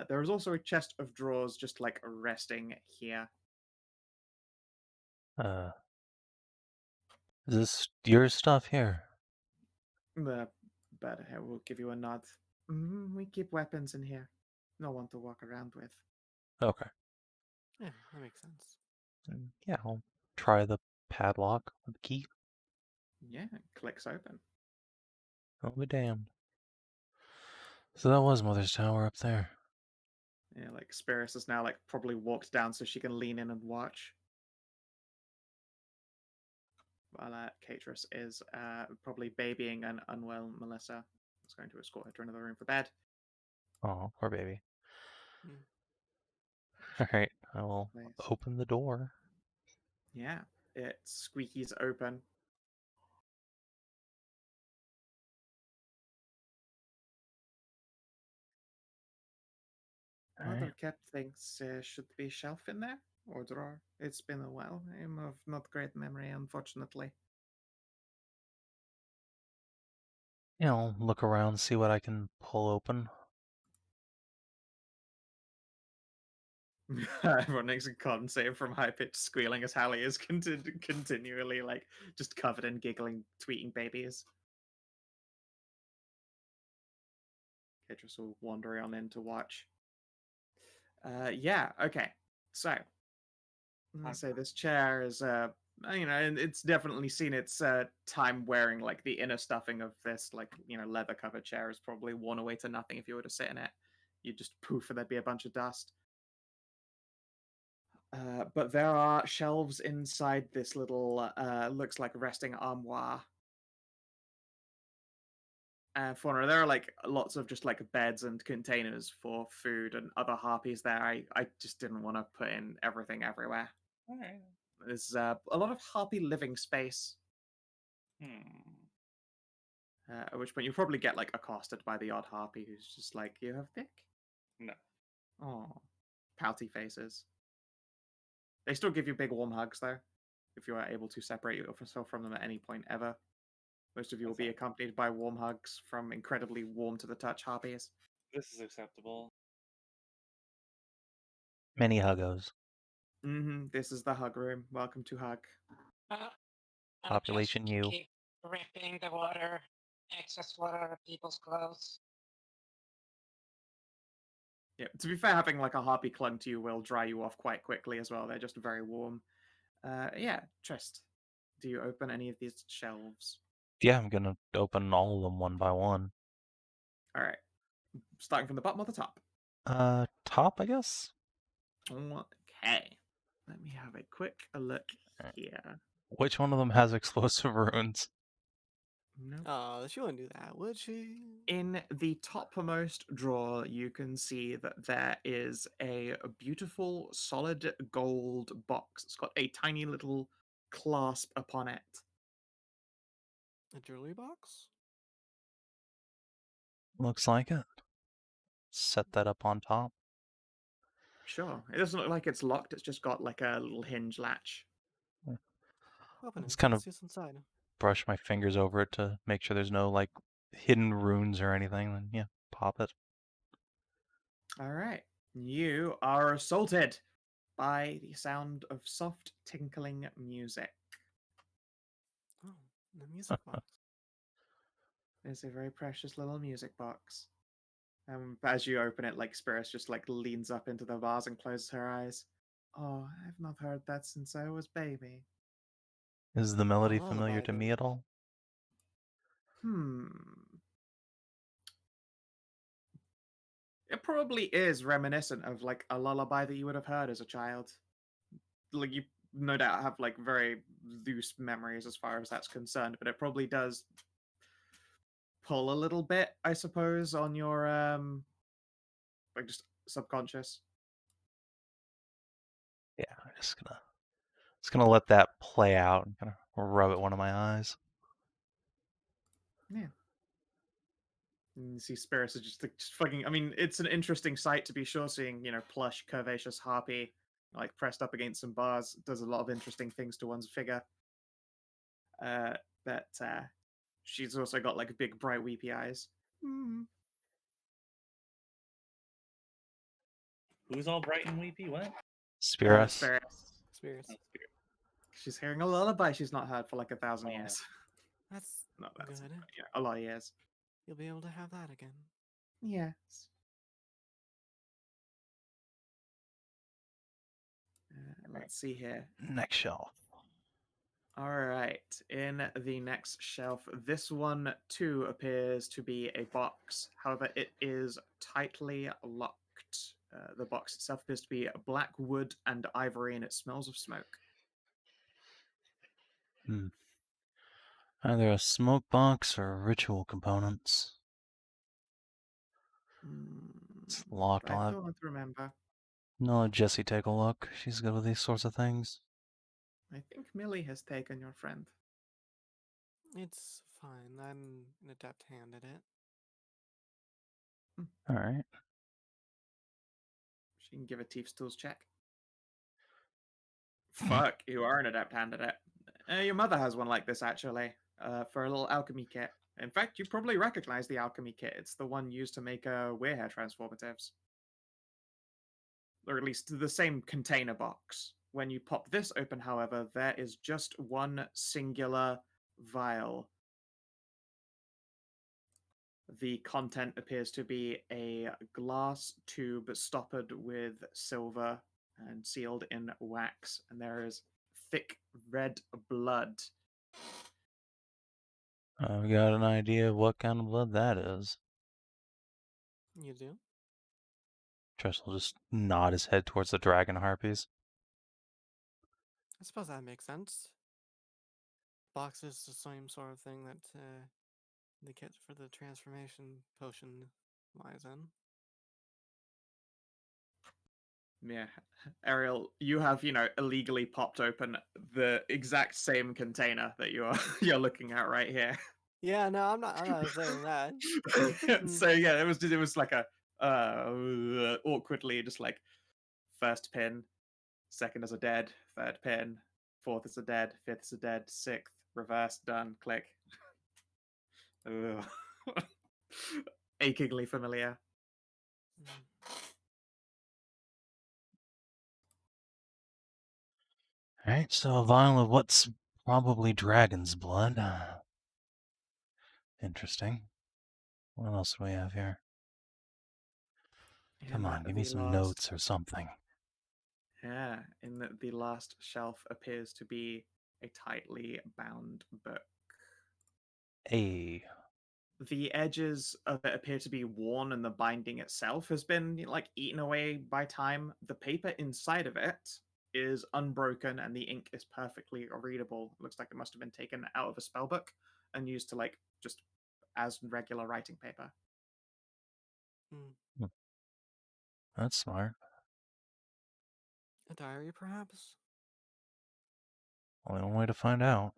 There is also a chest of drawers just like resting here. Is this your stuff here? But I will give you a nod. We keep weapons in here. No one to walk around with. Okay. Yeah, that makes sense. Yeah, I'll try the padlock with the key. Yeah, it clicks open. I'll be damned. So that was Mother's Tower up there. Yeah, like Spyrys has now like probably walked down so she can lean in and watch. While Caterus is probably babying an unwell Melissa. Is going to escort her to another room for bed. Oh, poor baby. Hmm. All right, I will Nice. open the door. Yeah, it squeakies open. Alright. Mother kept thinks should be a shelf in there or drawer. It's been a while. I'm of not great memory, unfortunately. Look around, see what I can pull open. Everyone makes a con save from high-pitched squealing as Hallie is continually like just covered in giggling, tweeting babies. Caterus will wander on in to watch. Yeah, okay. So, let's say this chair is, and it's definitely seen its time wearing, like, the inner stuffing of this, like, leather-covered chair is probably worn away to nothing if you were to sit in it. You'd just poof and there'd be a bunch of dust. But there are shelves inside this little, looks like resting armoire. Faunra, there are like lots of just like beds and containers for food and other harpies there. I just didn't want to put in everything everywhere. All right. There's a lot of harpy living space. At which point you probably get like accosted by the odd harpy who's just like, "You have dick?" No. Oh, pouty faces. They still give you big warm hugs though, if you are able to separate yourself from them at any point ever. Most of you will be accompanied by warm hugs from incredibly warm to the touch harpies. This is acceptable. Many huggos. This is the hug room. Welcome to hug. I'm Population just U. keep ripping the water, excess water out of people's clothes. Yeah, to be fair, having like a harpy clung to you will dry you off quite quickly as well. They're just very warm. Yeah, Trist, do you open any of these shelves? Yeah, I'm gonna open all of them one by one. All right, starting from the bottom or the top? Top, I guess? Okay, let me have a quick look Alright. here. Which one of them has explosive runes? Nope. Oh, she wouldn't do that, would she? In the topmost drawer, you can see that there is a beautiful solid gold box. It's got a tiny little clasp upon it. A jewelry box? Looks like it. Set that up on top. Sure. It doesn't look like it's locked. It's just got like a little hinge latch. Open It's it. kind Let's of see what's inside. brush my fingers over it to make sure there's no like hidden runes or anything. Then yeah, pop it. All right. You are assaulted by the sound of soft tinkling music. Oh, the music box. It's a very precious little music box. As you open it, like Spyrys just like leans up into the vase and closes her eyes. Oh, I've not heard that since I was baby. Is the melody lullaby, familiar to me then. at all? It probably is reminiscent of like a lullaby that you would have heard as a child. Like you no doubt have like very loose memories as far as that's concerned, but it probably does pull a little bit, I suppose, on your like just subconscious. Yeah, I'm just gonna let that play out and kind of rub at one of my eyes. Yeah. And you see Spyrys is just fucking. I mean, it's an interesting sight to be sure. Seeing plush, curvaceous harpy like pressed up against some bars does a lot of interesting things to one's figure. But she's also got like big, bright, weepy eyes. Who's all bright and weepy? What? Spyrys. Spyrys. Spirits. Oh, spirit. She's hearing a lullaby she's not heard for like 1,000 Oh. years. That's Not that's good. a lot of years. You'll be able to have that again. Yes. Let's see here. Next shelf. All right, in the next shelf, this one too appears to be a box. However, it is tightly locked. The box itself appears to be black wood and ivory, and it smells of smoke. Either a smoke box or ritual components. It's locked. I don't remember. No, let Jessie take a look. She's good with these sorts of things. I think Millie has taken your friend. It's fine. I'm an adept hand at it. All right. She can give a Thief's Tools check. Fuck, you are an adept hand at it. Your mother has one like this, actually, for a little alchemy kit. In fact, you probably recognize the alchemy kit. It's the one used to make Werehare transformatives. Or at least the same container box. When you pop this open, however, there is just one singular vial. The content appears to be a glass tube stoppered with silver and sealed in wax, and there is thick red blood. I've got an idea of what kind of blood that is. You do? Tress will just nod his head towards the dragon harpies. I suppose that makes sense. Box is the same sort of thing that the kit for the transformation potion lies in. Yeah, Ariel, you have, illegally popped open the exact same container that you're looking at right here. Yeah, no, I'm not saying that. So yeah, it was like a awkwardly just like first pin, second is a dead, third pin, fourth is a dead, fifth is a dead, sixth, reverse, done, click. Achingly familiar. Alright, so a vial of what's probably dragon's blood. Interesting. What else do we have here? Come on, give me some notes or something. Yeah, in the last shelf appears to be a tightly bound book. Hey. The edges of it appear to be worn, and the binding itself has been eaten away by time. The paper inside of it is unbroken, and the ink is perfectly readable. It looks like it must have been taken out of a spellbook and used to just as regular writing paper. That's smart. A diary, perhaps? Only one way to find out.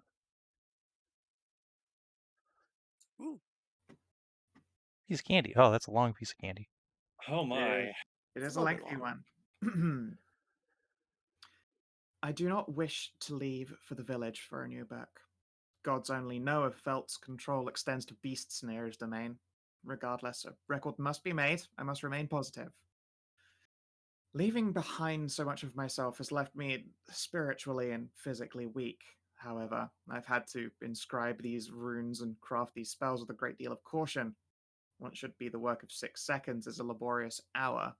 Ooh. Piece of candy. Oh, that's a long piece of candy. Oh my. It It's is a a little bit lengthy long. one. I do not wish to leave for the village for a new book. Gods only know if Felt's control extends to beasts near his domain. Regardless, a record must be made. I must remain positive. Leaving behind so much of myself has left me spiritually and physically weak. However, I've had to inscribe these runes and craft these spells with a great deal of caution. What should be the work of 6 seconds is a laborious hour.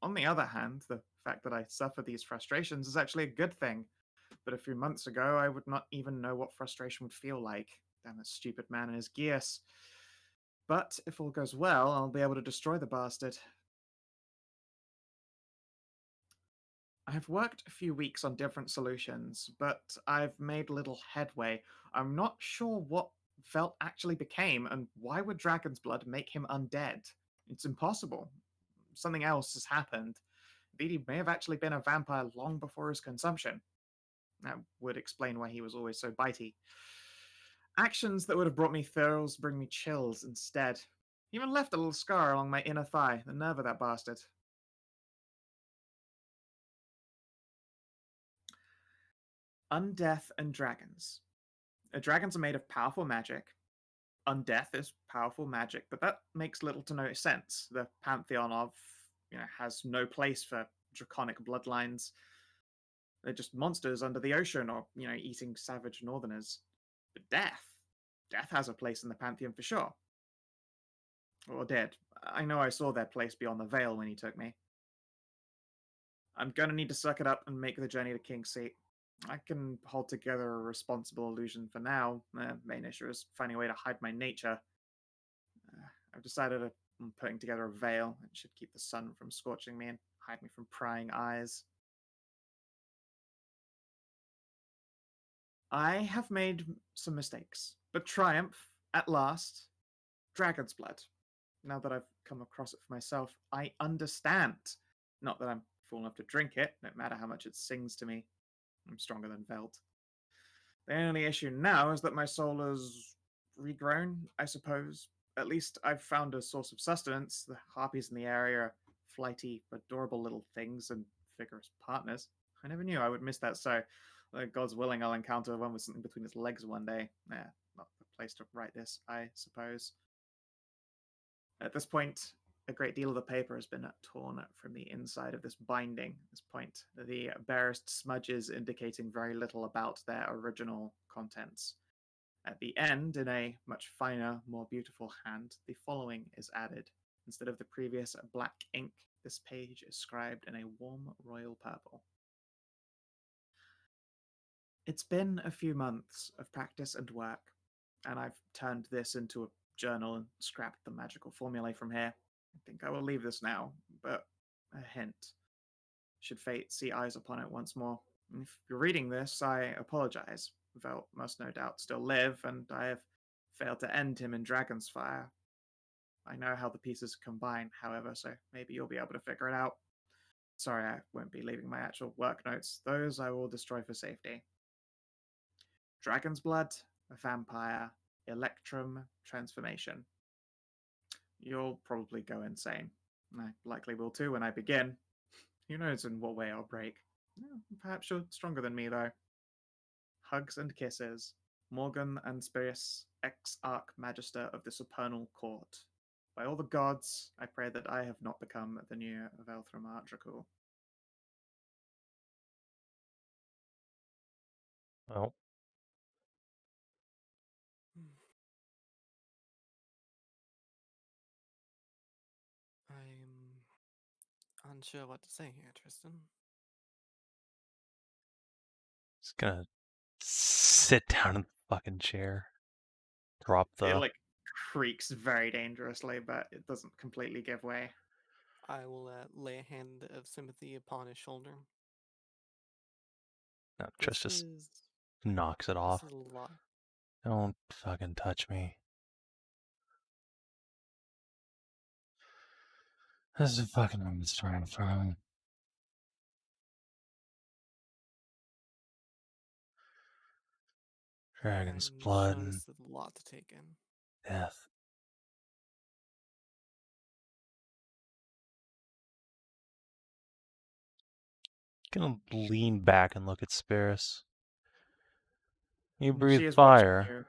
On the other hand, the fact that I suffer these frustrations is actually a good thing. But a few months ago, I would not even know what frustration would feel like. Damn that stupid man and his gears. But if all goes well, I'll be able to destroy the bastard. I've worked a few weeks on different solutions, but I've made little headway. I'm not sure what Felt actually became, and why would dragon's blood make him undead? It's impossible. Something else has happened. Indeed, he may have actually been a vampire long before his consumption. That would explain why he was always so bitey. Actions that would have brought me thrills bring me chills instead. He even left a little scar along my inner thigh, the nerve of that bastard. Undeath and dragons. Dragons are made of powerful magic. Undeath is powerful magic, but that makes little to no sense. The pantheon of has no place for draconic bloodlines. They're just monsters under the ocean, or eating savage northerners. But death has a place in the pantheon for sure. Or dead. I know I saw their place beyond the veil when he took me. I'm gonna need to suck it up and make the journey to King's Seat. I can hold together a responsible illusion for now. The main issue is finding a way to hide my nature. I've decided to I'm putting together a veil. It should keep the sun from scorching me and hide me from prying eyes. I have made some mistakes, but triumph, at last, dragon's blood. Now that I've come across it for myself, I understand. Not that I'm fool enough to drink it, no matter how much it sings to me. I'm stronger than Velt. The only issue now is that my soul is regrown, I suppose. At least I've found a source of sustenance. The harpies in the area are flighty, adorable little things and vigorous partners. I never knew I would miss that so. God's willing, I'll encounter one with something between his legs one day. Not the place to write this, I suppose. At this point, a great deal of the paper has been torn from the inside of this binding. At this point, the barest smudges indicating very little about their original contents. At the end, in a much finer, more beautiful hand, the following is added. Instead of the previous black ink, this page is scribed in a warm royal purple. It's been a few months of practice and work, and I've turned this into a journal and scrapped the magical formulae from here. I think I will leave this now, but a hint. Should fate see eyes upon it once more. If you're reading this, I apologize. Velt must no doubt still live, and I have failed to end him in Dragon's Fire. I know how the pieces combine, however, so maybe you'll be able to figure it out. Sorry, I won't be leaving my actual work notes. Those I will destroy for safety. Dragon's Blood, Vampire, Electrum, Transformation. You'll probably go insane. I likely will too when I begin. Who knows in what way I'll break. Perhaps you're stronger than me, though. Hugs and kisses. Morgan and Spyrys, ex-Arch-Magister of the Supernal Court. By all the gods, I pray that I have not become the new Velthram Archicul. Well, I'm unsure what to say here, Tristan. just gonna sit down in the fucking chair. Drop It the. creaks very dangerously, but it doesn't completely give way. I will lay a hand of sympathy upon his shoulder. No, Trish just This knocks it off. is a lot. Don't fucking touch me. This is fucking what I'm starting from. Dragon's I'm blood sure and this is a lot to take in. death. Gonna lean back and look at Spyrys. You breathe She is fire. watching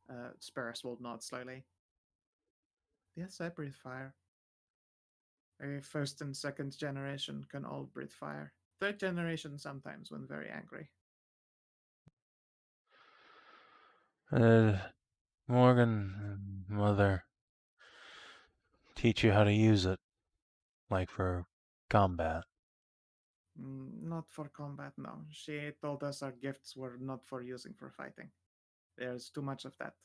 you. Spyrys will nod slowly. Yes, I breathe fire. A first and second generation can all breathe fire. Third generation sometimes when very angry. Morgan, mother, teach you how to use it, like for combat. Not for combat, no. She told us our gifts were not for using for fighting. There's too much of that.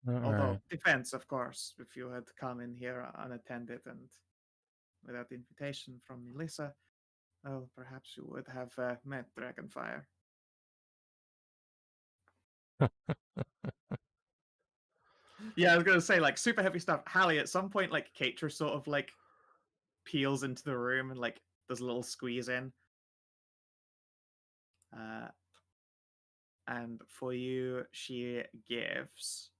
Although, Alright. defense, of course, if you had come in here unattended and without invitation from Melissa, well, perhaps you would have met Dragonfire. Yeah, I was gonna say, super heavy stuff. Hallie, at some point, Katra sort of, peels into the room and, does a little squeeze in. And for you, she gives...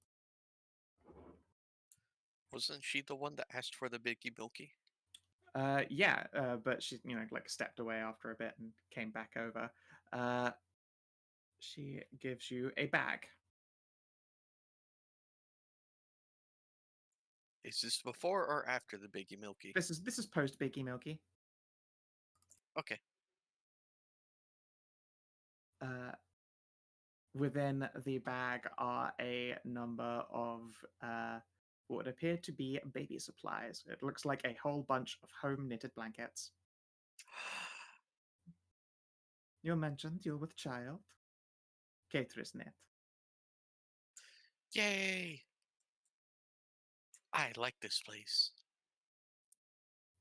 Wasn't she the one that asked for the Biggie Milky? Yeah, but she, stepped away after a bit and came back over. She gives you a bag. Is this before or after the Biggie Milky? This is post Biggie Milky. Okay. Within the bag are a number of what would appear to be baby supplies. It looks like a whole bunch of home knitted blankets. You mentioned you're with child. Catrice knit. Yay! I like this place.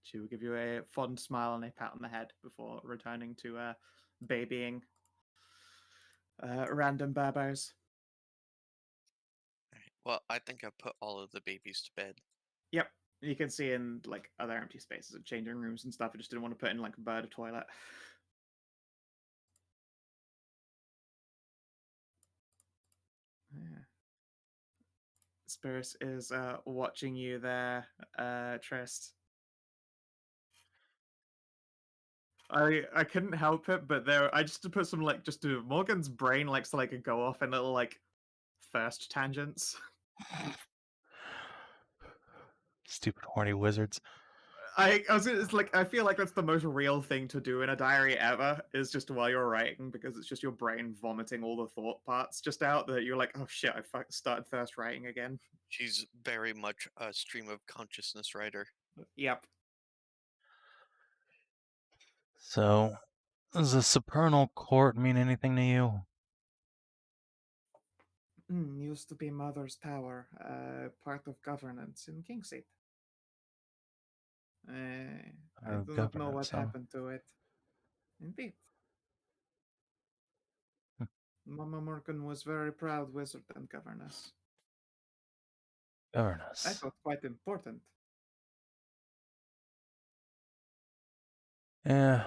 She will give you a fond smile and a pat on the head before returning to babying random barbars. Alright, well, I think I put all of the babies to bed. Yep, you can see in like other empty spaces of changing rooms and stuff. I just didn't want to put in like a bird toilet. Yeah. Spyrys is watching you there, Trist. I couldn't help it, but there I just to put some like just to Morgan's brain likes to like go off in little like first tangents. Stupid horny wizards. It's like I feel like that's the most real thing to do in a diary ever is just while you're writing because it's just your brain vomiting all the thought parts just out that you're like, oh shit, I started first writing again. She's very much a stream of consciousness writer. Yep. So, does the supernal court mean anything to you? Used to be Mother's Tower, part of governance in Kingseat. I do not know what Governance, huh? happened to it. Indeed. Mama Morgan was very proud wizard and governess. I Governance. thought quite important. Yeah,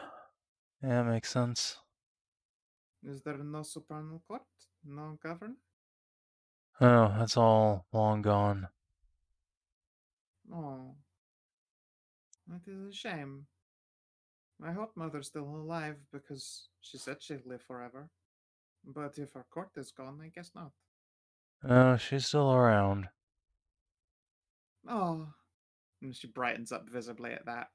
makes sense. Is there no supernal court? No governor? Oh, that's all long gone. Oh. That is a shame. I hope Mother's still alive because she said she'd live forever. But if her court is gone, I guess not. Oh, she's still around. Oh. And she brightens up visibly at that.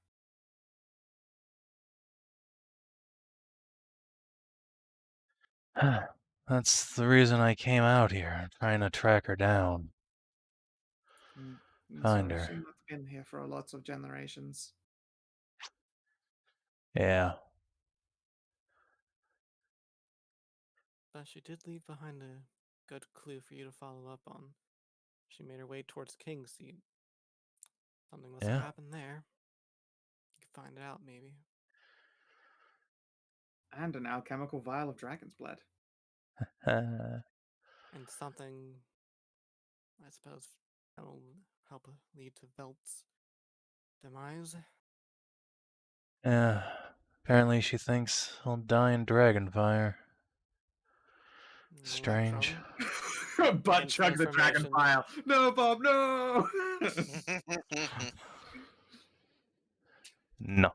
That's the reason I came out here, trying to track her down. Find So her. she's not been here for lots of generations. Yeah. But she did leave behind a good clue for you to follow up on. She made her way towards Kingseat. Something must have happened there. You could find it out, maybe. And an alchemical vial of dragon's blood. And something, I suppose, that will help lead to Velt's demise. Yeah. Apparently she thinks he'll die in dragonfire. Strange. Butt And chug the dragon transformation. vial. No, Bob, no! No.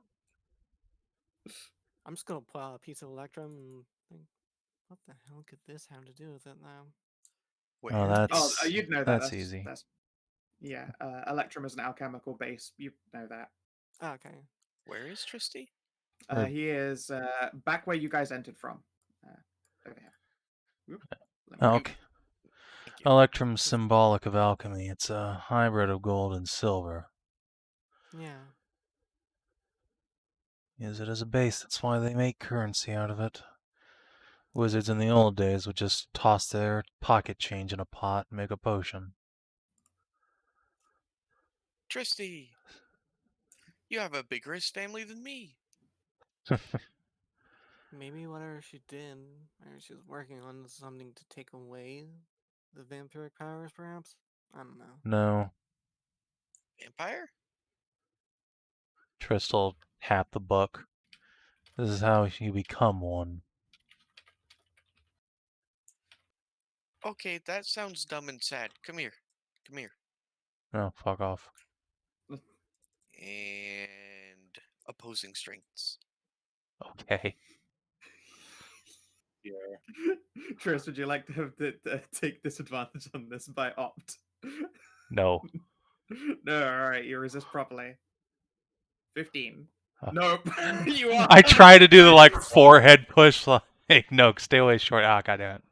I'm just gonna pull out a piece of Electrum and think, what the hell could this have to do with it now? Where? Oh, that's you'd know that. that's easy. Yeah, Electrum is an alchemical base. You know that. Okay. Where is Tristy? He is back where you guys entered from. Over here. Oop, let me- Okay. Thank you. Electrum's symbolic of alchemy. It's a hybrid of gold and silver. Yeah. Use it as a base. That's why they make currency out of it. Wizards in the old days would just toss their pocket change in a pot and make a potion. Tristy! You have a bigger family than me. Maybe whatever she did, or she was working on something to take away the vampiric powers, perhaps? I don't know. No. Vampire? Tristal hat the book. This is how you become one. Okay, that sounds dumb and sad. Come here. Come here. No, fuck off. And opposing strengths. Okay. Yeah. Tris, would you like to have take disadvantage on this by opt? No. No, alright, you resist properly. 15. Uh, Nope. You are. I try to do the like forehead push. Like, no, stay away short. Ah, goddamn it.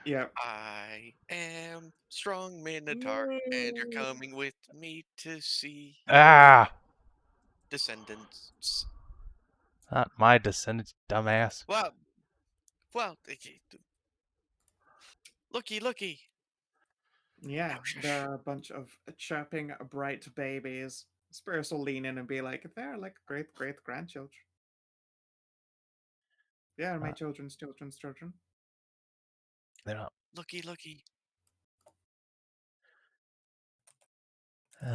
Yeah. I am strong Minotaur, and you're coming with me to see your Ah! descendants. Not my descendants, dumbass. Well, looky. Yeah, shush. there are a bunch of chirping, bright babies. Spyrys will lean in and be like, they're like great grandchildren. Yeah, my children's children's children. They're not. Looky, looky. Do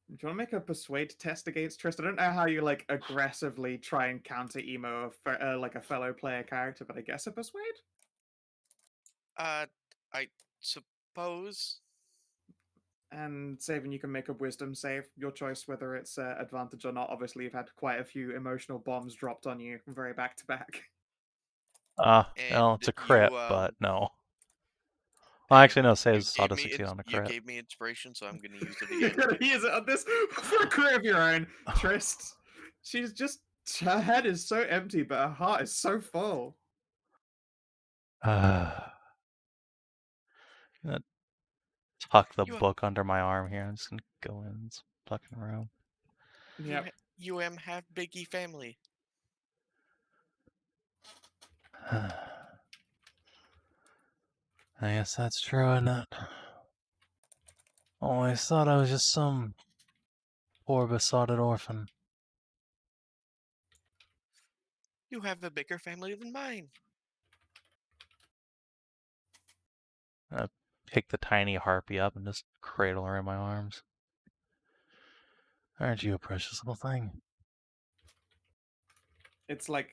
you want to make a persuade test against Tristan? I don't know how you like aggressively try and counter emo like a fellow player character, but I guess a persuade. I suppose. And Savin, you can make a wisdom save, your choice whether it's advantage or not. Obviously, you've had quite a few emotional bombs dropped on you, very back to back. Well, it's a crit, you, but no. Well, and actually, no. you Saves gave auto me succeed on a you crit. gave me inspiration, so I'm gonna use it You're again. gonna use it on this for a crit of your own, Trist. She's just her head is so empty, but her heart is so full. Gonna tuck the You- book under my arm here. I'm just gonna go in this fucking room. Yep. You am half biggie family. I guess that's true, isn't it? Always thought I was just some poor besotted orphan. You have a bigger family than mine. I pick the tiny harpy up and just cradle her in my arms. Aren't you a precious little thing? It's like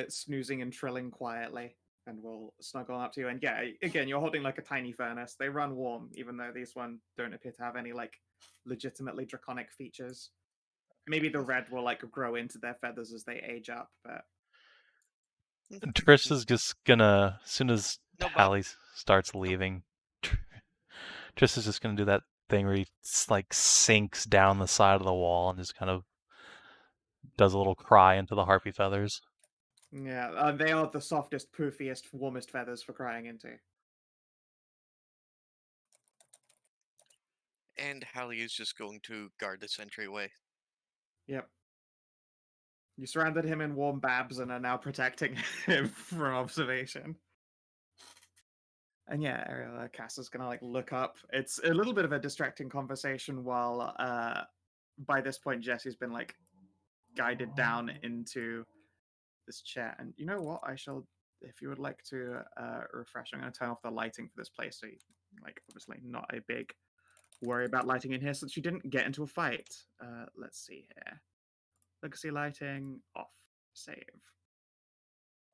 snoozing and trilling quietly, and will snuggle up to you. And yeah, again, you're holding like a tiny furnace. They run warm, even though these ones don't appear to have any like legitimately draconic features. Maybe the red will like grow into their feathers as they age up, but Trish is just gonna, as soon as No, Bob. Hallie starts leaving, Trish is just gonna do that thing where he like sinks down the side of the wall and just kind of does a little cry into the harpy feathers. yeah, they are the softest, poofiest, warmest feathers for crying into. And Hallie is just going to guard this entryway. Yep. You surrounded him in warm babs and are now protecting him from observation. And yeah, Ariel, Cass gonna like look up. It's a little bit of a distracting conversation while by this point Jesse's been like guided down into this chair. And you know what? I shall, if you would like to refresh, I'm gonna turn off the lighting for this place. So, like, obviously not a big worry about lighting in here since you didn't get into a fight. Let's see here. Legacy lighting off. Save.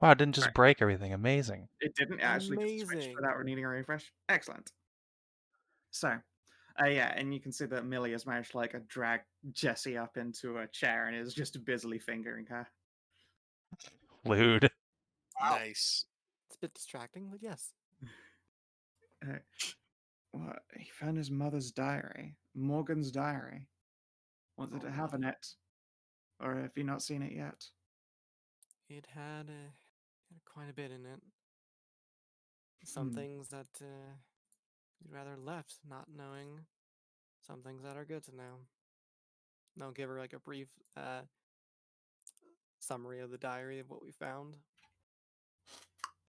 Wow, it didn't just Right. break everything. Amazing. It didn't actually just switch Amazing. without needing a refresh. Excellent. So, yeah, and you can see that Millie has managed to like drag Jessie up into a chair and is just busily fingering her. Lewd. Nice. It's a bit distracting, but yes. What? He found his mother's diary, Morgan's diary. What did Oh, it have in no. it? Or have you not seen it yet? It had quite a bit in it. Some things that you'd rather left not knowing. Some things that are good to know. And I'll give her like a brief summary of the diary of what we found.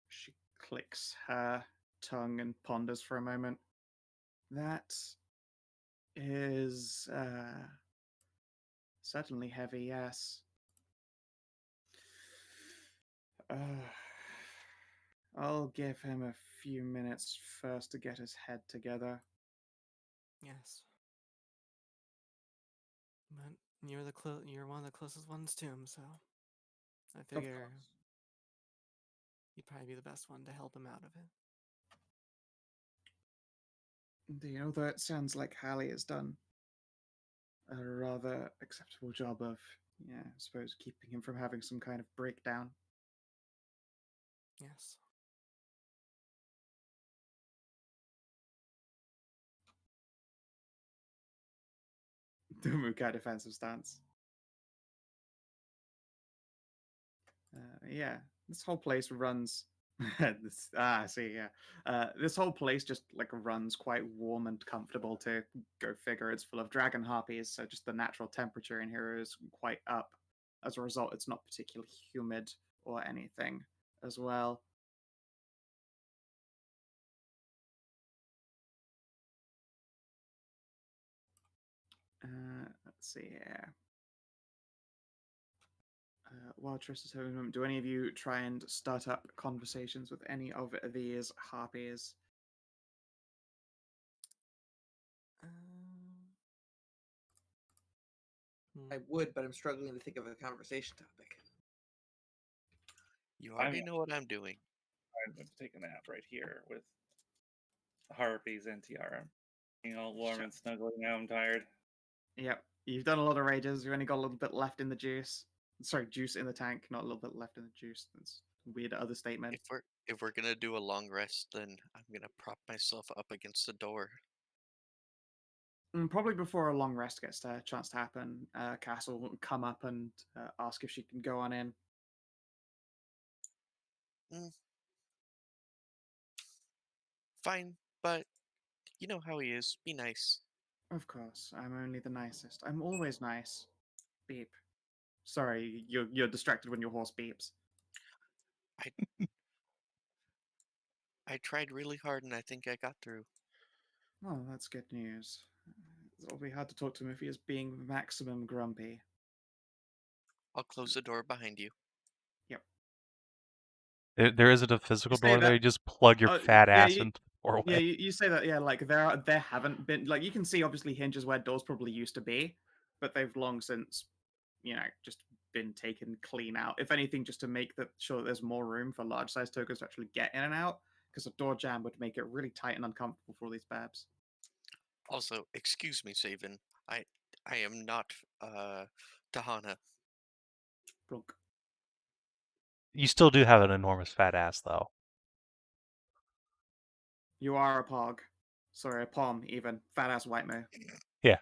She clicks her tongue and ponders for a moment. That is certainly heavy, yes. I'll give him a few minutes first to get his head together. Yes. But you're one of the closest ones to him, so I figure you'd probably be the best one to help him out of it. Do you know that sounds like Hallie has done a rather acceptable job of, yeah, I suppose, keeping him from having some kind of breakdown. Yes. The Mukai defensive stance. Yeah, this whole place runs. See, yeah. This whole place just like runs quite warm and comfortable to go figure. It's full of dragon harpies, so just the natural temperature in here is quite up. As a result, it's not particularly humid or anything as well. Let's see here. While Tristan's having a moment, do any of you try and start up conversations with any of these harpies? I would, but I'm struggling to think of a conversation topic. You already know what I'm doing. I'm going to take a nap right here with harpies and tiara. Being all warm and snuggly now, I'm tired. Yep. You've done a lot of rages. You've only got a little bit left in the juice. Sorry, juice in the tank, not a little bit left in the juice. That's a weird other statement. If we're gonna do a long rest, then I'm gonna prop myself up against the door. Probably before a long rest gets a chance to happen, Castle will come up and ask if she can go on in. Fine, but you know how he is. Be nice. Of course, I'm only the nicest. I'm always nice. Beep. Sorry, you're distracted when your horse beeps. I tried really hard and I think I got through. Well, that's good news. It'll be hard to talk to him if he is being maximum grumpy. I'll close the door behind you. Yep. There isn't a physical door that- there. You just plug your fat yeah, ass into the doorway. Yeah, you say that. Yeah, like there haven't been, like, you can see obviously hinges where doors probably used to be, but they've long since, just been taken clean out. If anything, just to make sure that there's more room for large size tokens to actually get in and out, because a door jam would make it really tight and uncomfortable for all these babs. Also, excuse me, Savin. I am not Tajana. Plunk. You still do have an enormous fat ass, though. You are a pog. Sorry, a pom, even. Fat ass white mo. Yeah.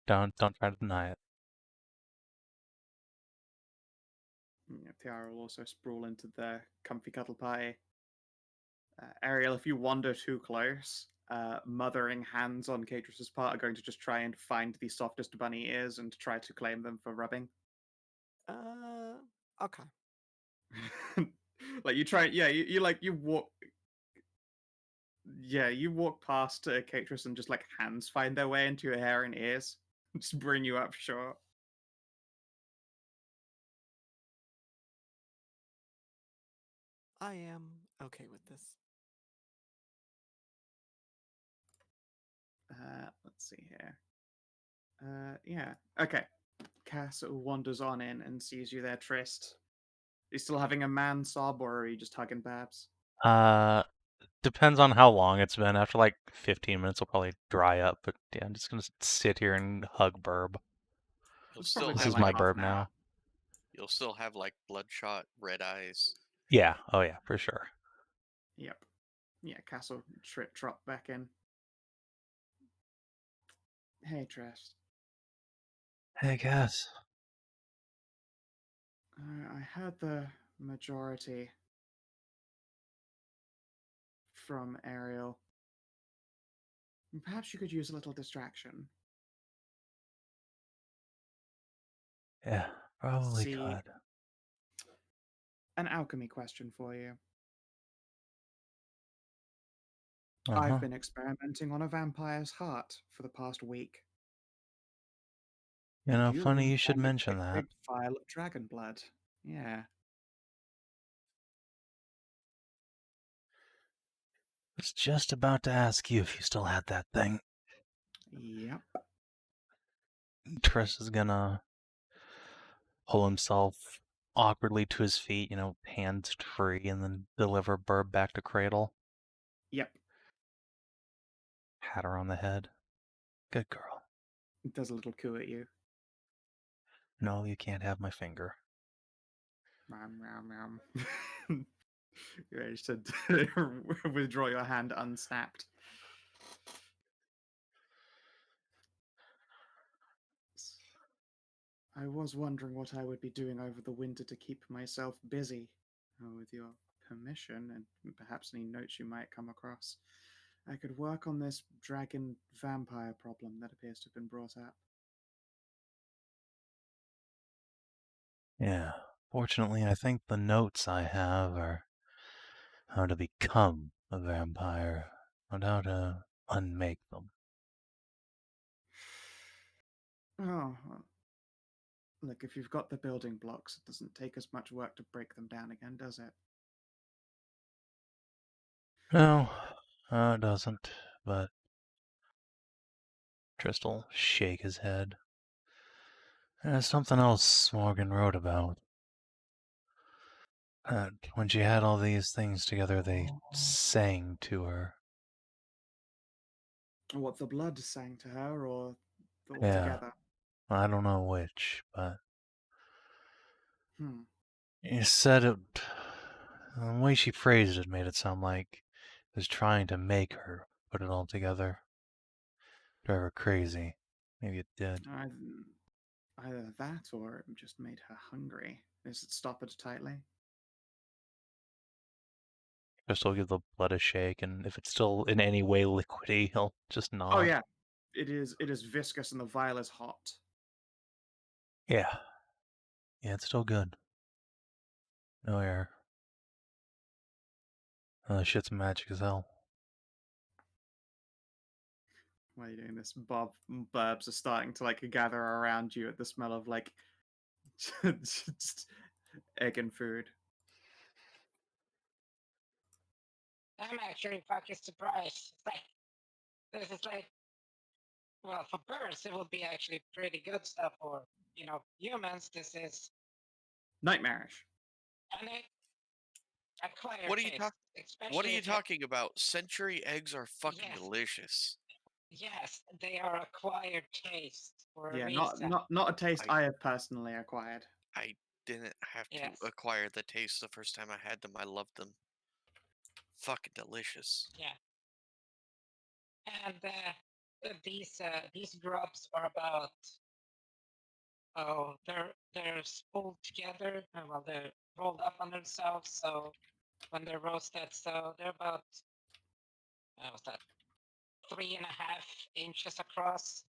Don't try to deny it. Yeah, Tiara will also sprawl into the comfy cuddle pie. Ariel, if you wander too close, mothering hands on Catrus's part are going to just try and find the softest bunny ears and try to claim them for rubbing. Okay. Like you try, yeah, you walk. Yeah, you walk past Catrus and just like hands find their way into your hair and ears, just bring you up short. I am okay with this. Let's see here. Yeah, okay. Cass wanders on in and sees you there, Trist. Are you still having a man sob, or are you just hugging Babs? Depends on how long it's been. After like 15 minutes, it'll probably dry up. But yeah, I'm just gonna sit here and hug Burb. This is my Burb now. You'll still have like bloodshot red eyes. Yeah. Oh yeah, for sure. Yep. Yeah, Castle trot back in. Hey, Trist. Hey, Cass. I heard the majority from Ariel. Perhaps you could use a little distraction. Yeah, probably See, could. an alchemy question for you. Uh-huh. I've been experimenting on a vampire's heart for the past week. You know, And funny you should found a mention great that. big vial of dragon blood. Yeah. I was just about to ask you if you still had that thing. Yep. Triss is gonna pull himself awkwardly to his feet, hands free, and then deliver Burb back to Cradle. Yep. Pat her on the head. Good girl. It does a little coo at you. No, you can't have my finger. Meow, meow, meow. You ready to withdraw your hand unsnapped. I was wondering what I would be doing over the winter to keep myself busy. With your permission, and perhaps any notes you might come across, I could work on this dragon vampire problem that appears to have been brought up. Yeah. Fortunately, I think the notes I have are how to become a vampire, not how to unmake them. Oh, well, look, if you've got the building blocks, it doesn't take as much work to break them down again, does it? No, it doesn't. But Tristan will shake his head. There's something else Morgan wrote about. When she had all these things together, they sang to her. What the blood sang to her, or all Yeah. together? I don't know which, but Hmm. he said it. The way she phrased it made it sound like it was trying to make her put it all together. Drive her crazy. Maybe it did. Either that, or it just made her hungry. Is it stoppered tightly? Crystal will give the blood a shake, and if it's still in any way liquidy, he'll just nod. Oh yeah, it is. It is viscous, and the vial is hot. Yeah. Yeah, it's still good. No air. That shit's magic as hell. Why are you doing this? Burbs are starting to like gather around you at the smell of like just egg and food. I'm actually fucking surprised. It's like, this is like, well, for birds, it would be actually pretty good stuff. For, humans, this is Nightmarish. an acquired What are you taste. talking? Especially What are you if talking about? Century eggs are fucking Yes. delicious. Yes, they are acquired taste for a Yeah, reason. not a taste I have personally acquired. I didn't have Yes. to acquire the taste the first time I had them. I loved them. Fucking delicious. Yeah. And these grubs are about they're spooled together and well they're rolled up on themselves, so when they're roasted, so they're about what's that 3.5 inches across.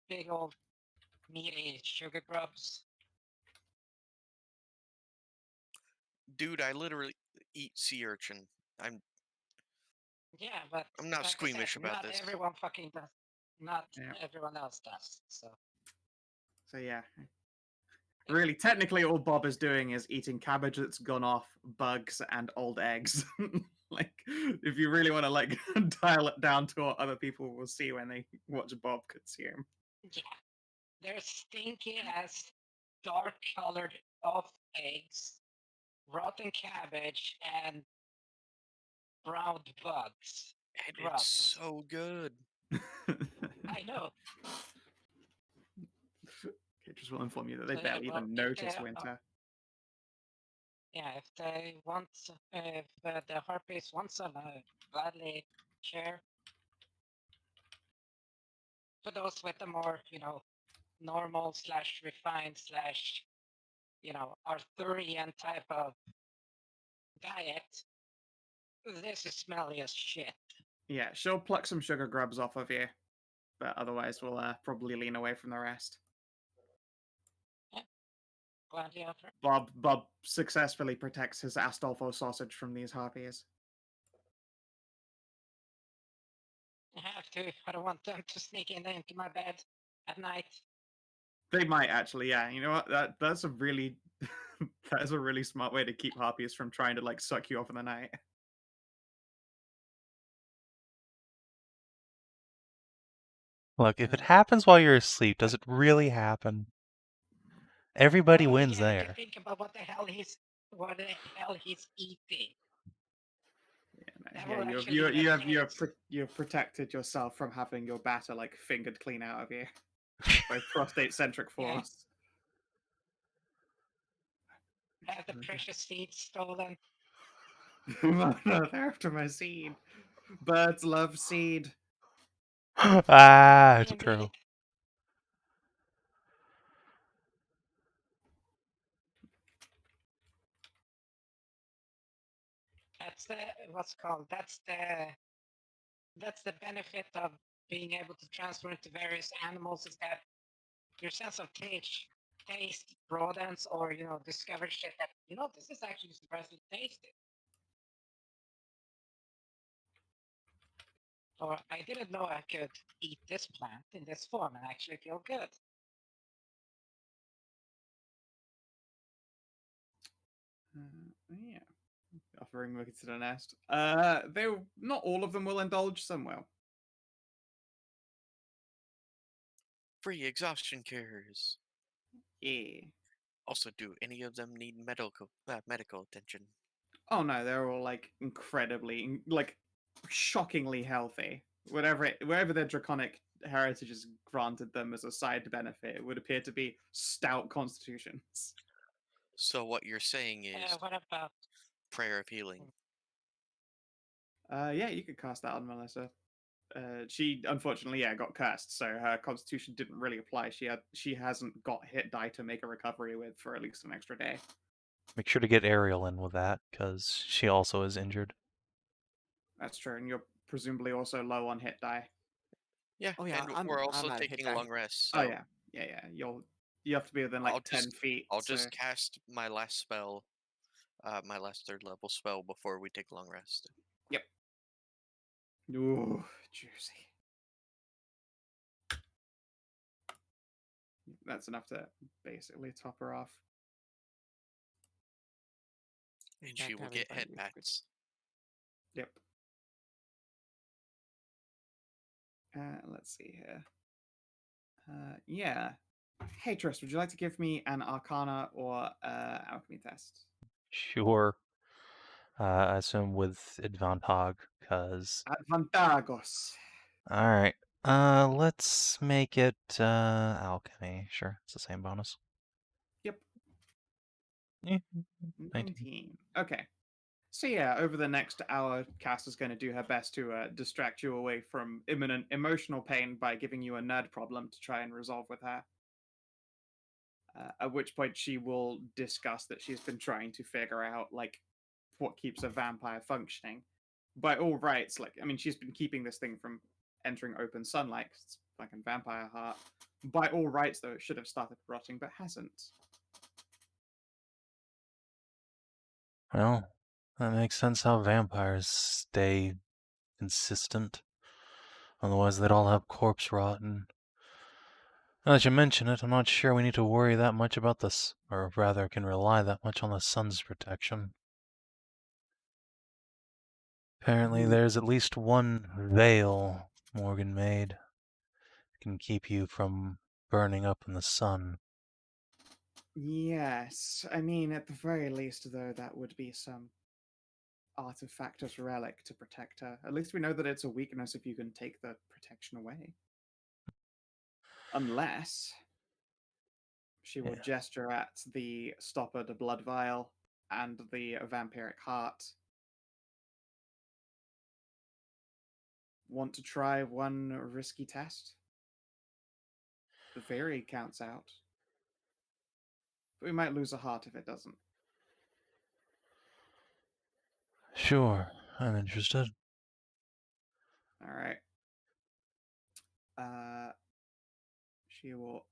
Big old meaty sugar grubs. Dude, I literally eat sea urchin. Yeah, but I'm not like squeamish I said, about not this. everyone fucking does. Not Yeah. everyone else does. So So yeah. Really, technically, all Bob is doing is eating cabbage that's gone off, bugs, and old eggs. Like, if you really want to like dial it down to what other people will see when they watch Bob consume. yeah, they're stinky as dark colored off eggs, rotten cabbage, and browned bugs. And it's Grubs. so good. I know. Okay, just will inform you that they So, yeah, barely well, even if notice they- winter. Yeah, if they want, if the harpies want some, gladly share. For those with the more, normal / refined / Arthurian type of diet, this is smelly as shit. Yeah, she'll pluck some sugar grubs off of you, but otherwise we'll probably lean away from the rest. Gladly offer. Bob successfully protects his Astolfo sausage from these harpies. I have to. I don't want them to sneak into my bed at night. They might actually, yeah. You know what? That's a really that is a really smart way to keep harpies from trying to like suck you off in the night. Look, if it happens while you're asleep, does it really happen? Everybody wins yeah, there. You think about what the hell he's eating. Yeah, you've protected yourself from having your batter like fingered clean out of you by prostate centric force. Have the precious seeds stolen. No, they're after my seed. Birds love seed. It's true. That's the benefit of being able to transfer into various animals, is that your sense of taste broadens, or discover shit that this is actually surprisingly tasty. For I didn't know I could eat this plant in this form and actually feel good. Yeah. Offering Wicked to the nest. Not all of them will indulge, some will. Free exhaustion cures. Yeah. Also, do any of them need medical attention? Oh no, they're all like incredibly, like shockingly healthy. Wherever their draconic heritage has granted them as a side benefit, it would appear to be stout constitutions. So what you're saying is What about? prayer of healing. Yeah, you could cast that on Melissa. She unfortunately, got cursed, so her constitution didn't really apply. She hasn't got hit die to make a recovery with for at least an extra day. Make sure to get Ariel in with that, because she also is injured. That's true, and you're presumably also low on hit die. Yeah, Oh yeah, and we're also I'm at hit taking a die. long rest. So Oh yeah. You have to be within like 10 feet. I'll so... just cast my last spell, my last 3rd level spell before we take a long rest. Yep. Ooh, juicy. That's enough to basically top her off. And Back she to will having get fun head with pats. Yep. Let's see here. Yeah. Hey, Tris, would you like to give me an Arcana or Alchemy test? Sure. I assume with advantage, because... Advantagos. Alright. Let's make it alchemy. Sure, it's the same bonus. Yep. Yeah, 19. Okay. So yeah, over the next hour, Cass is going to do her best to distract you away from imminent emotional pain by giving you a nerd problem to try and resolve with her. At which point she will discuss that she's been trying to figure out like what keeps a vampire functioning. By all rights, she's been keeping this thing from entering open sunlight. 'Cause it's fucking vampire heart. By all rights, though, it should have started rotting, but hasn't. Well, that makes sense how vampires stay consistent. Otherwise, they'd all have corpse rot. And now that you mention it, I'm not sure we need to worry that much about this, or rather, can rely that much on the sun's protection. Apparently, there's at least one veil Morgan made that can keep you from burning up in the sun. Yes, I mean, at the very least, though, that would be some artifactus relic to protect her. At least we know that it's a weakness if you can take the protection away. Unless she will gesture at the stopper, the blood vial, and the vampiric heart. Want to try one risky test? The very counts out. But we might lose a heart if it doesn't. Sure, I'm interested. All right. She will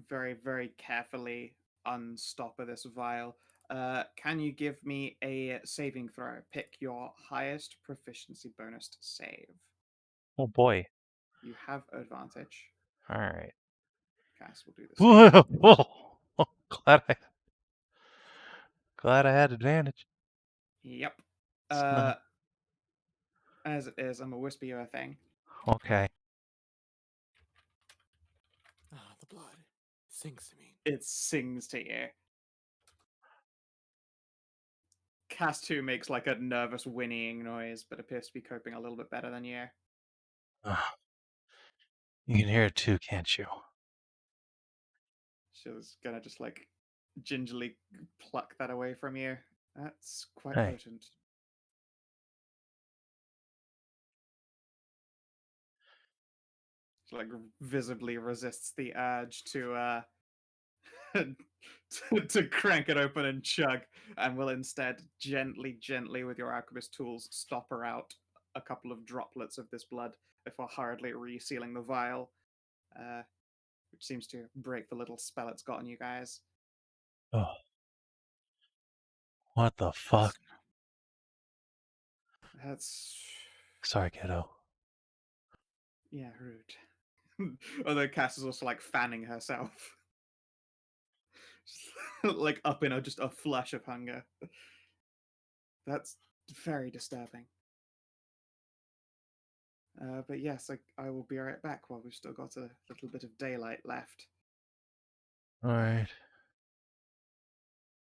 very, very carefully unstopper this vial. Can you give me a saving throw? Pick your highest proficiency bonus to save. Oh boy. You have advantage. Alright. Cass will do the same. Whoa! Glad I had advantage. Yep. No. As it is, I'm gonna whisper you a thing. Okay. Ah, the blood sings to me. It sings to you. Cass 2 makes like a nervous whinnying noise, but appears to be coping a little bit better than you. You can hear it too, can't you? She's gonna just like gingerly pluck that away from you. That's quite Hey. potent. She like visibly resists the urge to to crank it open and chug, and will instead gently with your alchemist tools stop her out a couple of droplets of this blood before hurriedly resealing the vial, which seems to break the little spell it's got on you guys. Oh. What the fuck? That's Sorry, kiddo. Yeah, rude. Although Cass is also like fanning herself. Like up in just a flush of hunger. That's very disturbing. But yes, I will be right back while we've still got a little bit of daylight left. All right.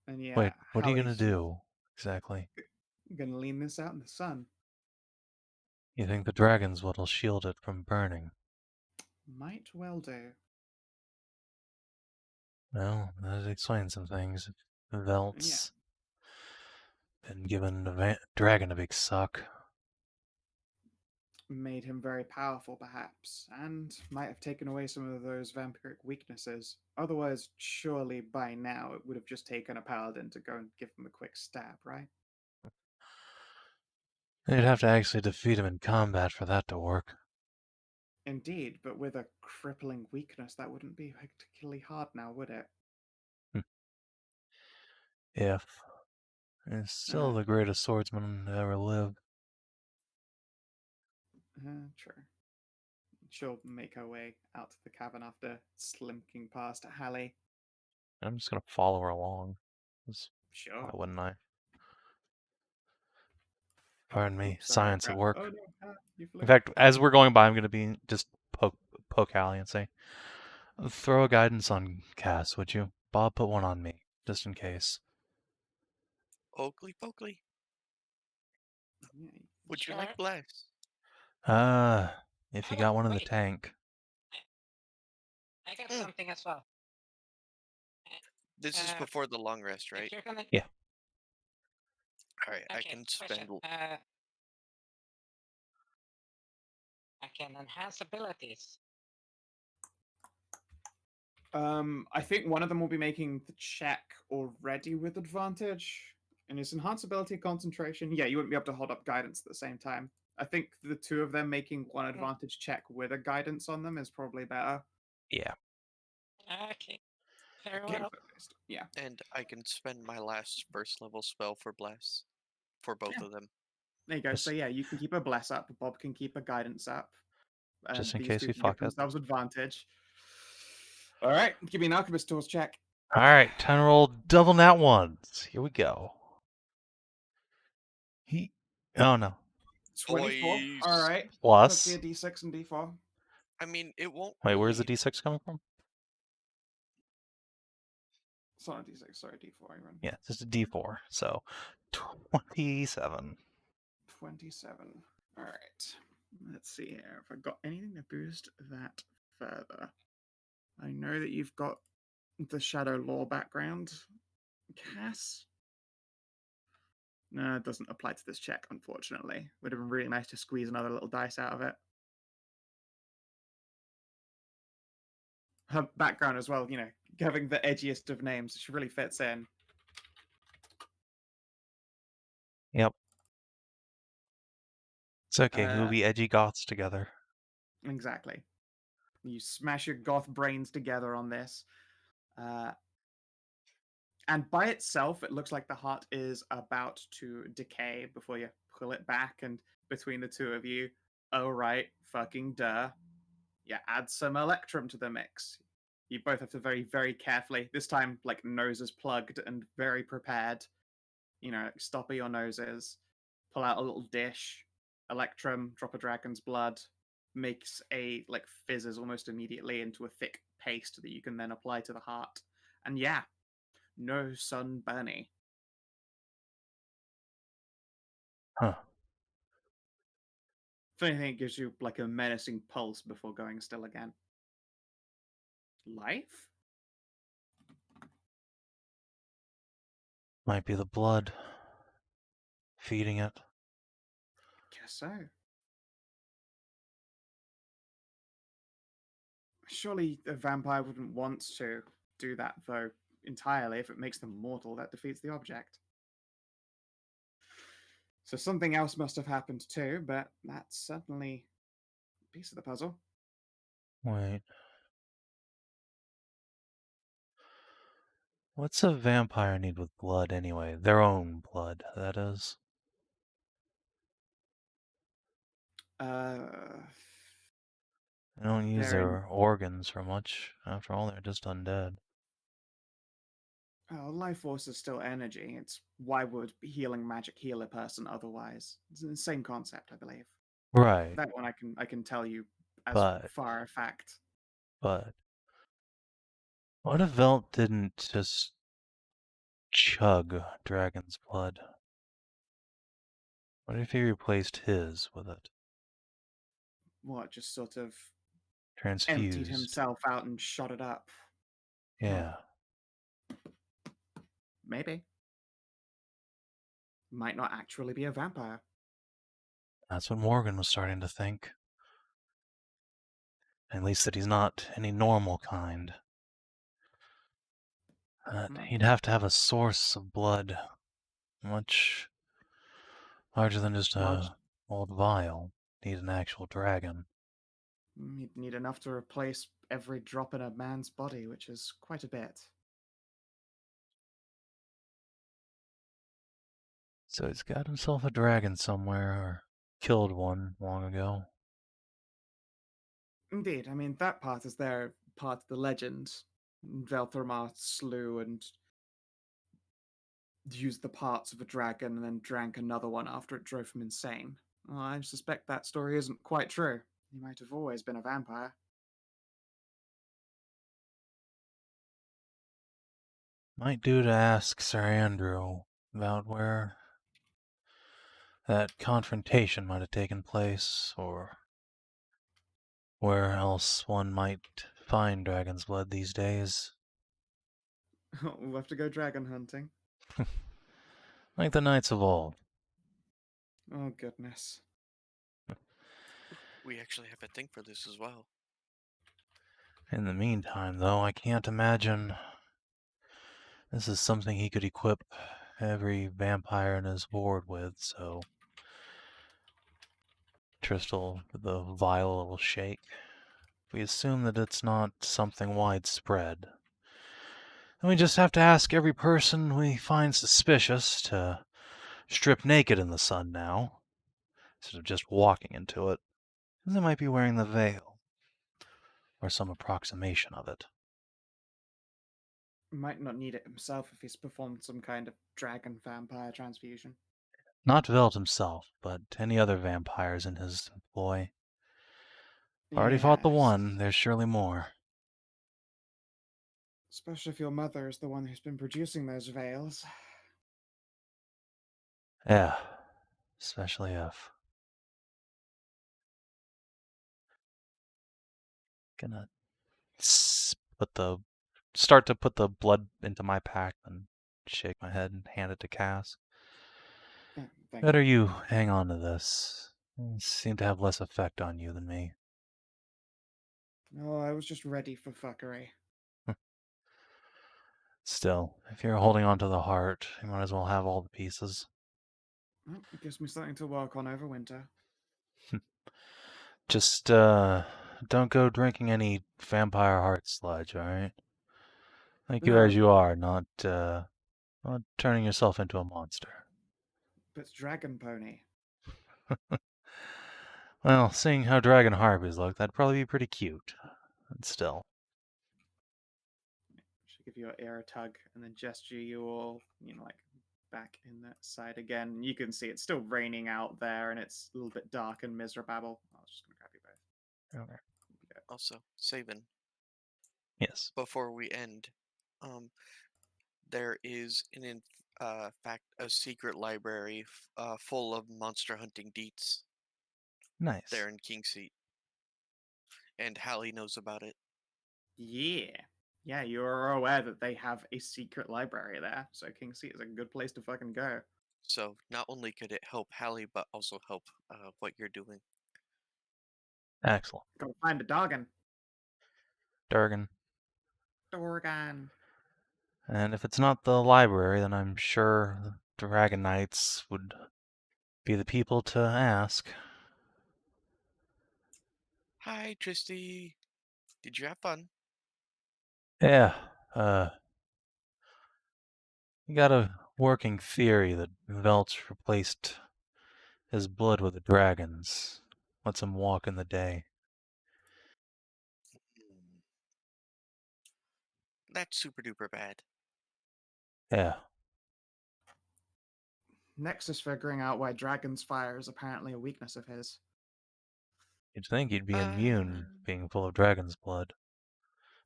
And yeah, Wait, what are you gonna Hallie's do exactly? gonna lean this out in the sun. You think the dragons will shield it from burning? Might well do. Well, that explains some things. Yeah. Velt's been giving the dragon a big suck. Made him very powerful, perhaps, and might have taken away some of those vampiric weaknesses. Otherwise, surely by now it would have just taken a paladin to go and give him a quick stab, right? They'd have to actually defeat him in combat for that to work. Indeed, but with a crippling weakness, that wouldn't be particularly hard now, would it? If. He's still the greatest swordsman to ever live. True. She'll make her way out to the cavern after slinking past Hallie. I'm just gonna follow her along. Sure. Why wouldn't I? Pardon me, Oops, sorry, science at work. Oh no, you flew. In fact, as we're going by, I'm gonna be just poke Hallie and say, "Throw a guidance on Cass, would you? Bob, put one on me, just in case." Oakley pokely. Yeah, Would you Sure. like bless? If you got one in the Wait. tank. I got something as well. This is before the long rest, right? If you're gonna... Yeah. Alright, I Okay, can question. spend. I can enhance abilities. I think one of them will be making the check already with advantage. And his enhanced ability concentration. Yeah, you wouldn't be able to hold up guidance at the same time. I think the two of them making one advantage check with a guidance on them is probably better. Yeah. Okay. Very Okay, well. yeah. And I can spend my last first level spell for bless. For both of them. There you go. Just- So yeah, you can keep a bless up. Bob can keep a guidance up. And Just in these case two we can give fuck it. themselves advantage. All right, give me an Alchemist Tools check. All right, time to roll double nat ones. Here we go. Oh no. 24. Boys. All right. Plus. Let's see a D6 and D4. I mean, it won't. Wait, where's the really- D6 coming from? It's not a D6, sorry, D4. Yeah, it's just a D4. So 27. 27. All right. Let's see here. If I got anything to boost that further. I know that you've got the Shadow Law background. Cass? No, it doesn't apply to this check, unfortunately. Would have been really nice to squeeze another little dice out of it. Her background as well, you know, having the edgiest of names. She really fits in. Yep. It's okay. We'll be edgy goths together. Exactly. You smash your goth brains together on this. And by itself, it looks like the heart is about to decay before you pull it back. And between the two of you, oh, right, fucking duh. Yeah, add some electrum to the mix. You both have to very, very carefully, this time, like, noses plugged and very prepared. You know, stopper your noses, pull out a little dish, electrum, drop a dragon's blood, makes a, like, fizzes almost immediately into a thick paste that you can then apply to the heart. And yeah, no sun Bernie. Huh. If anything, it gives you like a menacing pulse before going still again. Life? Might be the blood. Feeding it. Guess so. Surely a vampire wouldn't want to do that, though, entirely. If it makes them mortal, that defeats the object. So something else must have happened too, but that's certainly a piece of the puzzle. Wait. What's a vampire need with blood anyway? Their own blood, that is. They don't use Very- their organs for much. After all, they're just undead. Well, life force is still energy. It's why would healing magic heal a person otherwise? It's the same concept, I believe. Right, That one I can tell you as but far a fact. what if Velt didn't just chug dragon's blood? What if he replaced his with it? What, just sort of Transfused. emptied himself out and shot it up? Yeah. Maybe. Might not actually be a vampire. That's what Morgan was starting to think. At least that he's not any normal kind. He'd have to have a source of blood much larger than just Large. a old vial. Need an actual dragon. You'd need enough to replace every drop in a man's body, which is quite a bit. So he's got himself a dragon somewhere, or killed one long ago. Indeed, I mean, that part is their part of the legend. Velthramar slew and used the parts of a dragon and then drank another one after it drove him insane. Well, I suspect that story isn't quite true. He might have always been a vampire. Might do to ask Sir Andrew about where that confrontation might have taken place, or where else one might find dragon's blood these days. We'll have to go dragon hunting. Like the knights of old. Oh, goodness. We actually have a thing for this as well. In the meantime, though, I can't imagine this is something he could equip every vampire in his ward with, so Tristan, the vial will shake. We assume that it's not something widespread. And we just have to ask every person we find suspicious to strip naked in the sun now, instead of just walking into it, because they might be wearing the veil, or some approximation of it. Might not need it himself if he's performed some kind of dragon vampire transfusion. Not Velt himself, but any other vampires in his employ. Already fought the Yes. one, there's surely more. Especially if your mother is the one who's been producing those veils. Yeah, especially if. Gonna start to put the blood into my pack and shake my head and hand it to Cass. Thank Better you hang on to this. It seemed to have less effect on you than me. Oh, I was just ready for fuckery. Still, if you're holding on to the heart, you might as well have all the pieces. Well, it gives me something to work on over winter. Just, don't go drinking any vampire heart sludge, alright? Like you as No. you are, not turning yourself into a monster. But it's Dragon Pony. Well, seeing how dragon harpies look, that'd probably be pretty cute. But still. She'll give you an air tug and then gesture you all, like back in that side again. You can see it's still raining out there and it's a little bit dark and miserable. I was just gonna grab you both. Okay. Also, Savin, Yes. before we end, there is in fact a secret library full of monster hunting deets Nice. there in King's Seat, and Hallie knows about it. Yeah. Yeah, you're aware that they have a secret library there, so King's Seat is a good place to fucking go. So not only could it help Hallie, but also help what you're doing. Excellent. Go find a Dorgan. Durgan. Dorgan. And if it's not the library, then I'm sure the Dragon Knights would be the people to ask. Hi, Tristy. Did you have fun? Yeah, you got a working theory that Velch replaced his blood with the dragon's. Lets him walk in the day. That's super duper bad. Yeah. Next is figuring out why Dragon's Fire is apparently a weakness of his. You'd think he'd be immune, being full of dragon's blood.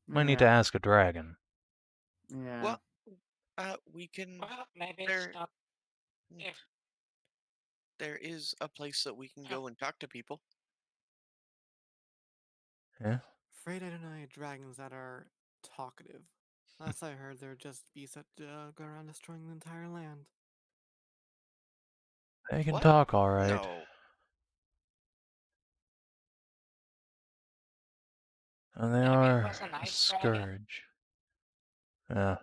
Might need to Yeah. ask a dragon. Yeah. Well, we can. Well, maybe There- it's not. If There is a place that we can go and talk to people. Yeah. Afraid I don't know any dragons that are talkative. Last I heard, they're just beasts that go around destroying the entire land. They can What? talk all right. No. And they Maybe it are was a a nice dragon. scourge. Yeah.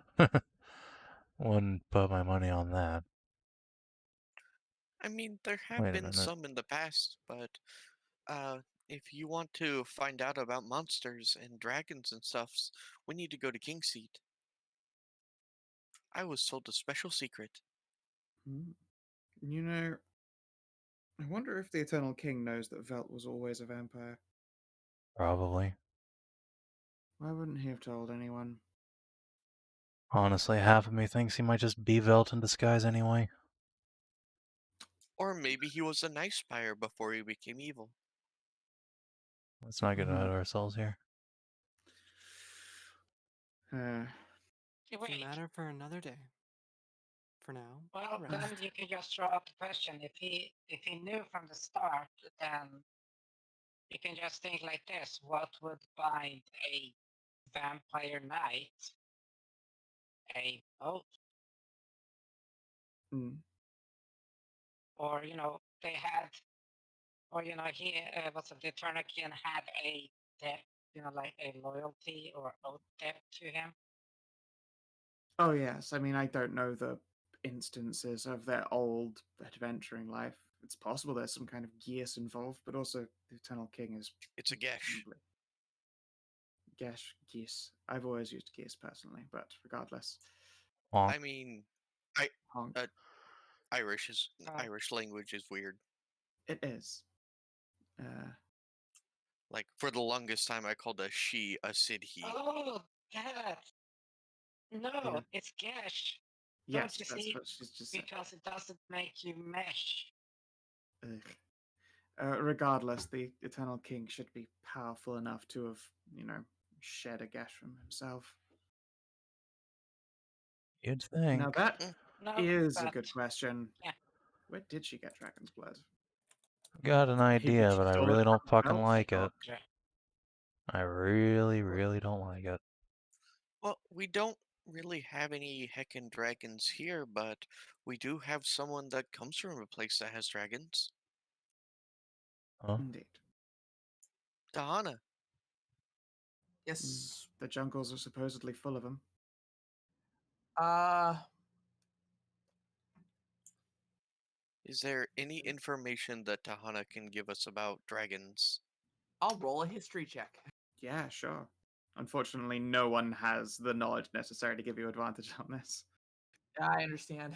Wouldn't put my money on that. I mean, there have Wait a been minute. some in the past, but if you want to find out about monsters and dragons and stuffs, we need to go to Kingseat. I was told a special secret. Hmm. You know, I wonder if the Eternal King knows that Velt was always a vampire. Probably. Why wouldn't he have told anyone? Honestly, half of me thinks he might just be Velt in disguise anyway. Or maybe he was a nice spire before he became evil. Let's not get ahead of ourselves here. It's a Wait, matter for another day. For now, well, rest. then you could just throw out the question. If he knew from the start, then you can just think like this: what would bind a vampire knight? A oath, Hmm. or they had, or he was the Eternal King had a debt, like a loyalty or oath debt to him. Oh, yes. I mean, I don't know the instances of their old adventuring life. It's possible there's some kind of geas involved, but also the Eternal King is It's a gesh. presumably- geas. I've always used geas personally, but regardless. Honk. I mean, Honk. Irish language is weird. It is. Like, for the longest time, I called a she a Sid he. Oh, that. No, Yeah. it's gash. Yes, you that's see? what she's just said. Because it doesn't make you mesh. Regardless, the Eternal King should be powerful enough to have, shed a gash from himself. You'd think. Now that No, is a but good question. yeah. Where did she get dragon's blood? Got an idea, She but I stole it really don't from fucking Velt? like Sure. it. I really, really don't like it. Well, we don't really have any heckin' dragons here, but we do have someone that comes from a place that has dragons. Huh? Indeed. Tajana. Yes. The jungles are supposedly full of them. Is there any information that Tajana can give us about dragons? I'll roll a history check. Yeah, sure. Unfortunately, no one has the knowledge necessary to give you advantage on this. I understand.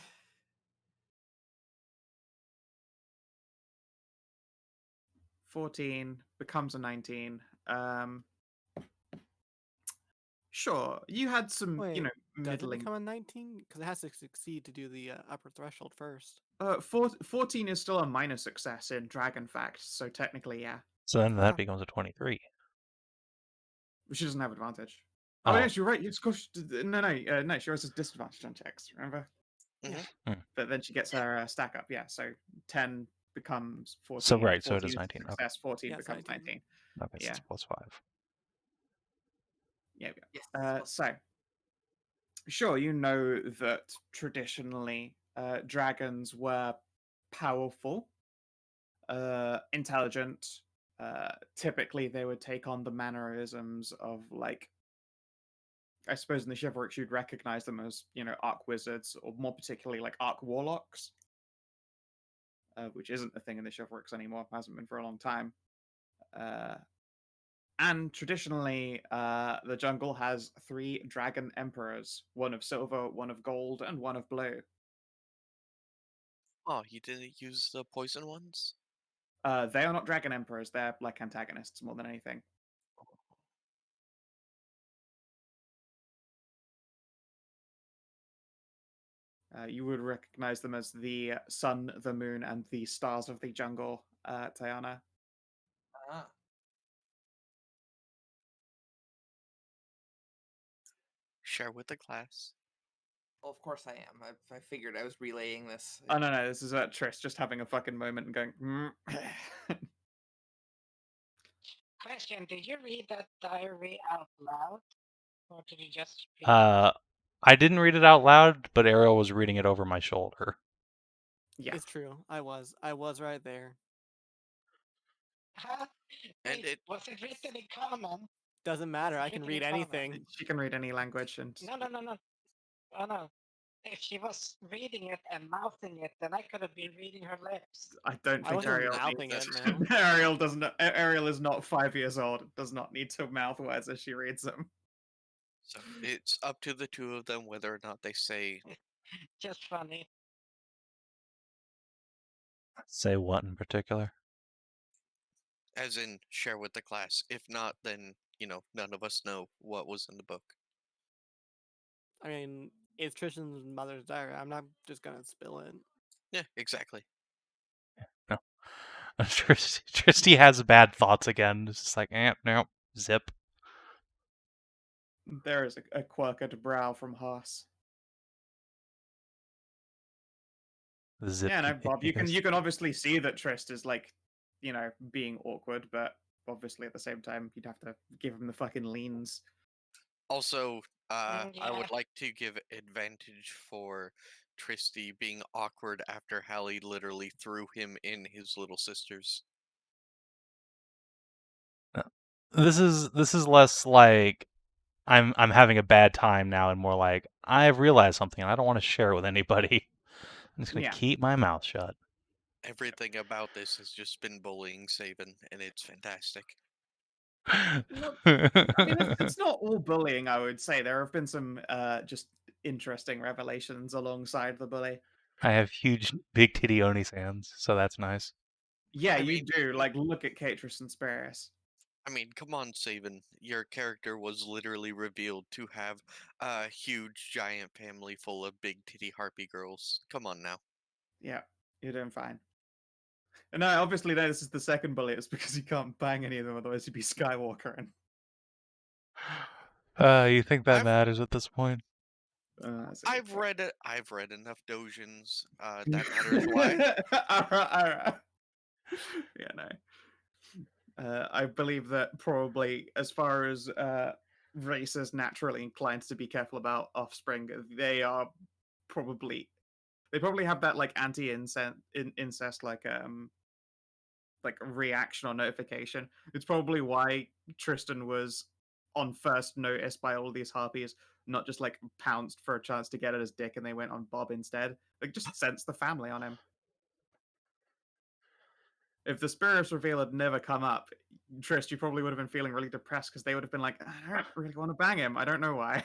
14 becomes a 19. Sure, you had some, Wait, does it middling. become a 19? Because it has to succeed to do the upper threshold first. 14 is still a minor success in Dragon Fact, so technically, yeah. So then that Okay. becomes a 23. She doesn't have advantage. Oh. Oh, yes, you're right. It's no, she has a disadvantage on checks, remember? Mhm. But then she gets her stack up, yeah. So 10 becomes 14. So right, so it 14 is 19. Okay. Success, 14 Yeah, it's becomes 19. 19. Okay, so Yeah. it's plus 5. Yeah, Yes. so, sure, you know that traditionally dragons were powerful, intelligent. Typically, they would take on the mannerisms of, like, I suppose in the Chivalrics you'd recognize them as, Arc Wizards, or more particularly, like, Arc Warlocks, which isn't a thing in the Chivalrics anymore, hasn't been for a long time. And traditionally, the jungle has 3 dragon emperors, one of silver, one of gold, and one of blue. Oh, he didn't use the poison ones? They are not dragon emperors, they're like antagonists more than anything. You would recognize them as the sun, the moon, and the stars of the jungle, Tajana. Ah. Share with the class. Well, of course I am. I figured I was relaying this. Oh no, this is Tris just having a fucking moment and going. Question: did you read that diary out loud, or did you just read I didn't read it out loud, but Ariel was reading it over my shoulder. Yeah. It's true. I was right there. Huh? And Wait, was it written in common? Doesn't matter. I can Reading read in common. anything. She can read any language, and No. Oh no. If she was reading it and mouthing it, then I could have been reading her lips. I don't I think wasn't Ariel mouthing needs it, it. no. Ariel doesn't. Ariel is not 5 years old. Does not need to mouth words as she reads them. so it's up to the two of them whether or not they say, Just funny. Say what in particular? as in, share with the class. If not, then, none of us know what was in the book. I mean, it's Tristan's mother's diary. I'm not just gonna spill it. Yeah, exactly. No. Tristy has bad thoughts again. It's just like, no, zip. There is a quirked brow from Haas. Zip. Yeah, no, Bob. You can obviously see that Trist is like, being awkward, but obviously at the same time you'd have to give him the fucking leans. Also, I Yeah. would like to give advantage for Tristy being awkward after Hallie literally threw him in his little sisters. This is less like I'm having a bad time now, and more like I've realized something and I don't want to share it with anybody. I'm just gonna Yeah. keep my mouth shut. Everything about this has just been bullying Savin, and it's fantastic. No, I mean, it's not all bullying. I would say there have been some just interesting revelations alongside the bully. I have huge, big titty Oni hands, so that's nice. Yeah, I you mean- do. Like, look at Tristan and Spyrys. I mean, come on, Savin. Your character was literally revealed to have a huge, giant family full of big titty harpy girls. Come on now. Yeah, you're doing fine. And no, obviously, no, this is the second bully. It's because you can't bang any of them, otherwise you'd be Skywalker. You think that I've- matters at this point? That's a good I've point. read enough dojins. That matters why. Alright. Yeah, no. I believe that probably, as far as races naturally inclined to be careful about offspring, they probably have that like incest like reaction or notification. It's probably why Tristan was on first notice by all these harpies, not just like pounced for a chance to get at his dick and they went on Bob instead. Like just sense the family on him. If the Spyrys reveal had never come up, Trist, you probably would have been feeling really depressed because they would have been like, I don't really want to bang him. I don't know why.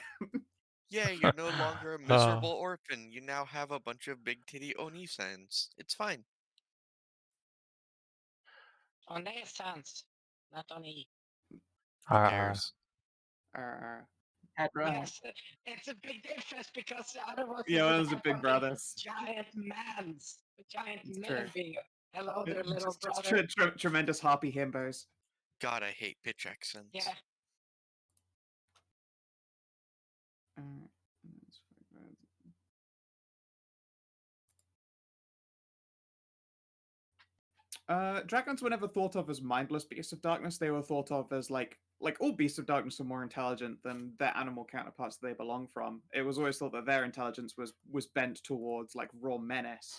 Yeah, you're no longer a miserable orphan. You now have a bunch of big titty Oni-sans. It's fine. On their sense, not on E. Who cares? Hedrah. Yes, it's a big difference because otherwise Yeah, you would those are have big fucking brothers. giant It's men true. being hello, their little Just brother. tremendous harpy himbos. God, I hate pitch accents. Yeah. Dragons were never thought of as mindless beasts of darkness. They were thought of as like all beasts of darkness are more intelligent than their animal counterparts that they belong from. It was always thought that their intelligence was bent towards like raw menace.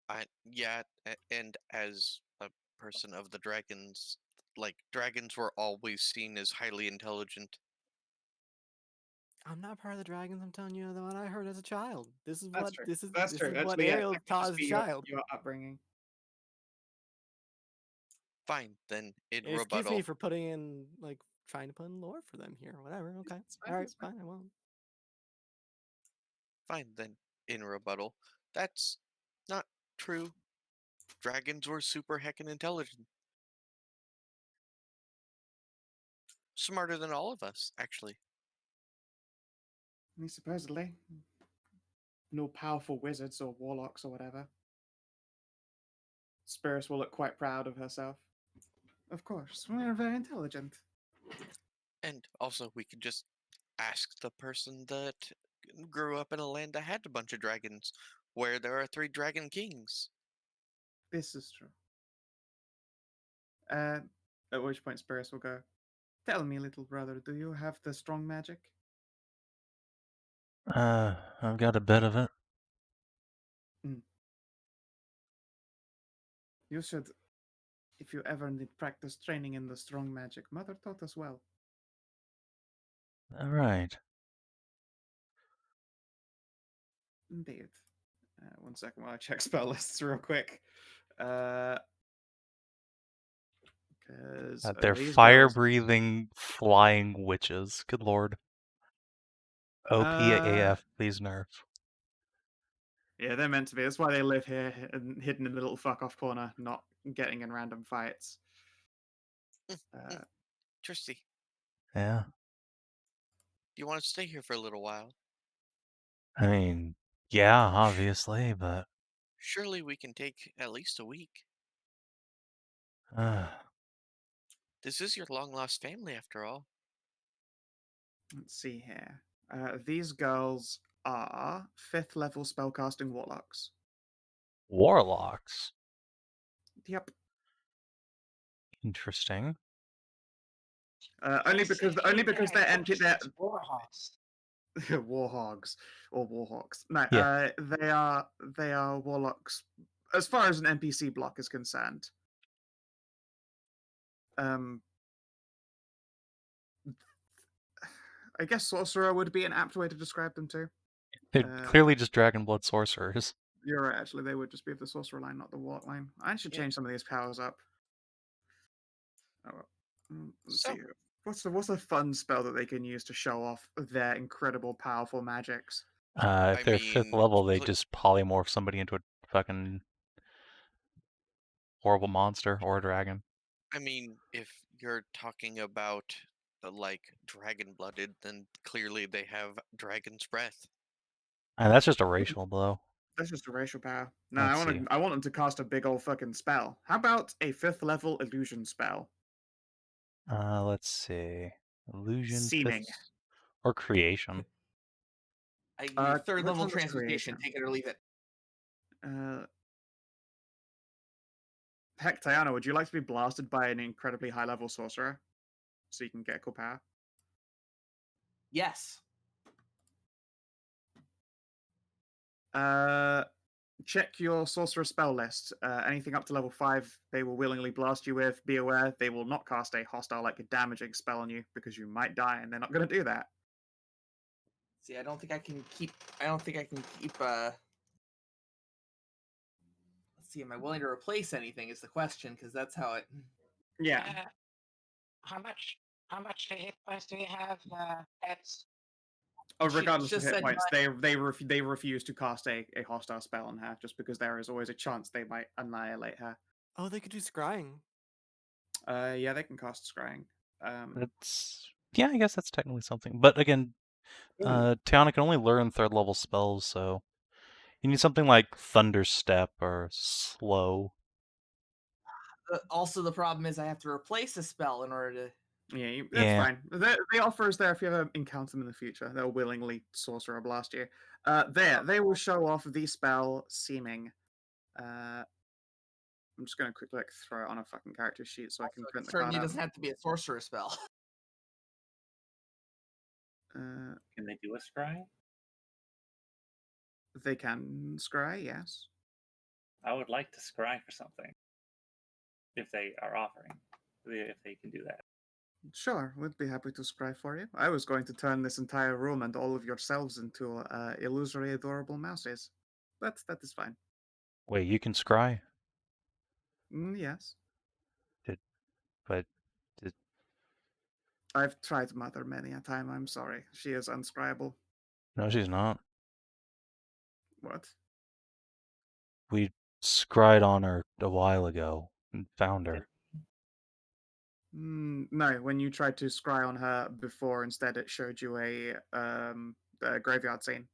And as a person of the dragons, like dragons were always seen as highly intelligent. I'm not part of the dragons. I'm telling you what I heard as a child. This is That's what true. this is. That's This true. is That's, what yeah, Ariel that could taught just as a be child. your upbringing. Fine, then in Excuse rebuttal, me for putting in like trying to put in lore for them here. Whatever. Okay. It's fine, All right. it's fine. Fine. I won't. That's not true. Dragons were super heckin' intelligent. Smarter than all of us, actually. I mean, supposedly. no powerful wizards or warlocks or whatever. Spyrys will look quite proud of herself. Of course, we're very intelligent. And also, we could just ask the person that grew up in a land that had a bunch of dragons, where there are 3 dragon kings. This is true. At which point Spyrys will go, "Tell me, little brother, do you have the strong magic?" I've got a bit of it. You should, if you ever need practice training in the strong magic. Mother taught us well. All right. Indeed. 1 second while I check spell lists real quick. Because They're these girls, fire-breathing, flying witches. Good lord. OP AF, please nerf. yeah, they're meant to be. That's why they live here, hidden in the little fuck-off corner, not getting in random fights. Tristy, Yeah. do you want to stay here for a little while? I mean, yeah, obviously, but Surely we can take at least a week. uh, This is your long-lost family, after all. Let's see here. These girls are 5th level spellcasting warlocks. warlocks. Yep. Interesting. Only because they're empty. They're Warhawks. warhogs or warhawks. No, Yeah. they are warlocks as far as an NPC block is concerned. I guess sorcerer would be an apt way to describe them too. They're clearly just dragon blood sorcerers. You're right, actually. They would just be of the sorcerer line, not the warlock line. I should change some of these powers up. Oh, well. Let's see. What's a fun spell that they can use to show off their incredible, powerful magics? If they're 5th level, they just polymorph somebody into a fucking horrible monster or a dragon. I mean, if you're talking about like dragon-blooded, then clearly they have dragon's breath. And that's just a racial blow. That's just a racial power. No, Let's I want them to cast a big old fucking spell. How about a 5th level illusion spell? Let's see. Illusion, Seeming. 5th, or creation. I give you 3rd which level one was transmutation. creation? Take it or leave it. Heck, Tajana, would you like to be blasted by an incredibly high level sorcerer so you can get cool power? Yes. Check your sorcerer spell list. Anything up to level 5, they will willingly blast you with. Be aware, they will not cast a hostile, like a damaging spell on you because you might die, and they're not going to do that. See, I don't think I can keep. Let's see. Am I willing to replace anything? Is the question, because that's how it. Yeah. How much hit points do we have, Eds? Oh, regardless of just hit said points, they refuse to cast a hostile spell on her just because there is always a chance they might annihilate her. Oh, they could do scrying. Yeah, they can cast scrying. Yeah, I guess that's technically something. But again, Tiana can only learn 3rd level spells, so you need something like Thunderstep or Slow. Also, the problem is I have to replace a spell in order to. Yeah, that's fine. The offer is there if you ever encounter them in the future. They'll willingly sorcerer blast you. They will show off the spell Seeming. I'm just going to quickly throw it on a fucking character sheet so I can print the card Certainly out. doesn't have to be a sorcerer spell. Can they do a scry? They can scry, yes. I would like to scry for something. If they are offering. If they can do that. Sure, we'd be happy to scry for you. I was going to turn this entire room and all of yourselves into illusory, adorable mouses. But that is fine. Wait, you can scry? Yes. But I've tried Mother many a time, I'm sorry. She is unscribable. no, she's not. What? We scryed on her a while ago and found her. No, when you tried to scry on her before, instead it showed you a graveyard scene.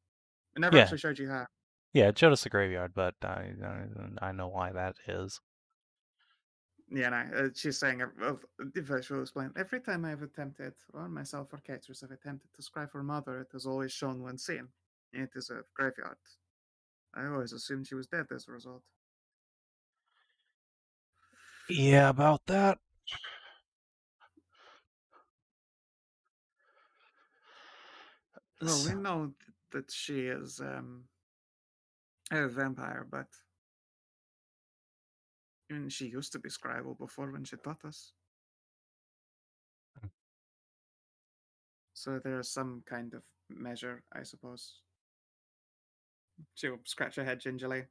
I never Yeah. actually showed you how. Yeah, Jonas the Graveyard, but I know why that is. Yeah, no, she's saying, if she'll explain, every time I've attempted, or myself or Caterers have attempted to scry for Mother, it has always shown when seen. It is a graveyard. I always assumed she was dead as a result. Yeah, about that. Well, we know that she is a vampire, but even she used to be scribal before when she taught us. So there's some kind of measure, I suppose. She'll scratch her head gingerly.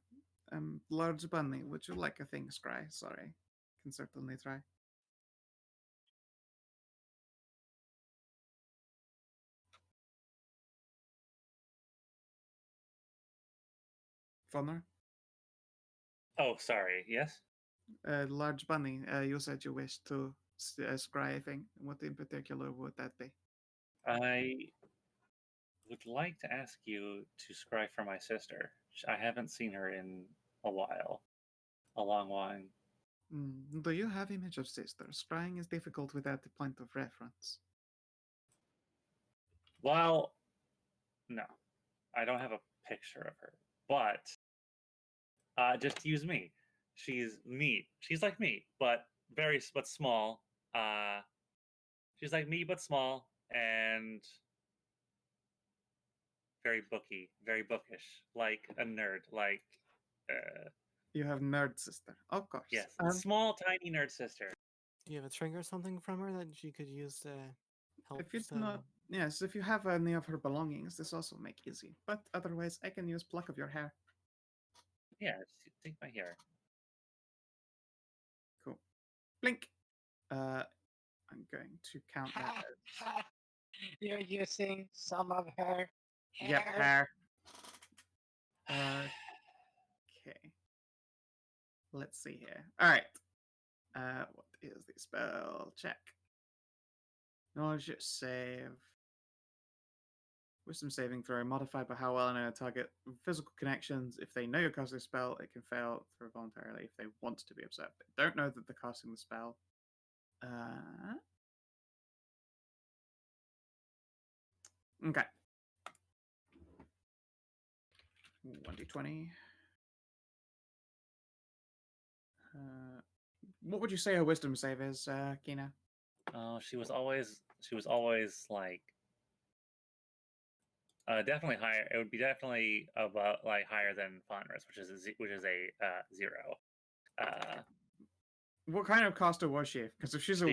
Lord Bunny, would you like a thing scry? Sorry. Can certainly try. Faunra? Oh, sorry. Yes. Large Bunny, you said you wished to scry a thing. What in particular would that be? I would like to ask you to scry for my sister. I haven't seen her in a while, a long while. Do you have image of sister? Scrying is difficult without the point of reference. Well, no, I don't have a picture of her, but just use me. She's me. She's like me, but small. She's like me, but small, and very bookish, like a nerd. Like, You have nerd sister, of course. yes, small, tiny nerd sister. Do you have a trinket or something from her that she could use to help? If you do not, yes, if you have any of her belongings, this also make easy. But otherwise, I can use pluck of your hair. Yeah, take my hair. Cool. Blink. I'm going to count that as... You're using some of her hair. Yep, hair. Okay. Let's see here. All right. What is the spell check? Knowledge save. Wisdom saving throw modified by how well I know a target physical connections. If they know you're casting a spell, it can fail through voluntarily if they want to be observed. They don't know that they're casting the spell. Okay. 1d20. What would you say her wisdom save is, Kina? Oh, she was always like definitely higher. It would be definitely about like higher than Faunra's, which is a 0. What kind of caster was she? Because if she's a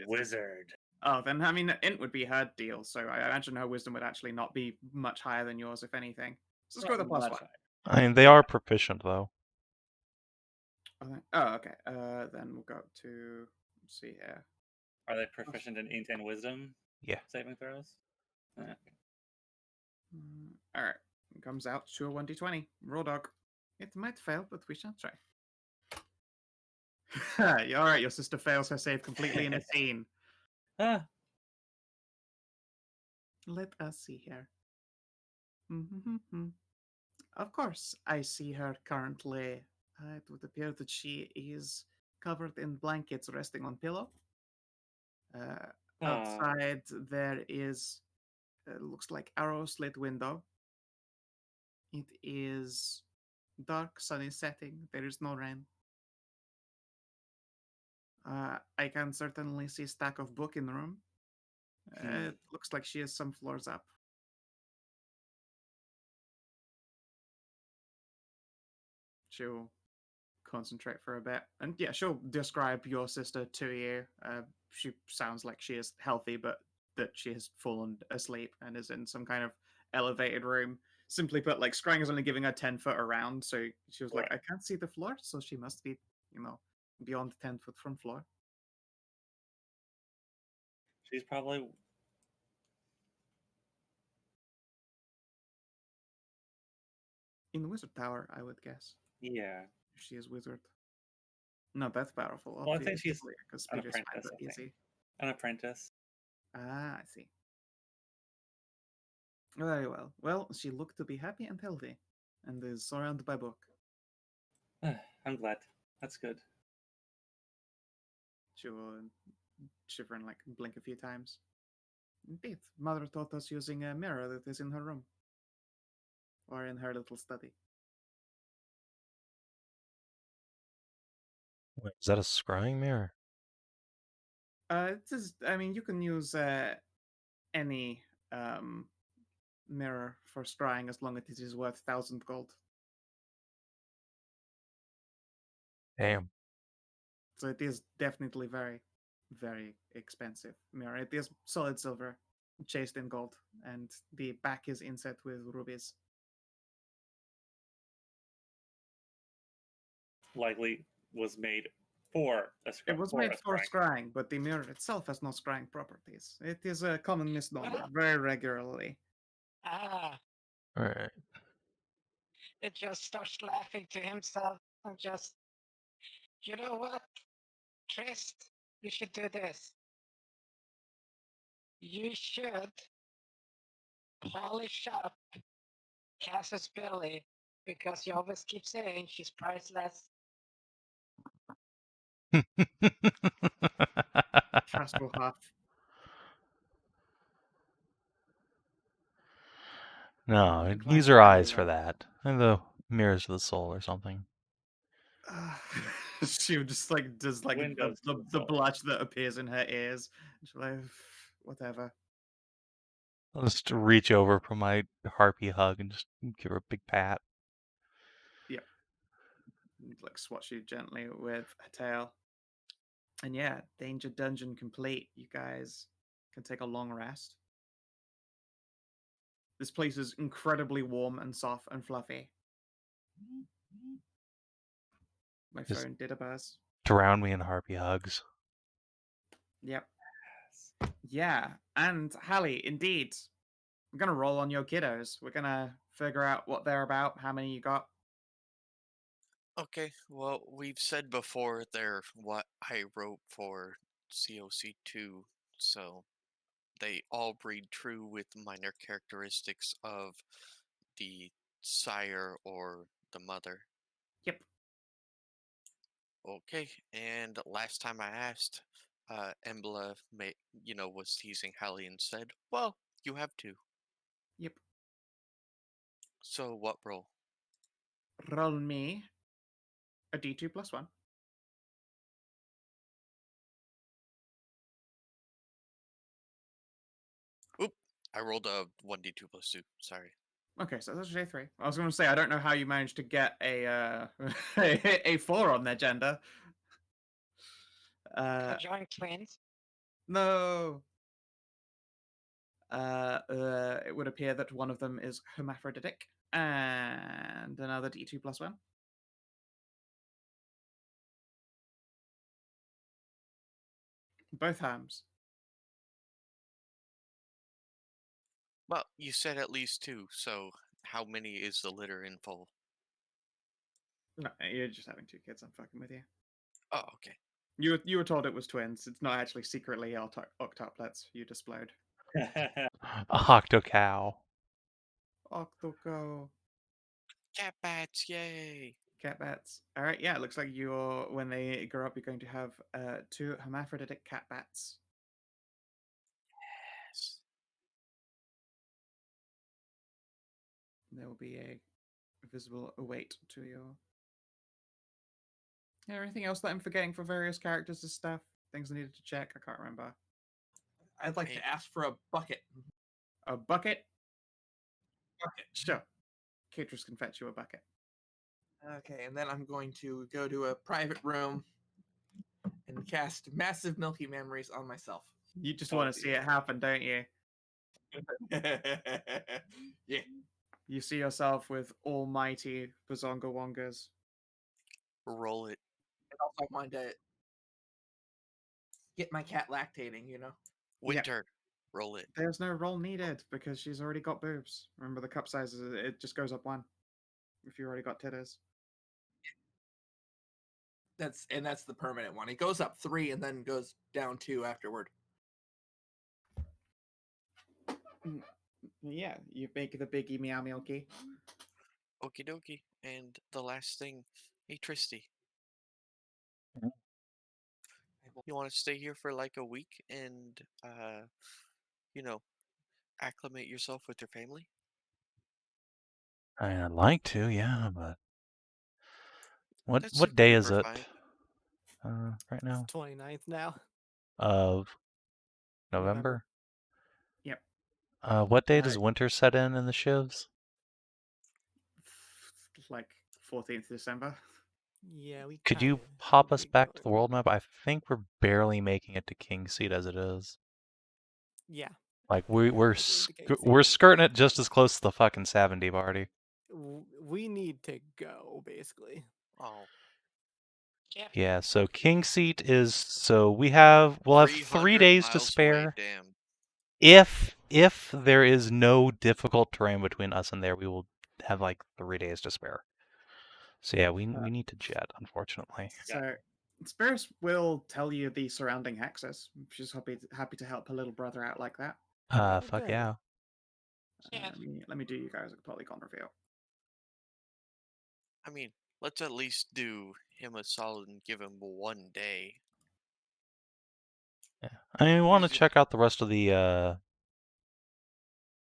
wizard. Oh, then I mean, int would be her deal. So I imagine her wisdom would actually not be much higher than yours, if anything. So let's go with the +1. I mean, they are proficient though. Oh, okay. Then we'll go to, let's see here. Are they proficient in int and wisdom? Yeah. Saving throws. Okay. All right. It comes out to a 1d20. Raw dog. It might fail, but we shall try. All right. Your sister fails her save completely in a scene. Let us see here. Of course, I see her currently. It would appear that she is covered in blankets resting on pillow. Outside, there is, looks like arrow slit window. It is dark, sunny setting. There is no rain. I can certainly see stack of book in the room. It looks like she is some floors up. She'll concentrate for a bit. And yeah, she'll describe your sister to you. She sounds like she is healthy, but that she has fallen asleep and is in some kind of elevated room. Simply put, like, scrying is only giving her 10 foot around, so she was like, I can't see the floor, so she must be, beyond 10 foot from floor. She's probably in the wizard tower, I would guess. Yeah. If she is wizard. Not that powerful. Well, I think she's because an Spyrys apprentice. finds it easy. An apprentice. Ah, I see. Very well. Well, she looked to be happy and healthy, and is surrounded by book. I'm glad. That's good. She will shiver and like blink a few times. Indeed, Mother taught us using a mirror that is in her room, or in her little study. Wait, is that a scrying mirror? It is. I mean, you can use any mirror for scrying as long as it is worth 1,000 gold. Damn. So it is definitely very, very expensive mirror. It is solid silver, chased in gold, and the back is inset with rubies. Likely was made for a It was made for scrying, but the mirror itself has no scrying properties. It is a common misnomer, very regularly. Ah, All right. it just starts laughing to himself and just, you know what, Trist, you should do this. You should polish up Cass's belly because you always keep saying she's priceless. Cass will huff. No, Inclined use to her agree eyes with for that. And the mirrors of the soul or something. She just like does like Windows to the the soul. blush that appears in her ears. She's like, whatever. I'll just reach over for my harpy hug and just give her a big pat. Like swats you gently with her tail. And yeah, danger dungeon complete. You guys can take a long rest. This place is incredibly warm and soft and fluffy. My Just phone did a buzz. drown me in harpy hugs. Yep. Yeah, and Hallie, indeed. I'm gonna roll on your kiddos. We're gonna figure out what they're about, how many you got. Okay, well, we've said before they're what I wrote for COC2, so they all breed true with minor characteristics of the sire or the mother. Yep. Okay, and last time I asked, Embla was teasing Hallie and said, well, you have two. Yep. So what roll? Roll me a d2 plus 1. Oop, I rolled a 1d2 plus 2, sorry. Okay, so that's J3. I was going to say, I don't know how you managed to get a a 4 on their gender. Conjoined twins. No. It would appear that one of them is hermaphroditic, and another d2 plus 1. Both harms. Well, you said at least two, so how many is the litter in full? No, you're just having two kids. I'm fucking with you. Oh, okay. You were told it was twins. It's not actually secretly octuplets. You displayed. A octocow. Octoco. Cat bats, yay! Cat bats. All right, yeah. It looks like when they grow up, you're going to have 2 hermaphroditic cat bats. Yes. There will be a visible await to your. Yeah, anything else that I'm forgetting for various characters and stuff? Things I needed to check. I can't remember. I'd like to ask for a bucket. A bucket. Bucket. Sure. Caterers can fetch you a bucket. Okay, and then I'm going to go to a private room and cast massive milky memories on myself. You just want to see it happen, don't you? Yeah. You see yourself with almighty Bazonga Wongas. Roll it. And also I wanted to get my cat lactating, you know? Winter. Roll it. There's no roll needed because she's already got boobs. Remember, the cup size it just goes up 1 if you already got titters. That's the permanent one. It goes up 3 and then goes down 2 afterward. Yeah, you make the biggie meow milky. Okie dokie. And the last thing, hey Tristy, you want to stay here for like a week and, you know, acclimate yourself with your family? I'd like to, yeah, but That's what day is super it? fine. Right now 29th now. of November. November. Yep. What day Uh, does winter set in the shivs? Like 14th December. Yeah, we Could kinda you have pop a us big back to the going. world map? I think we're barely making it to King Seat as it is. Yeah, Like we're getting to King we're Seat. skirting it just as close to the fucking Savin party. We need to go, basically. Oh, Yeah. Yeah, so King Seat is we'll have 3 300 days to miles away, spare. damn. If there is no difficult terrain between us and there, we will have like 3 days to spare. So yeah, we need to jet, unfortunately. So Spyrys will tell you the surrounding hexes. She's happy to help her little brother out like that. Fuck Okay. yeah. Yeah. Let me do you guys a polygon reveal. I mean, let's at least do him a solid and give him 1 day. Yeah. I mean, we want to He's- check out the rest of the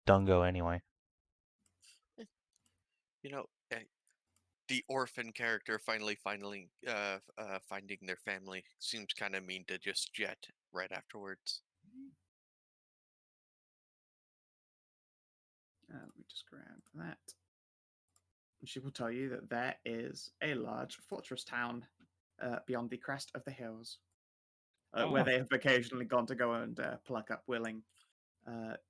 Dungo anyway. You know, the orphan character finally finding their family seems kind of mean to just jet right afterwards. Let me just grab that. She will tell you that there is a large fortress town beyond the crest of the hills, where Oh. they have occasionally gone to go and pluck up willing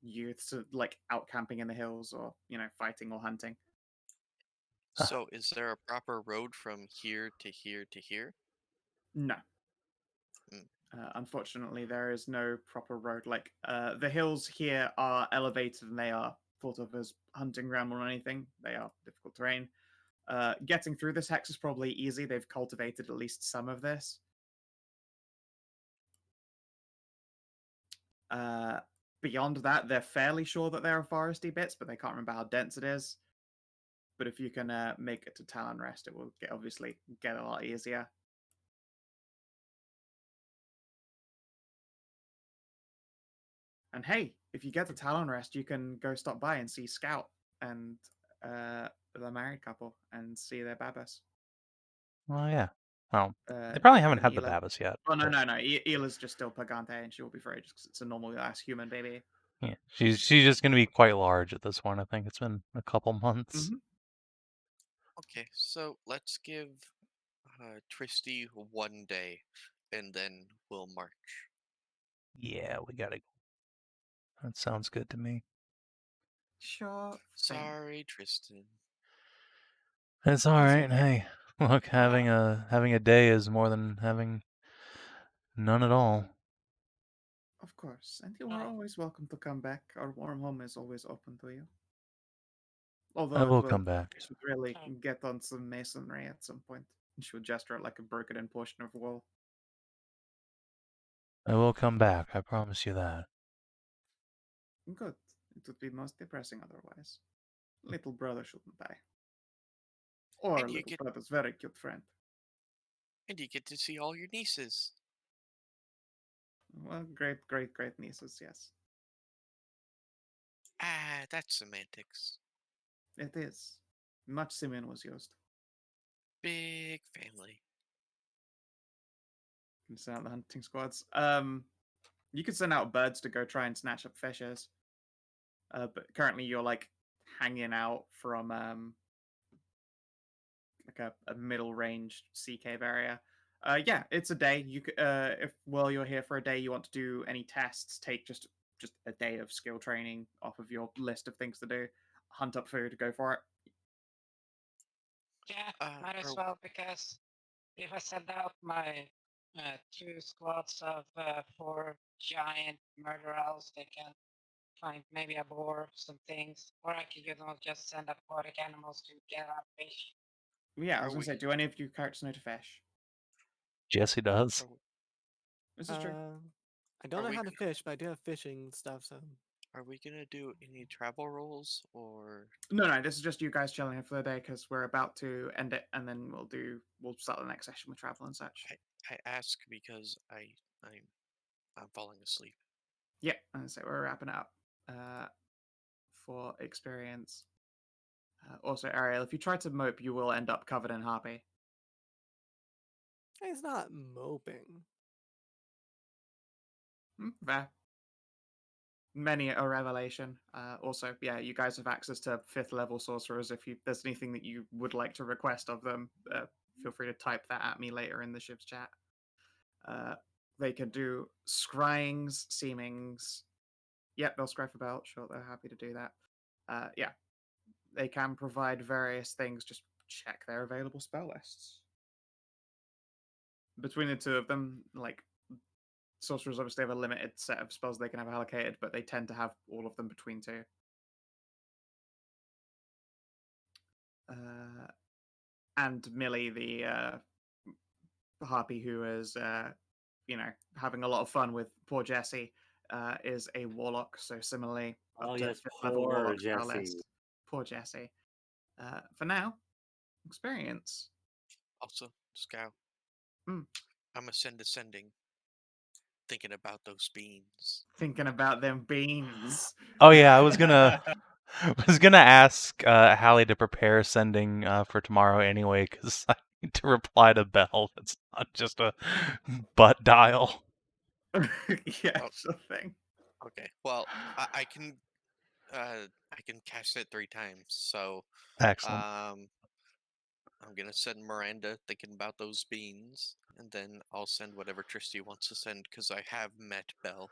youths, like out camping in the hills or fighting or hunting. So, is there a proper road from here to here to here? No. Mm. Unfortunately, there is no proper road. Like the hills here are elevated and they are thought of as hunting ground or anything. They are difficult terrain. Getting through this hex is probably easy. They've cultivated at least some of this. Beyond that, they're fairly sure that there are foresty bits, but they can't remember how dense it is. But if you can make it to Talon Rest, it will obviously get a lot easier. And hey, if you get to Talon Rest, you can go stop by and see Scout and the married couple and see their babas. Well, yeah. Well, They probably haven't had the Ela. Babas yet. Oh, no, but- no, no. Ela's just still Pagante, and she will be free just because it's a normal ass human baby. Yeah, she's just going to be quite large at this point. I think it's been a couple months. Mm-hmm. Okay, so let's give Tristy 1 day, and then we'll march. Yeah, we gotta go. That sounds good to me. Sure. Sorry, Tristan. It's all It's right. okay. Hey, look, having a day is more than having none at all. Of course. And you are always welcome to come back. Our warm home is always open to you. Although I it will will come back. should really get on some masonry at some point. And she would gesture at like a broken portion of wall. I will come back. I promise you that. Good. It would be most depressing otherwise. Little brother shouldn't die. Or And you little get brother's very cute friend. to see all your nieces. Well, great, great, great nieces, yes. Ah, that's semantics. It is. Much Simeon was used. Big family. You can send out the hunting squads. You could send out birds to go try and snatch up fishes. But currently you're like hanging out from like a middle range sea cave area. Yeah, it's a day. You if while you're here for a day, you want to do any tests, take just a day of skill training off of your list of things to do. Hunt up food, go for it. Yeah, might as well, because if I send out my 2 squads of 4 giant murder owls, they can find maybe a boar, some things, or I could just send aquatic animals to get out fish. Yeah, I was Are gonna say, we- do any of you characters know to fish? Jesse does. This is true. I don't Are know we how to g- fish, but I do have fishing stuff, so Are we gonna do any travel rolls or? No, this is just you guys chilling here for the day because we're about to end it, and then we'll start the next session with travel and such. I ask because I'm falling asleep. Yeah, and so we're wrapping it up for experience. Also, Ariel, if you try to mope, you will end up covered in harpy. He's not moping. Fair. Many a revelation. Also, yeah, you guys have access to 5th level sorcerers. If there's anything that you would like to request of them, feel free to type that at me later in the ship's chat. They can do scryings, seemings. Yep, they'll scry for belt. Sure, they're happy to do that. Yeah, they can provide various things. Just check their available spell lists. Between the two of them, like, sorcerers obviously have a limited set of spells they can have allocated, but they tend to have all of them between two. And Millie, the harpy who is, having a lot of fun with poor Jessie, is a warlock. So similarly, up Oh to yes, 5th level poor warlock spell Jesse. list. Poor Jessie. For now, experience. Also, Skow. Mm. I'm ascending. Thinking about those beans. Thinking about them beans. Oh yeah, I was gonna ask Hallie to prepare sending for tomorrow anyway, because I need to reply to Belle. It's not just a butt dial. Yeah, sure thing. Okay. Well, I can cast it 3 times. So Excellent. I'm gonna send Miranda thinking about those beans, and then I'll send whatever Tristy wants to send because I have met Belle.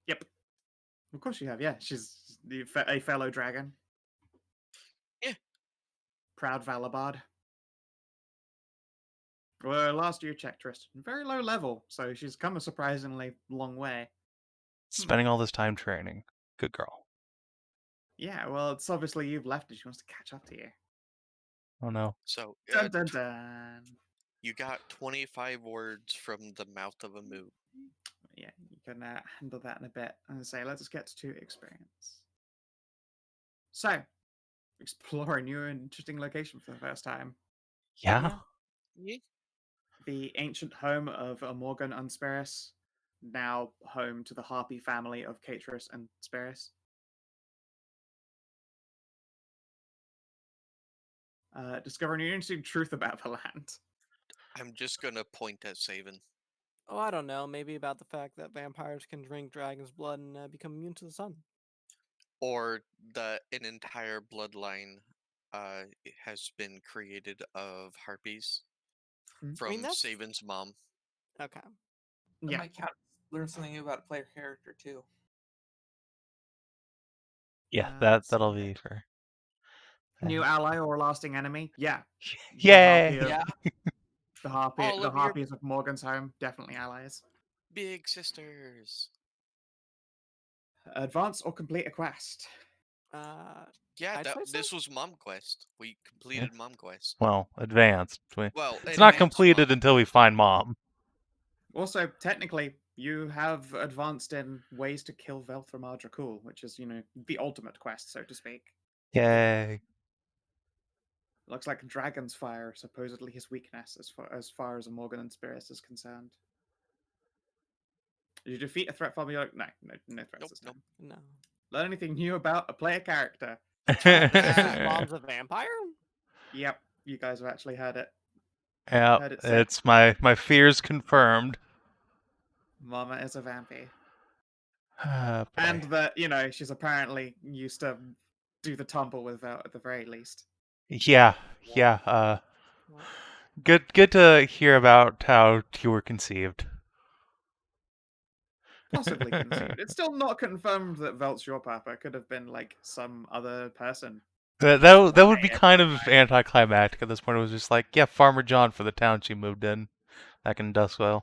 Yep. Of course you have. Yeah, she's a fellow dragon. Yeah. Proud Valabard. Well, last year checked Tristan. Very low level, so she's come a surprisingly long way. Spending all this time training. Good girl. Yeah, well, it's obviously you've left and she wants to catch up to you. Oh no. So Dun dun dun. you got 25 words from the mouth of a moo. Yeah, you can handle that in a bit. And say, let's get to experience. So, explore a new and interesting location for the first time. Yeah. Yeah. The ancient home of Morgan and Spyrys, now home to the Harpy family of Kinathis and Spyrys. Discover an interesting truth about the land. I'm just gonna point at Savin. Oh, I don't know. Maybe about the fact that vampires can drink dragon's blood and become immune to the sun. Or an entire bloodline has been created of harpies from that's- Savin's mom. Okay. That Yeah. might count. Learn something new about a player character too. Yeah, let's that'll see. be for New ally or lasting enemy? Yeah. Yay! The Yeah. All of your harpies of Morgan's home, definitely allies. big sisters. Advance or complete a quest. Yeah, I'd say this so. was Mom Quest. We completed Mom Quest. Well, advanced. Well, It's not advanced completed Mom. until we find Mom. Also, technically, you have advanced in ways to kill Velthramar Dracul, which is, the ultimate quest, so to speak. Yay. Looks like Dragon's Fire is supposedly his weakness as far as a Morgan and Spyrys is concerned. Did you defeat a threat from your... No threats this time. No. Learn anything new about a player character. Mom's a vampire? Yep, you guys have actually heard it. Yeah, Heard it said. it's my fears confirmed. Mama is a vampy. Boy. And that, she's apparently used to do the tumble with Vel at the very least. Yeah. Good to hear about how you were conceived. Possibly conceived. It's still not confirmed that Velt's your papa. Could have been like some other person. That would be kind of anticlimactic at this point. It was just like, yeah, Farmer John for the town she moved in back in Duskwell.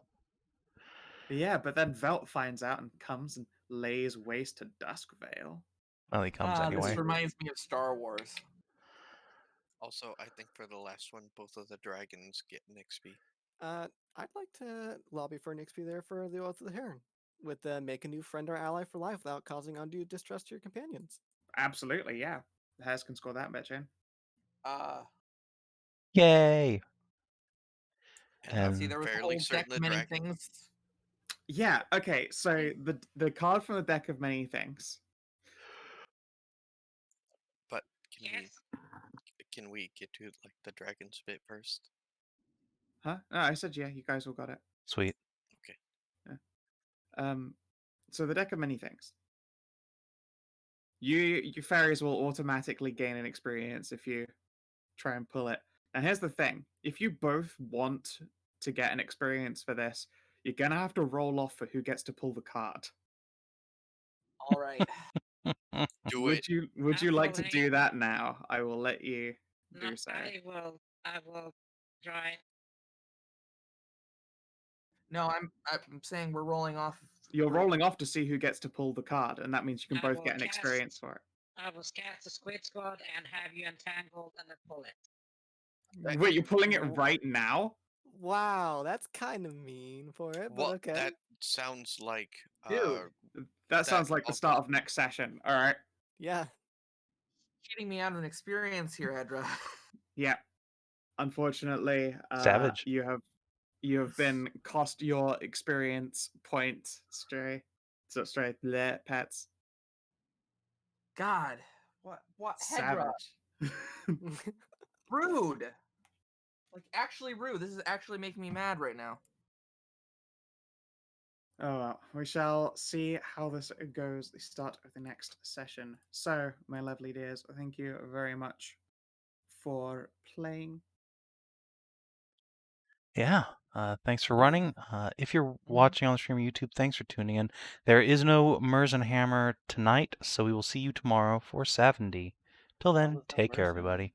Yeah, but then Velt finds out and comes and lays waste to Duskvale. Well, he comes anyway. This reminds me of Star Wars. Also, I think for the last one, both of the dragons get an XP. I'd like to lobby for an XP there for the Oath of the Heron. with make a new friend or ally for life without causing undue distress to your companions. Absolutely, yeah. Hers can score that bitch in. Yay! And See, And there was a fairly whole deck certain the of many dragon. things. Yeah, okay, so the card from the deck of many things. But Yes. can we get to like the dragon's bit first? Huh? No, I said yeah, you guys all got it. sweet. So the deck of many things. Your fairies will automatically gain an experience if you try and pull it. And here's the thing: if you both want to get an experience for this, you're gonna have to roll off for who gets to pull the card. All right. Do Would it. you like to do that now? I will let you No, do so. I will try. No, I'm saying we're rolling off. You're rolling off to see who gets to pull the card, and that means you can I both will get an cast- experience for it. I will cast the Squid Squad and have you entangled and then pull it. Wait, you're pulling it right now? Wow, that's kind of mean for it, but Well, okay. that sounds like Dude. That sounds like the also- start of next session. All right. Yeah. Cheating me out of an experience here, Hedrah. Yeah. Unfortunately, Savage. you have been cost your experience point, Stray. So Stray, bleh, pets. God, what? Hedrah, Savage. rude. Like actually rude. This is actually making me mad right now. Oh well, we shall see how this goes the start of the next session. So, my lovely dears, thank you very much for playing. Yeah. Thanks for running. If you're watching on the stream of YouTube, thanks for tuning in. There is no Mers and Hammer tonight, so we will see you tomorrow for Skow&D. Till then, there's no take care, Mers and Hammer. everybody.